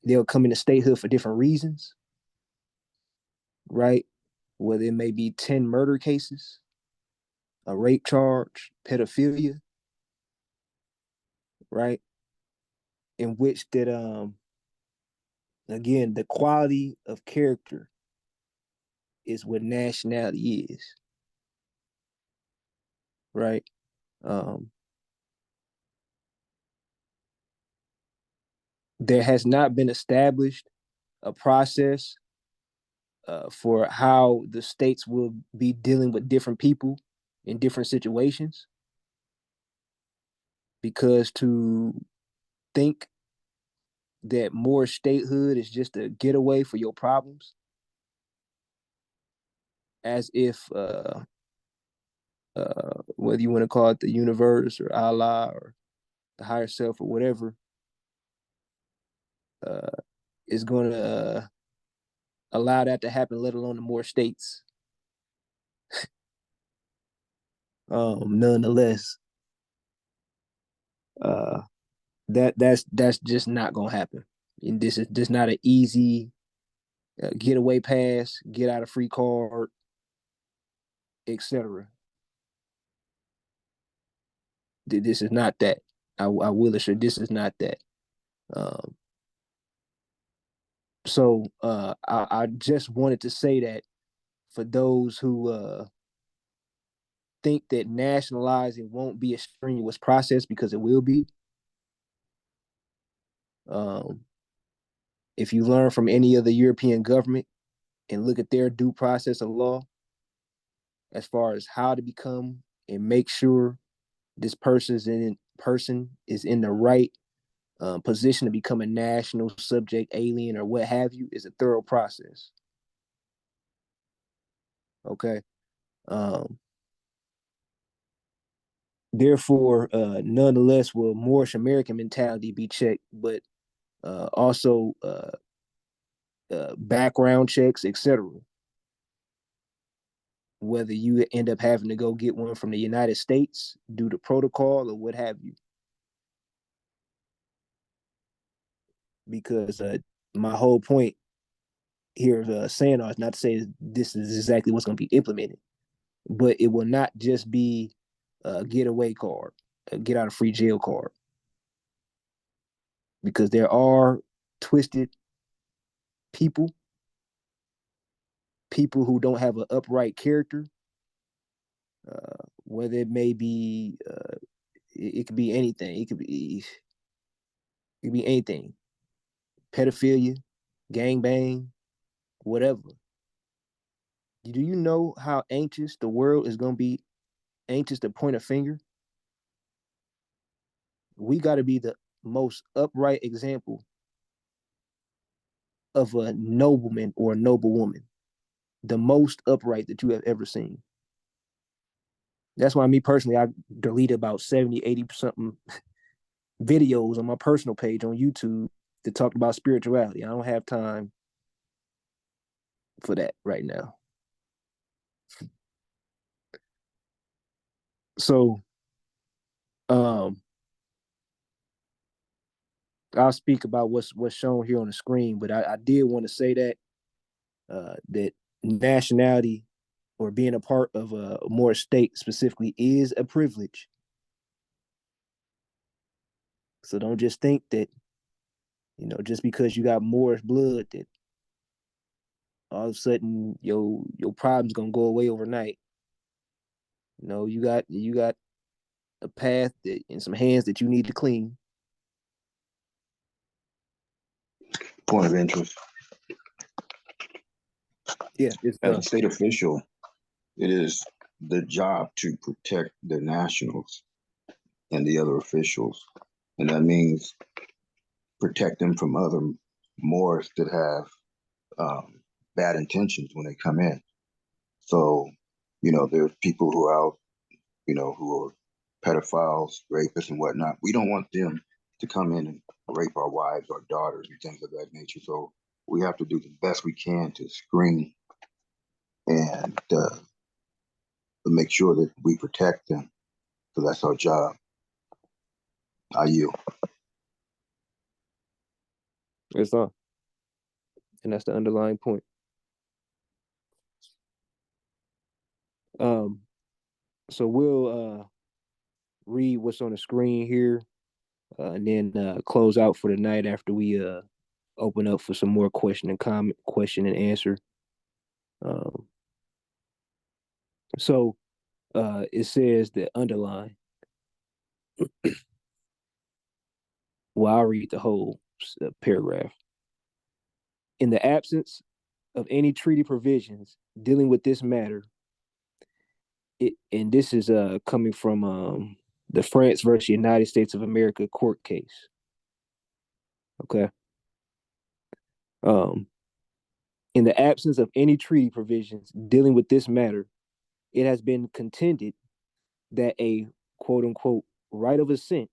they'll come into statehood for different reasons, right? Whether it may be 10 murder cases, a rape charge, pedophilia, right? In which that again, the quality of character is what nationality is, right? There has not been established a process for how the states will be dealing with different people in different situations, because to think that more statehood is just a getaway for your problems as if whether you want to call it the universe or Allah or the higher self or whatever, is going to allow that to happen, let alone in more states. Nonetheless, that's just not gonna happen. And this is just not an easy getaway pass, get out of free card, etc. This is not that. I will assure this is not that. So I just wanted to say that for those who think that nationalizing won't be a strenuous process, because it will be. If you learn from any other European government and look at their due process of law, as far as how to become and make sure this person is in the right position to become a national subject, alien, or what have you, is a thorough process. Okay. Therefore, nonetheless, will Moorish American mentality be checked, but also background checks, etc. Whether you end up having to go get one from the United States due to protocol or what have you. Because my whole point here of saying is not to say this is exactly what's going to be implemented, but it will not just be a getaway card, a get out of free jail card. Because there are twisted people who don't have an upright character, whether it may be, it could be anything. It could be anything. Pedophilia, gangbang, whatever. Do you know how anxious the world is going to be anxious to point a finger? We got to be the most upright example of a nobleman or a noblewoman, the most upright that you have ever seen. That's why me personally, I deleted about 70, 80 something videos on my personal page on YouTube that talk about spirituality. I don't have time for that right now. So, I'll speak about what's shown here on the screen, but I did want to say that that nationality or being a part of a more state specifically is a privilege. So don't just think that, just because you got Moorish blood that all of a sudden your problem's gonna go away overnight. You got a path and some hands that you need to clean. Point of interest. Yeah, as a state official, it is the job to protect the nationals and the other officials, and that means protect them from other Moors that have bad intentions when they come in. So, there's people who are out, who are pedophiles, rapists, and whatnot. We don't want them to come in and rape our wives, our daughters, and things of that nature. So we have to do the best we can to screen and to make sure that we protect them. So that's our job. I yield. That's all. And that's the underlying point. So we'll read what's on the screen here, and then close out for the night after we open up for some more question and answer. So it says the underline. Well, I'll read the whole paragraph. In the absence of any treaty provisions dealing with this matter, and this is coming from the France versus United States of America court case. Okay. In the absence of any treaty provisions dealing with this matter, it has been contended that a quote unquote right of assent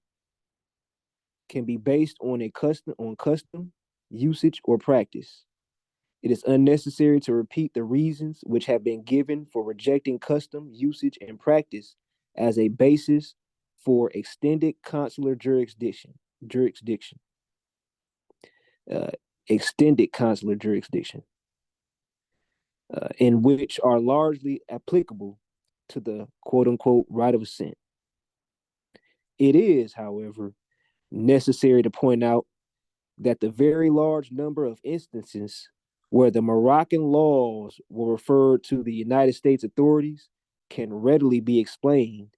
can be based on custom, usage, or practice. It is unnecessary to repeat the reasons which have been given for rejecting custom, usage, and practice as a basis for extended consular jurisdiction. Uh, Extended consular jurisdiction, in which are largely applicable to the quote unquote right of assent. It is, however, necessary to point out that the very large number of instances where the Moroccan laws were referred to the United States authorities can readily be explained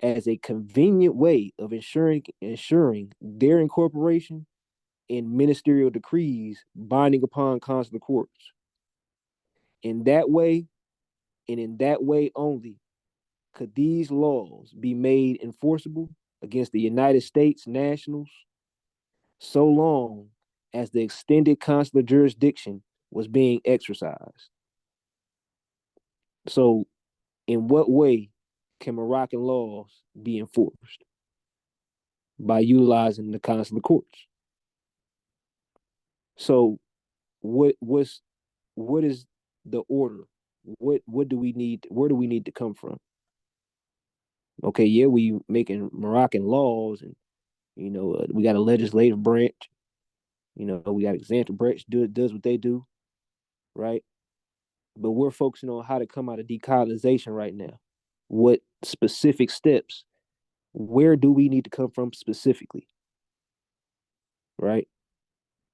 as a convenient way of ensuring their incorporation in ministerial decrees binding upon consular courts. In that way, and in that way only, could these laws be made enforceable against the United States nationals so long as the extended consular jurisdiction was being exercised. So, in what way can Moroccan laws be enforced? By utilizing the consular courts. So, what is the order? What do we need? Where do we need to come from? Okay, yeah, we making Moroccan laws, and we got a legislative branch. We got executive branch does what they do, right? But we're focusing on how to come out of decolonization right now. What specific steps? Where do we need to come from specifically? Right?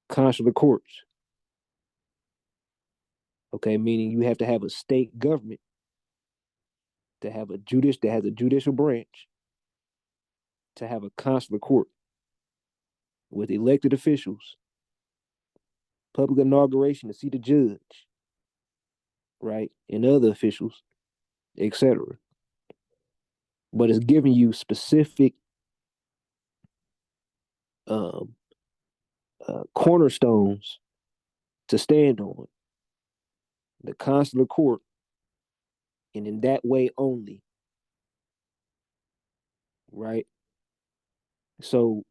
Consular courts. Okay, meaning you have to have a state government to have that has a judicial branch, to have a consular court with elected officials, public inauguration to see the judge, right, and other officials, etc. But it's giving you specific cornerstones to stand on. The consular court, and in that way only, right? So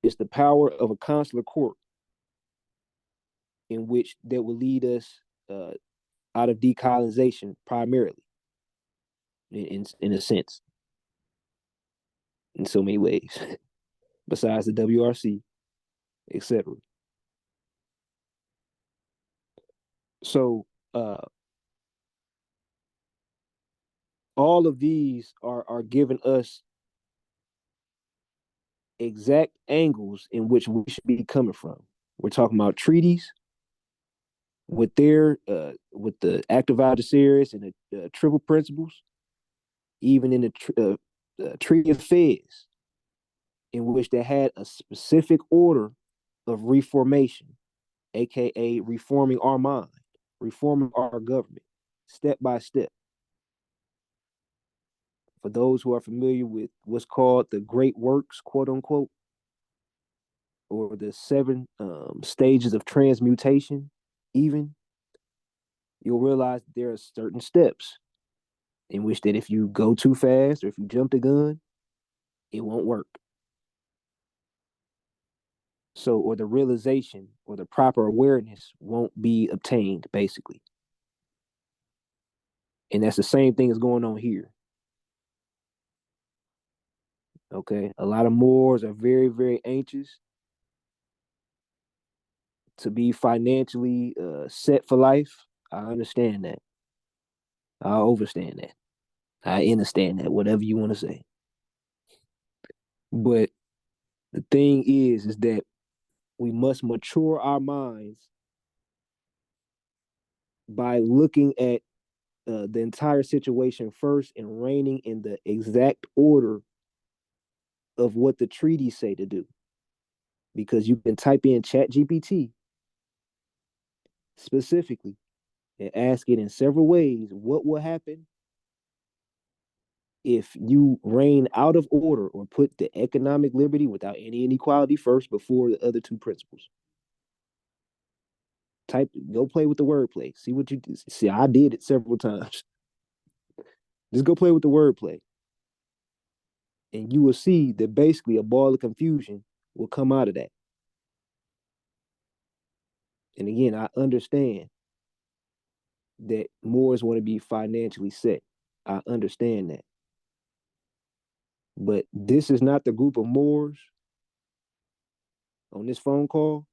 it's the power of a consular court in which that will lead us out of decolonization primarily, in a sense, in so many ways, besides the WRC, etc. So all of these are giving us exact angles in which we should be coming from. We're talking about treaties with with the active adversaries and the triple principles, even in the Treaty of Fez, in which they had a specific order of reformation, aka reforming our mind, reforming our government, step by step. For those who are familiar with what's called the great works, quote unquote, or the 7 stages of transmutation, even, you'll realize that there are certain steps in which that if you go too fast or if you jump the gun, it won't work. So, or the realization or the proper awareness won't be obtained, basically. And that's the same thing that's going on here. Okay. A lot of Moors are very, very anxious to be financially set for life. I understand that. I overstand that. I understand that, whatever you want to say. But the thing is that we must mature our minds by looking at the entire situation first and reigning in the exact order of what the treaties say to do. Because you can type in ChatGPT specifically and ask it in several ways what will happen if you reign out of order or put the economic liberty without any inequality first before the other 2 principles. Go play with the wordplay. See what you do. See. I did it several times. Just go play with the wordplay, and you will see that basically a ball of confusion will come out of that. And again, I understand that Moors want to be financially set. I understand that. But this is not the group of Moors on this phone call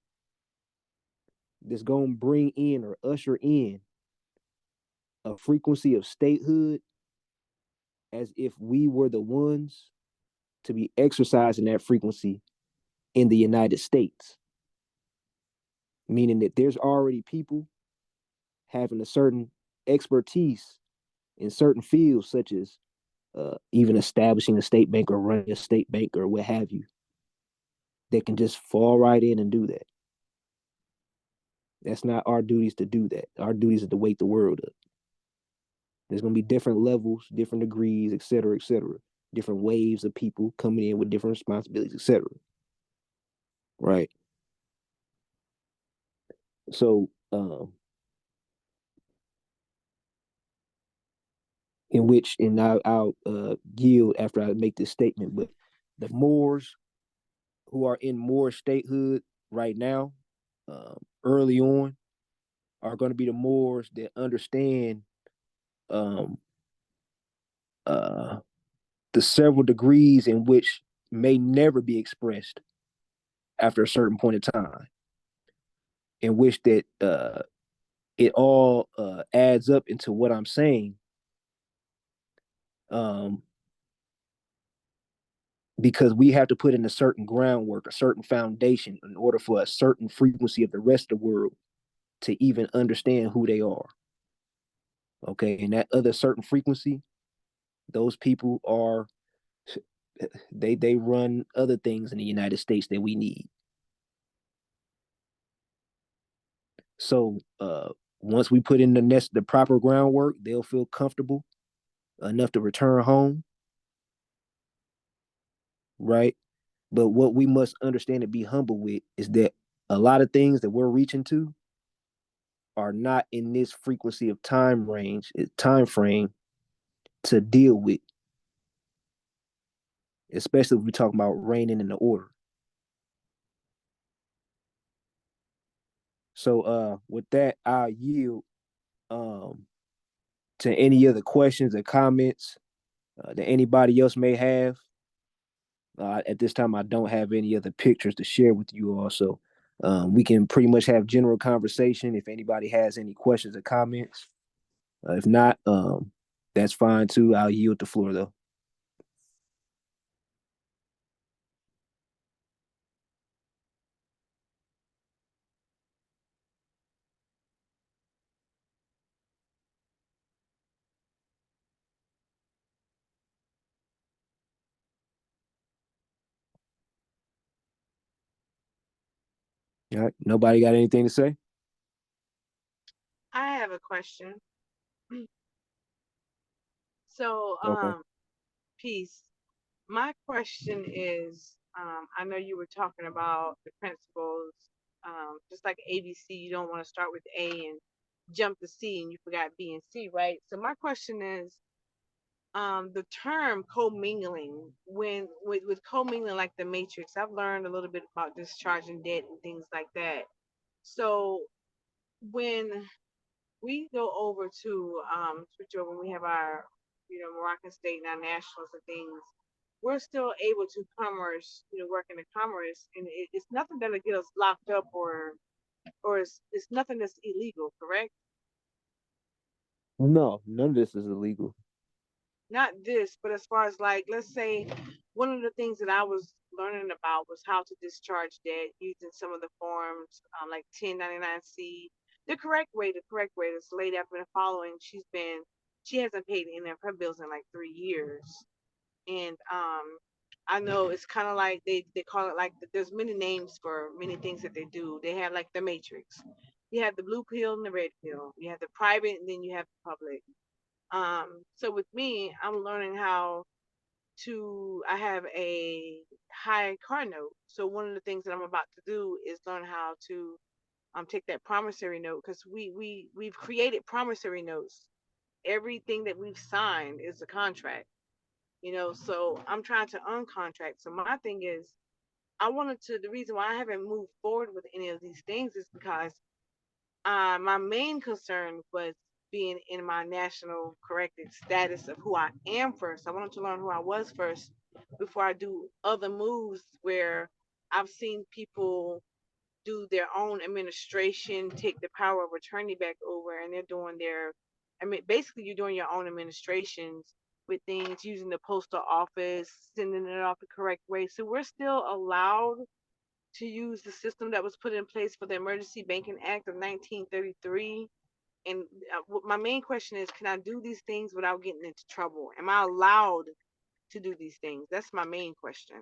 that's going to bring in or usher in a frequency of statehood as if we were the ones to be exercising that frequency in the United States. Meaning that there's already people having a certain expertise in certain fields, such as even establishing a state bank or running a state bank or what have you, that can just fall right in and do that. That's not our duties to do that. Our duties is to wake the world up. There's going to be different levels, different degrees, et cetera, different waves of people coming in with different responsibilities, et cetera. Right. So, in which, and I'll yield after I make this statement, but the Moors who are in Moor statehood right now, early on, are going to be the Moors that understand um, the several degrees in which may never be expressed after a certain point in time, in which that it all adds up into what I'm saying. Because we have to put in a certain groundwork, a certain foundation in order for a certain frequency of the rest of the world to even understand who they are. Okay, and that other certain frequency, those people are they run other things in the United States that we need. So once we put in the proper groundwork, they'll feel comfortable enough to return home, right? But what we must understand and be humble with is that a lot of things that we're reaching to are not in this frequency of time frame to deal with, especially if we're talking about reigning in the order. So with that, I'll yield to any other questions or comments that anybody else may have. At this time, I don't have any other pictures to share with you all, so we can pretty much have general conversation if anybody has any questions or comments. If not, that's fine too. I'll yield the floor though. All right. Nobody got anything to say? I have a question. So, Okay. peace. My question is, I know you were talking about the principles, just like ABC, you don't want to start with A and jump to C and you forgot B and C, right? So my question is, the term commingling, when with commingling like the matrix, I've learned a little bit about discharging debt and things like that. So when we go over to switch over, when we have our Moroccan state and our nationals and things, we're still able to commerce, work in the commerce, and it's nothing that'll get us locked up or it's nothing that's illegal, correct? No, none of this is illegal. Not this, but as far as like, let's say one of the things that I was learning about was how to discharge debt using some of the forms, like 1099-C. The correct way that's laid out in the following. She hasn't paid any of her bills in like 3 years. And I know it's kind of like they call it like there's many names for many things that they do. They have like the matrix. You have the blue pill and the red pill. You have the private and then you have the public. So with me, I'm learning how I have a high car note. So one of the things that I'm about to do is learn how to take that promissory note, because we've created promissory notes. Everything that we've signed is a contract, so I'm trying to uncontract. So my thing is, the reason why I haven't moved forward with any of these things is because my main concern was being in my national corrected status of who I am first. I wanted to learn who I was first before I do other moves where I've seen people do their own administration, take the power of attorney back over, and they're doing basically you're doing your own administrations with things, using the postal office, sending it off the correct way. So we're still allowed to use the system that was put in place for the Emergency Banking Act of 1933. And my main question is, can I do these things without getting into trouble? Am I allowed to do these things? That's my main question.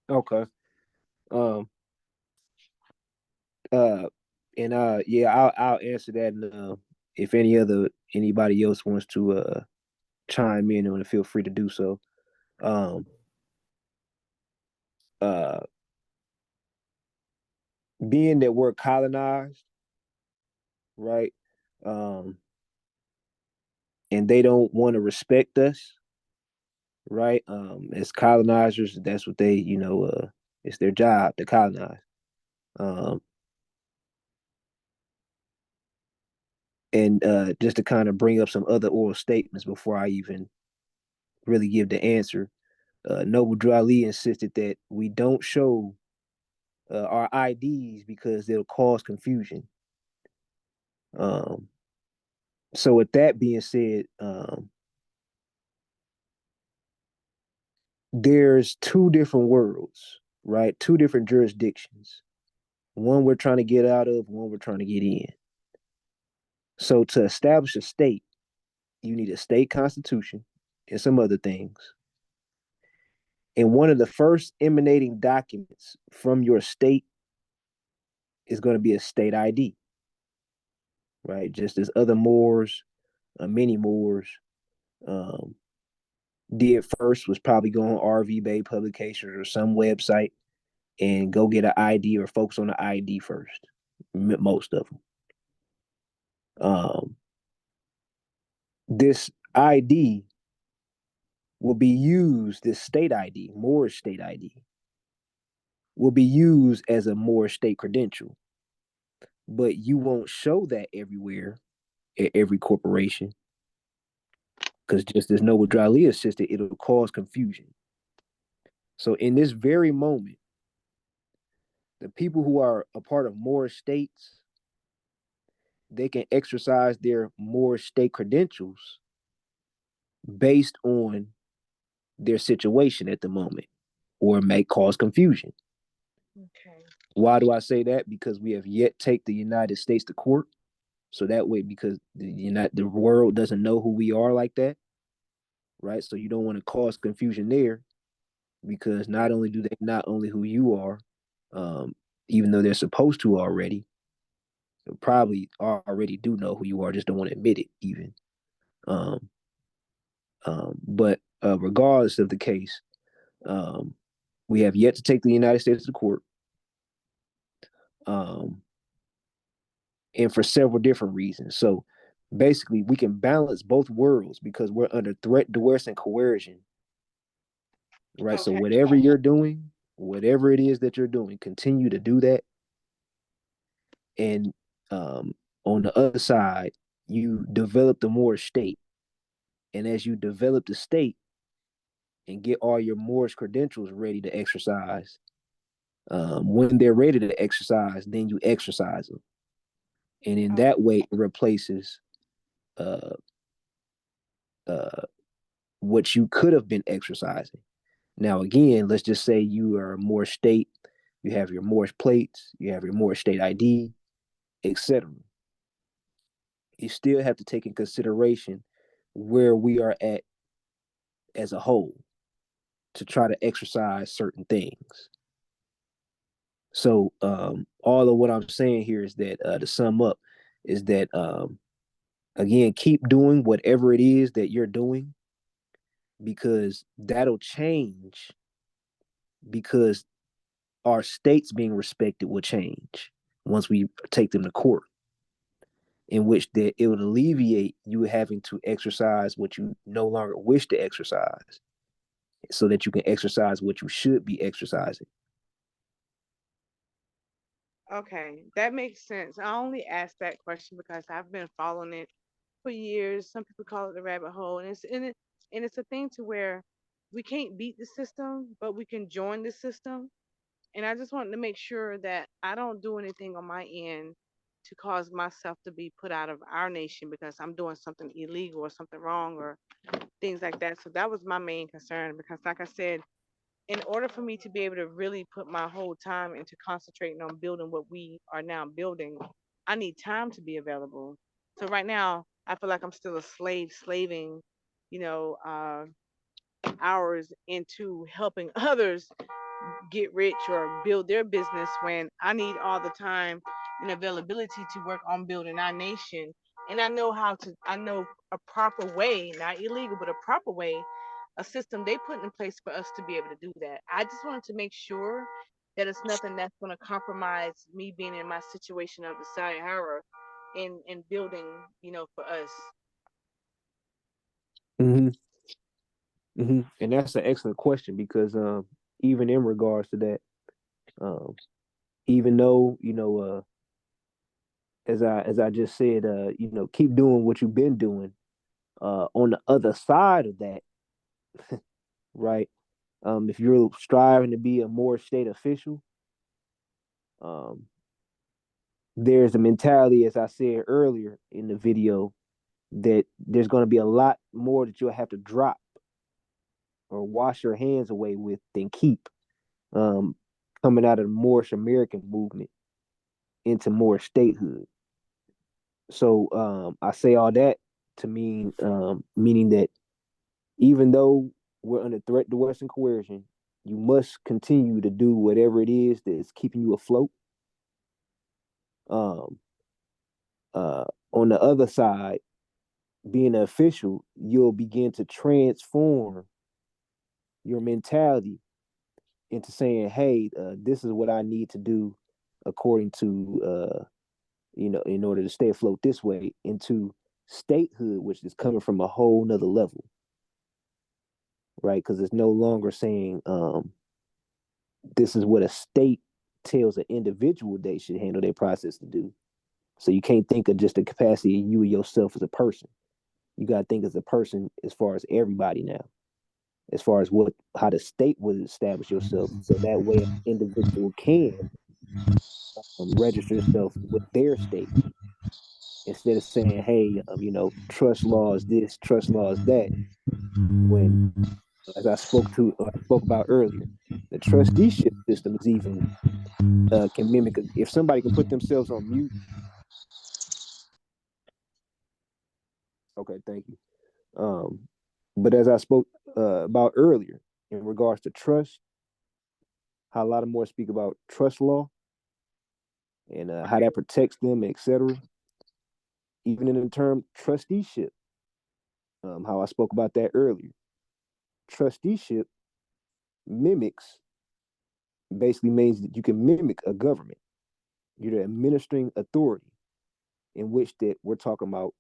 Okay. Um. And yeah, I'll answer that. And if anybody else wants to chime in on it, feel free to do so. Um. Uh. Being that we're colonized, right? Um. And they don't want to respect us, right? As colonizers, that's what they, it's their job to colonize. Um. And just to kind of bring up some other oral statements before I even really give the answer, Noble Drew Ali insisted that we don't show our IDs because they'll cause confusion. Um, so with that being said, there's two different worlds, right? Two different jurisdictions. One we're trying to get out of, one we're trying to get in. So to establish a state, you need a state constitution and some other things. And one of the first emanating documents from your state is going to be a state ID, right? Just as other Moors, many Moors, um, did first was probably go on RV Bay Publications or some website and go get an ID or focus on the ID first. Most of them. This ID will be used. This state ID, Moorish state ID, will be used as a Moorish state credential, but you won't show that everywhere at every corporation because just as Noble Drali assisted, it'll cause confusion. So in this very moment, the people who are a part of Moorish states, they can exercise their Moorish state credentials based on their situation at the moment, or it may cause confusion. Okay. Why do I say that? Because we have yet take the United States to court. So that way, because the world doesn't know who we are like that, right? So you don't want to cause confusion there, because not only do they not only who you are, even though they're supposed to already, they probably already do know who you are, just don't want to admit it even. But regardless of the case, we have yet to take the United States to court. And for several different reasons. So basically, we can balance both worlds because we're under threat, duress, and coercion. Right. Okay. So whatever you're doing, whatever it is that you're doing, continue to do that. And on the other side, you develop the Moorish state. And as you develop the state and get all your Moorish credentials ready to exercise, when they're ready to exercise, then you exercise them. And in that way, it replaces what you could have been exercising. Now, again, let's just say you are a Moorish state, you have your Moorish plates, you have your Moorish state ID, etc. You still have to take in consideration where we are at as a whole to try to exercise certain things. So all of what I'm saying here is that to sum up is that again, keep doing whatever it is that you're doing, because that'll change, because our states being respected will change once we take them to court, in which that it would alleviate you having to exercise what you no longer wish to exercise so that you can exercise what you should be exercising. Okay, that makes sense. I only asked that question because I've been following it for years. Some people call it the rabbit hole, and it's a thing to where we can't beat the system, but we can join the system. And I just wanted to make sure that I don't do anything on my end to cause myself to be put out of our nation because I'm doing something illegal or something wrong or things like that. So that was my main concern because, like I said, in order for me to be able to really put my whole time into concentrating on building what we are now building, I need time to be available. So right now, I feel like I'm still a slaving, you know, hours into helping others get rich or build their business when I need all the time and availability to work on building our nation. And I know a proper way, not illegal, but a proper way, a system they put in place for us to be able to do that. I just wanted to make sure that it's nothing that's going to compromise me being in my situation of the Sahara and building, for us. Mm-hmm. Mm-hmm. And that's an excellent question because even in regards to that, um, even though as I just said, keep doing what you've been doing. On the other side of that, right? If you're striving to be a more state official, um, there's a mentality, as I said earlier in the video, that there's going to be a lot more that you'll have to drop or wash your hands away with than keep. Um, Coming out of the Moorish American movement into more statehood. So I say all that to meaning that even though we're under threat to Western coercion, you must continue to do whatever it is that's keeping you afloat. Um, on the other side, being an official, you'll begin to transform your mentality into saying, "Hey, this is what I need to do according to in order to stay afloat this way," into statehood, which is coming from a whole nother level, right? Because it's no longer saying this is what a state tells an individual they should handle their process to do. So you can't think of just the capacity of you and yourself as a person. You got to think as a person as far as everybody now, as far as how the state would establish yourself. So that way, an individual can register itself with their state instead of saying, "Hey, trust laws this, trust laws that." When, as I spoke about earlier, the trusteeship system is even can mimic. If somebody can put themselves on mute, okay, thank you. But as I spoke about earlier, in regards to trust, how a lot of more speak about trust law and how that protects them, etc. Even in the term trusteeship, how I spoke about that earlier. Trusteeship mimics basically means that you can mimic a government. You're the administering authority, in which that we're talking about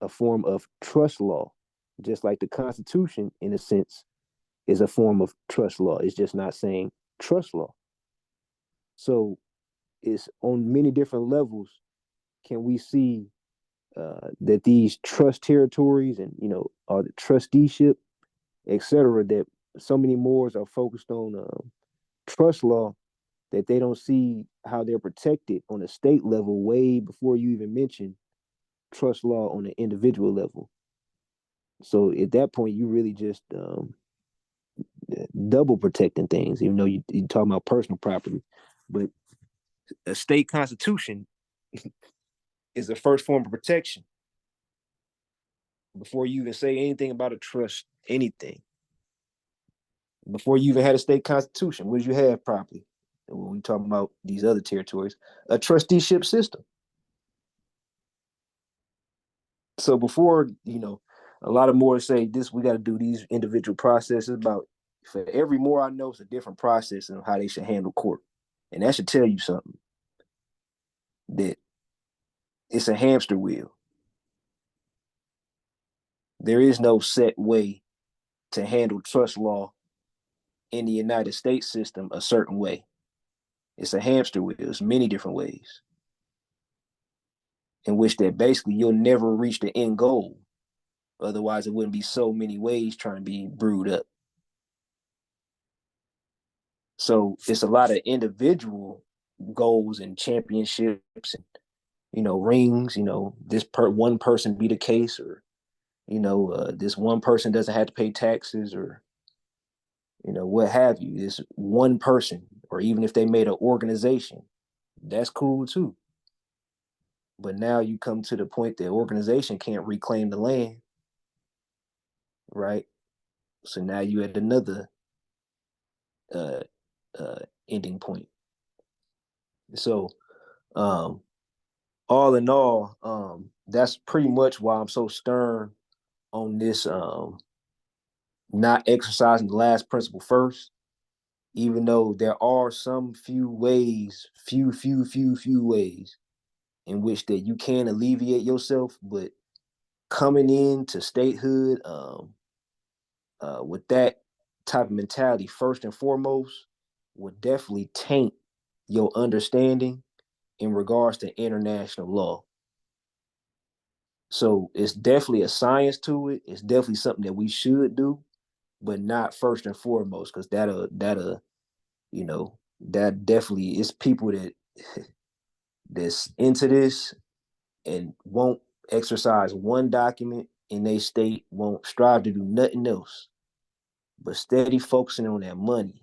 a form of trust law, just like the Constitution, in a sense, is a form of trust law. It's just not saying trust law. So it's on many different levels. Can we see that these trust territories and are the trusteeship, etc., that so many Moors are focused on trust law that they don't see how they're protected on a state level way before you even mention trust law on an individual level. So at that point, you really just double protecting things, even though you're talking about personal property. But a state constitution is the first form of protection before you even say anything about a trust, anything. Before you even had a state constitution, what did you have properly? And when we talk about these other territories, a trusteeship system. So before, a lot of more say this, we got to do these individual processes. About for every more I know, it's a different process and how they should handle court. And that should tell you something, that it's a hamster wheel. There is no set way to handle trust law in the United States system a certain way. It's a hamster wheel. There's many different ways in which that basically you'll never reach the end goal. Otherwise, it wouldn't be so many ways trying to be brewed up. So it's a lot of individual goals and championships and, rings, this one person be the case, or, this one person doesn't have to pay taxes, or, what have you. This one person, or even if they made an organization, that's cool too. But now you come to the point that organization can't reclaim the land, right? So now you at another uh, ending point. So, all in all, that's pretty much why I'm so stern on this, not exercising the last principle first, even though there are some few ways in which that you can alleviate yourself, but coming into statehood with that type of mentality first and foremost would definitely taint your understanding in regards to international law. So it's definitely a science to it. It's definitely something that we should do, but not first and foremost, because that definitely is people that's into this and won't exercise one document in their state, won't strive to do nothing else, but steady focusing on that money.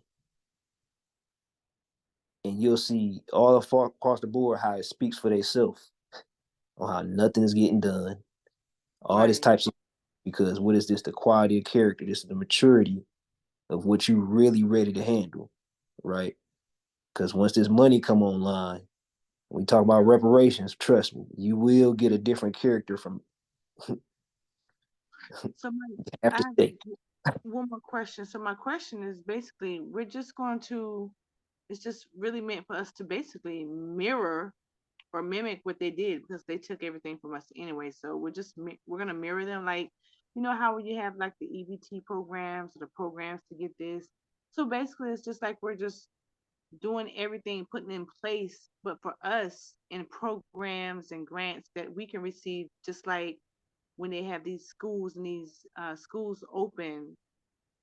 And you'll see all across the board how it speaks for themselves on how nothing is getting done. All this types of, because what is this? The quality of character. This is the maturity of what you really ready to handle, right? Because once this money come online, when we talk about reparations, trust me, you will get a different character from So I after have state. one more question. So my question is basically, we're just going to, it's just really meant for us to basically mirror or mimic what they did, because they took everything from us anyway. So we're gonna mirror them, like, how you have like the EBT programs or the programs to get this. So basically, it's just like we're just doing everything, putting in place, but for us in programs and grants that we can receive, just like when they have these schools and these schools open.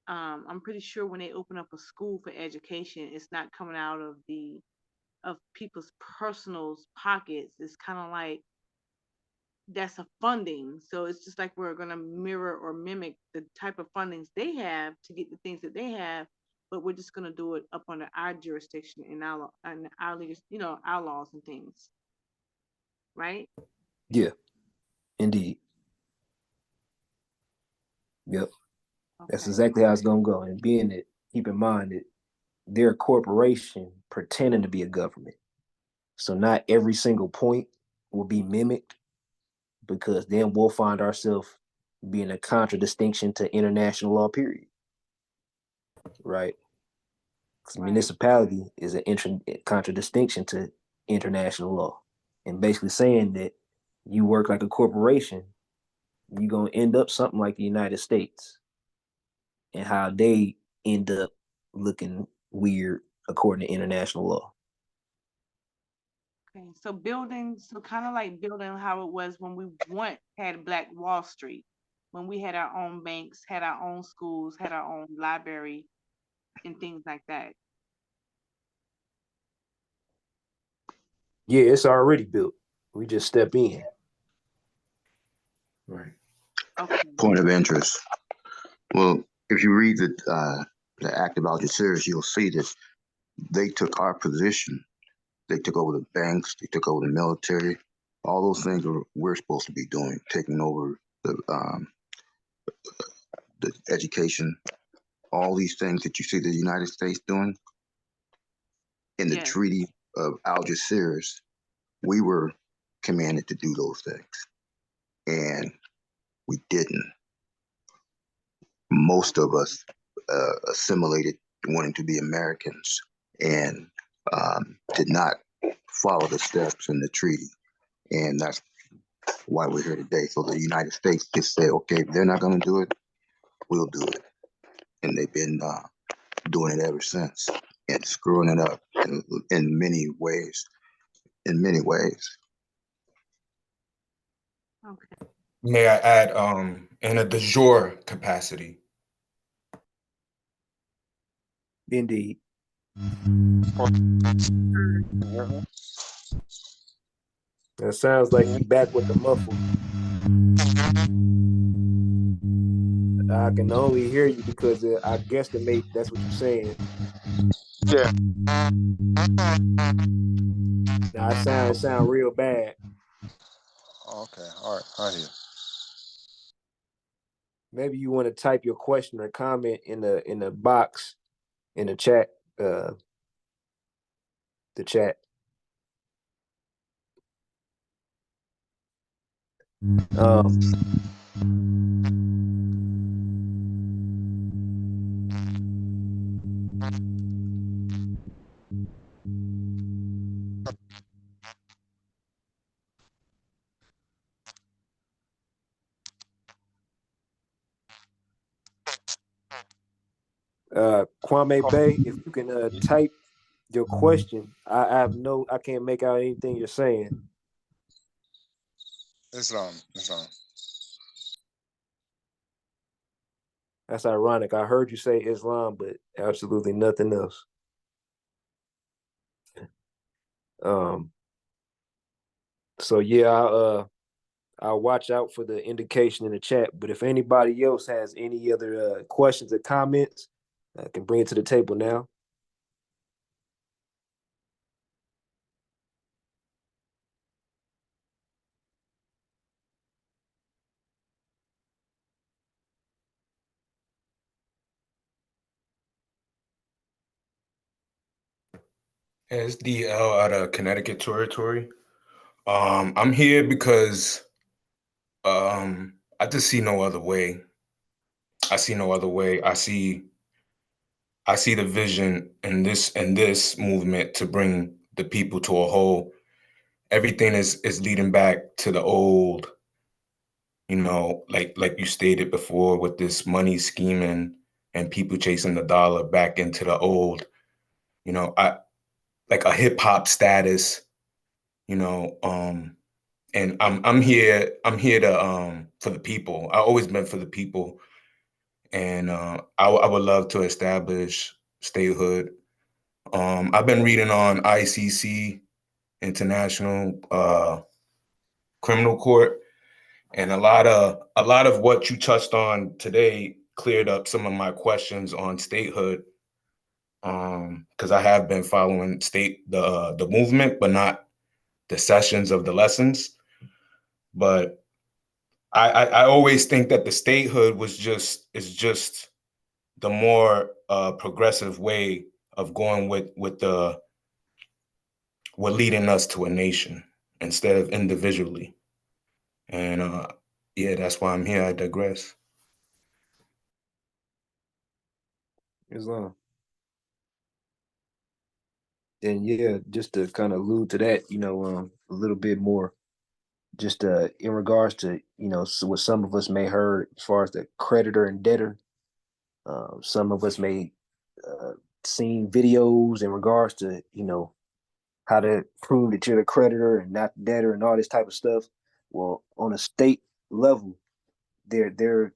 I'm pretty sure when they open up a school for education, it's not coming out of people's personal pockets. It's kind of like that's a funding. So it's just like we're going to mirror or mimic the type of fundings they have to get the things that they have, but we're just going to do it up under our jurisdiction and our laws and things, right? Yeah, indeed. Yep. That's Okay. exactly how it's gonna go. And being that, keep in mind that they're a corporation pretending to be a government. So not every single point will be mimicked, because then we'll find ourselves being a contradistinction to international law, period. Right? Because municipality is a contradistinction to international law. And basically saying that you work like a corporation, you're gonna end up something like the United States, and how they end up looking weird according to international law. Okay. So kind of like building how it was when we had Black Wall Street, when we had our own banks, had our own schools, had our own library, and things like that. Yeah, it's already built. We just step in. Right. Okay. Point of interest. Well, if you read the act of Algeciras, you'll see that they took our position. They took over the banks. They took over the military. All those things we're supposed to be doing, taking over the education. All these things that you see the United States doing in the Treaty of Algeciras, we were commanded to do those things, and we didn't. Most of us assimilated wanting to be Americans, and did not follow the steps in the treaty. And that's why we're here today. So the United States just say, okay, if they're not going to do it, we'll do it. And they've been doing it ever since and screwing it up in many ways. In many ways. Okay. May I add, in a de jure capacity? Indeed. That sounds like you back with the muffle. I can only hear you because I guesstimate that's what you're saying. Yeah. Now it sound real bad. Okay. All right. I hear. Maybe you want to type your question or comment in the box in the chat. The chat. Kwame Bay, if you can type your question, I can't make out anything you're saying. Islam. That's ironic. I heard you say Islam, but absolutely nothing else. So yeah, I'll watch out for the indication in the chat. But if anybody else has any other questions or comments, I can bring it to the table now. SDL out of Connecticut territory. I'm here because I just see no other way. I see no other way. I see the vision in this movement to bring the people to a whole. Everything is leading back to the old, like you stated before, with this money scheming and people chasing the dollar back into the old, I like a hip hop status, and I'm here to for the people. I've always been for the people, and I would love to establish statehood. I've been reading on ICC, International Criminal Court, and a lot of what you touched on today cleared up some of my questions on statehood. Because I have been following the movement, but not the sessions of the lessons. But I always think that the statehood is just the more progressive way of going with what leading us to a nation instead of individually. And yeah, that's why I'm here. I digress. Islam. And yeah, just to kind of allude to that, a little bit more, just in regards to, what some of us may heard as far as the creditor and debtor. Some of us may seen videos in regards to, how to prove that you're the creditor and not the debtor and all this type of stuff. Well, on a state level, you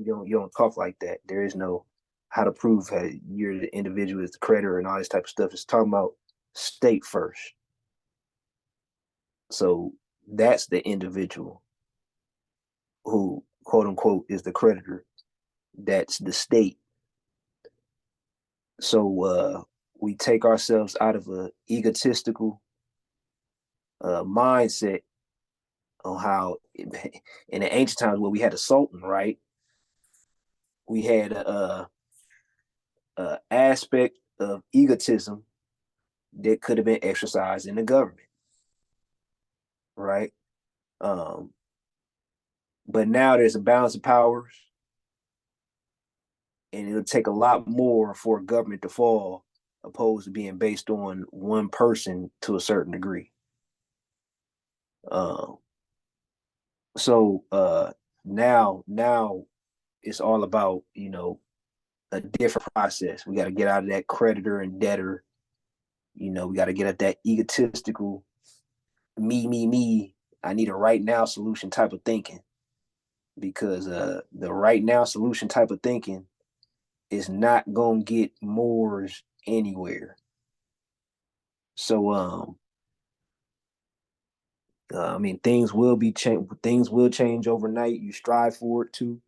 don't talk like that. There is no how to prove how you're the individual is the creditor and all this type of stuff. It's talking about state first. So that's the individual who, quote unquote, is the creditor. That's the state. So we take ourselves out of a egotistical mindset on how in the ancient times where we had a sultan, right? We had a aspect of egotism that could have been exercised in the government, right? But now there's a balance of powers, and it'll take a lot more for a government to fall opposed to being based on one person to a certain degree. So now it's all about, a different process. We got to get out of that creditor and debtor. We got to get at that egotistical me. I need a right now solution type of thinking, because the right now solution type of thinking is not gonna get Moors anywhere. So I mean, things will change overnight. You strive for it to.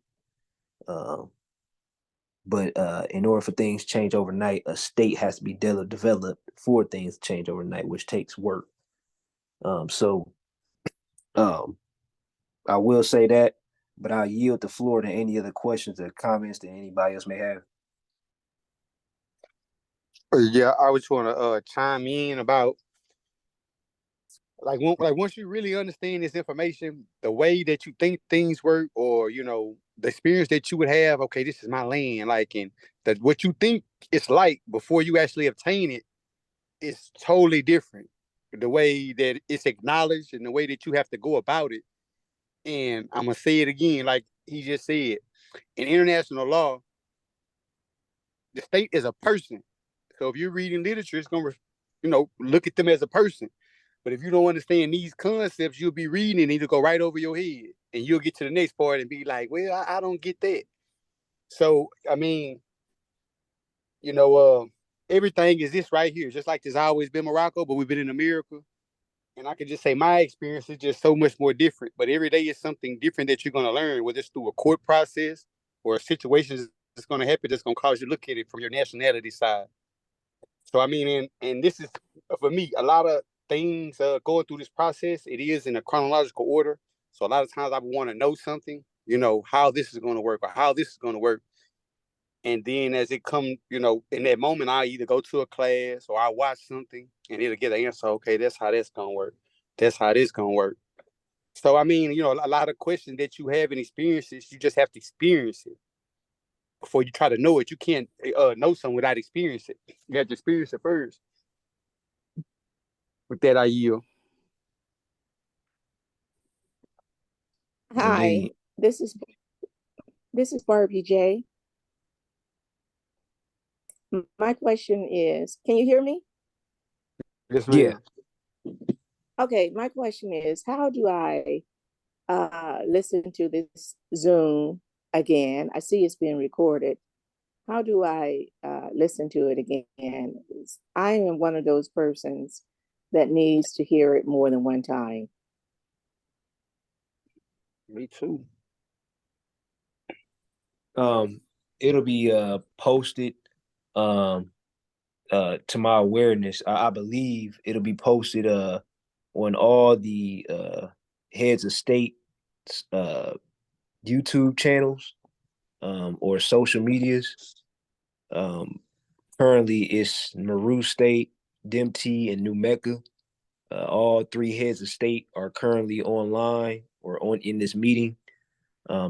But in order for things to change overnight, a state has to be developed for things to change overnight, which takes work. So I will say that, but I'll yield the floor to any other questions or comments that anybody else may have. Yeah, I just want to chime in about like once you really understand this information, the way that you think things work, or the experience that you would have. Okay, this is my land, like, and that what you think it's like before you actually obtain it is totally different. The way that it's acknowledged and the way that you have to go about it. And I'm gonna say it again, like he just said, in international law, the state is a person. So if you're reading literature, it's gonna, look at them as a person. But if you don't understand these concepts, you'll be reading and it'll go right over your head, and you'll get to the next part and be like, "Well, I don't get that." So I mean, everything is this right here, just like there's always been Morocco, but we've been in America. And I can just say my experience is just so much more different. But every day is something different that you're going to learn, whether it's through a court process or a situation that's going to happen that's going to cause you to look at it from your nationality side. So, I mean, and this is, for me, a lot of things going through this process, it is in a chronological order. So a lot of times I want to know something, how this is going to work or how this is going to work. And then as it comes, in that moment, I either go to a class or I watch something and it'll get an answer. Okay, that's how that's going to work. That's how this going to work. So, I mean, a lot of questions that you have and experiences, you just have to experience it before you try to know it. You can't know something without experience it. You have to experience it first. With that, I yield. Hi, Indeed. this is Barbie J. My question is, can you hear me? Yes, Yeah. ma'am. Okay, my question is, how do I listen to this Zoom again? I see it's being recorded. How do I listen to it again? I am one of those persons that needs to hear it more than one time. Me too. It'll be posted to my awareness. I believe it'll be posted on all the heads of state YouTube channels or social medias. Currently it's Meru State, DIMPT, and New Mecca. All three heads of state are currently online or on in this meeting.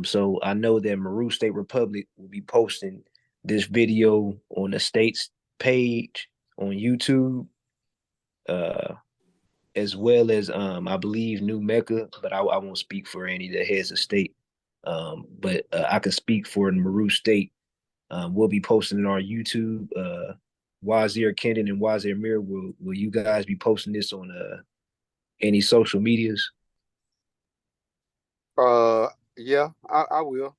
So I know that Meru State Republic will be posting this video on the state's page on YouTube, as well as I believe New Mecca, but I won't speak for any of the heads of state. But I can speak for Meru State. We'll be posting it on our YouTube. Wazir Kendon and Wazir Mir, will you guys be posting this on any social medias? Yeah, I will.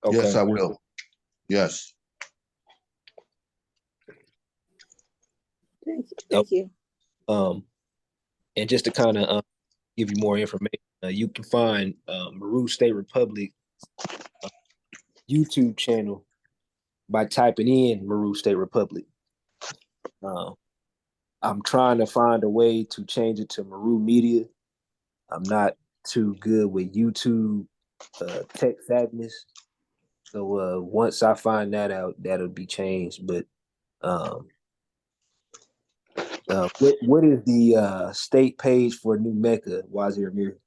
Okay. Yes, I will. Yes. Thank you. And just to kind of give you more information, you can find Meru State Republic YouTube channel by typing in Meru State Republic. I'm trying to find a way to change it to Meru Media. I'm not too good with YouTube tech savviness. So once I find that out, that'll be changed. But what is the state page for New Mecca, Wazir Amir?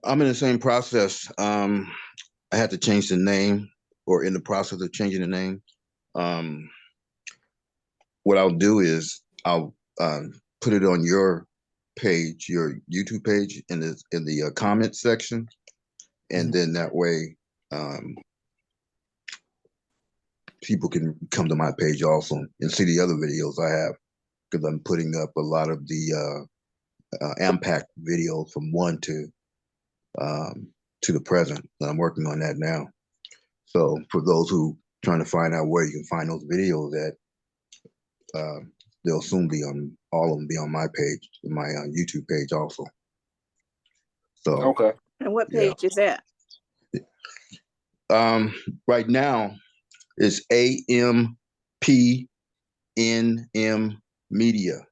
I'm in the same process. I had to change the name, or in the process of changing the name. Um, what I'll do is I'll put it on your page, your YouTube page, in the comment section, and then that way people can come to my page also and see the other videos I have, because I'm putting up a lot of the impact videos from one to the present. And I'm working on that now. So for those who trying to find out where you can find those videos at, they'll soon be on, all of them be on my page, my YouTube page also. So Okay. And what yeah. page is that? Right now it's AMPNM Media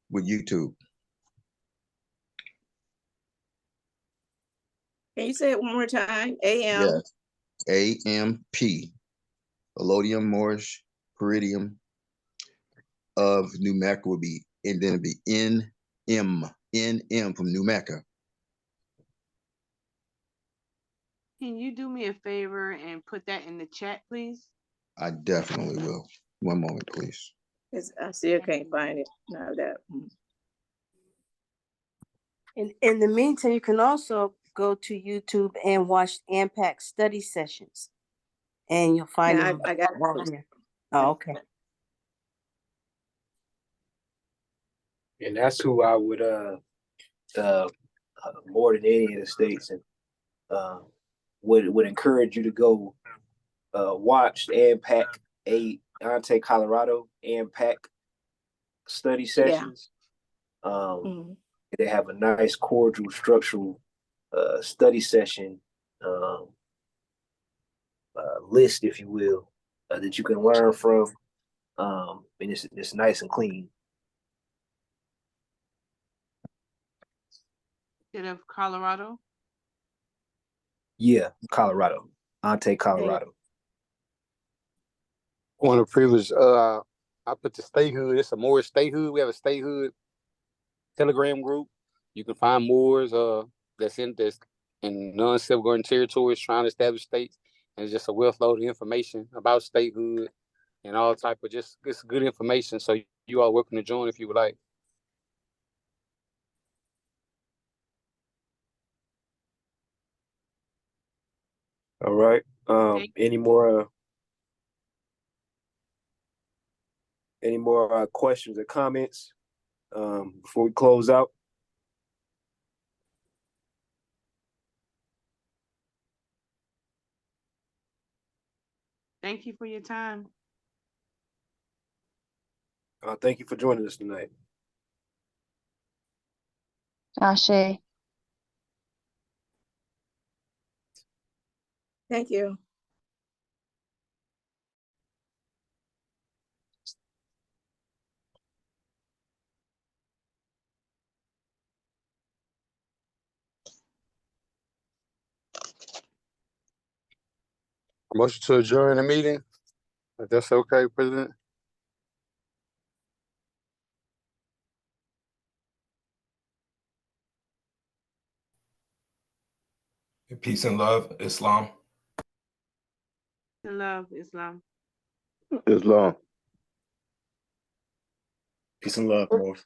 with YouTube. Can you say it one more time? AM? Yes. AMP, Allodium Moorish Peridium of New Mecca would be, and then it'd be NM from New Mecca. Can you do me a favor and put that in the chat, please? I definitely will. One moment, please. I still can't find it. No, that. In the meantime, you can also go to YouTube and watch Impact study sessions, and you'll find Yeah, them I got all there. Oh, okay. And that's who I would more than any of the states, and would encourage you to go watch and pack Ante Colorado and pack study sessions. They have a nice cordial structural study session list, if you will, that you can learn from. And it's nice and clean. Instead of Colorado? Yeah, Colorado. Ante Colorado. Point of privilege. I put the statehood. It's a Moorish statehood. We have a statehood Telegram group. You can find Moors that's in non-self-governing territories trying to establish states, and it's just a wealth load of information about statehood and all type of just it's good information. So you are welcome to join if you would like. All right. Any more questions or comments before we close out? Thank you for your time. Thank you for joining us tonight. Ashe. Thank you. Motion to adjourn the meeting. If that's okay, President. Peace and love, Islam. Love, Islam. Islam. Peace and love, Morph.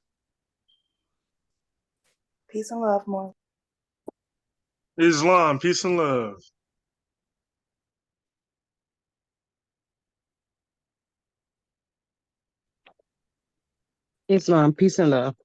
Peace and love, more. Islam, peace and love. Islam, peace and love.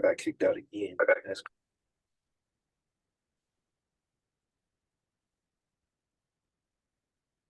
got kicked out again. That's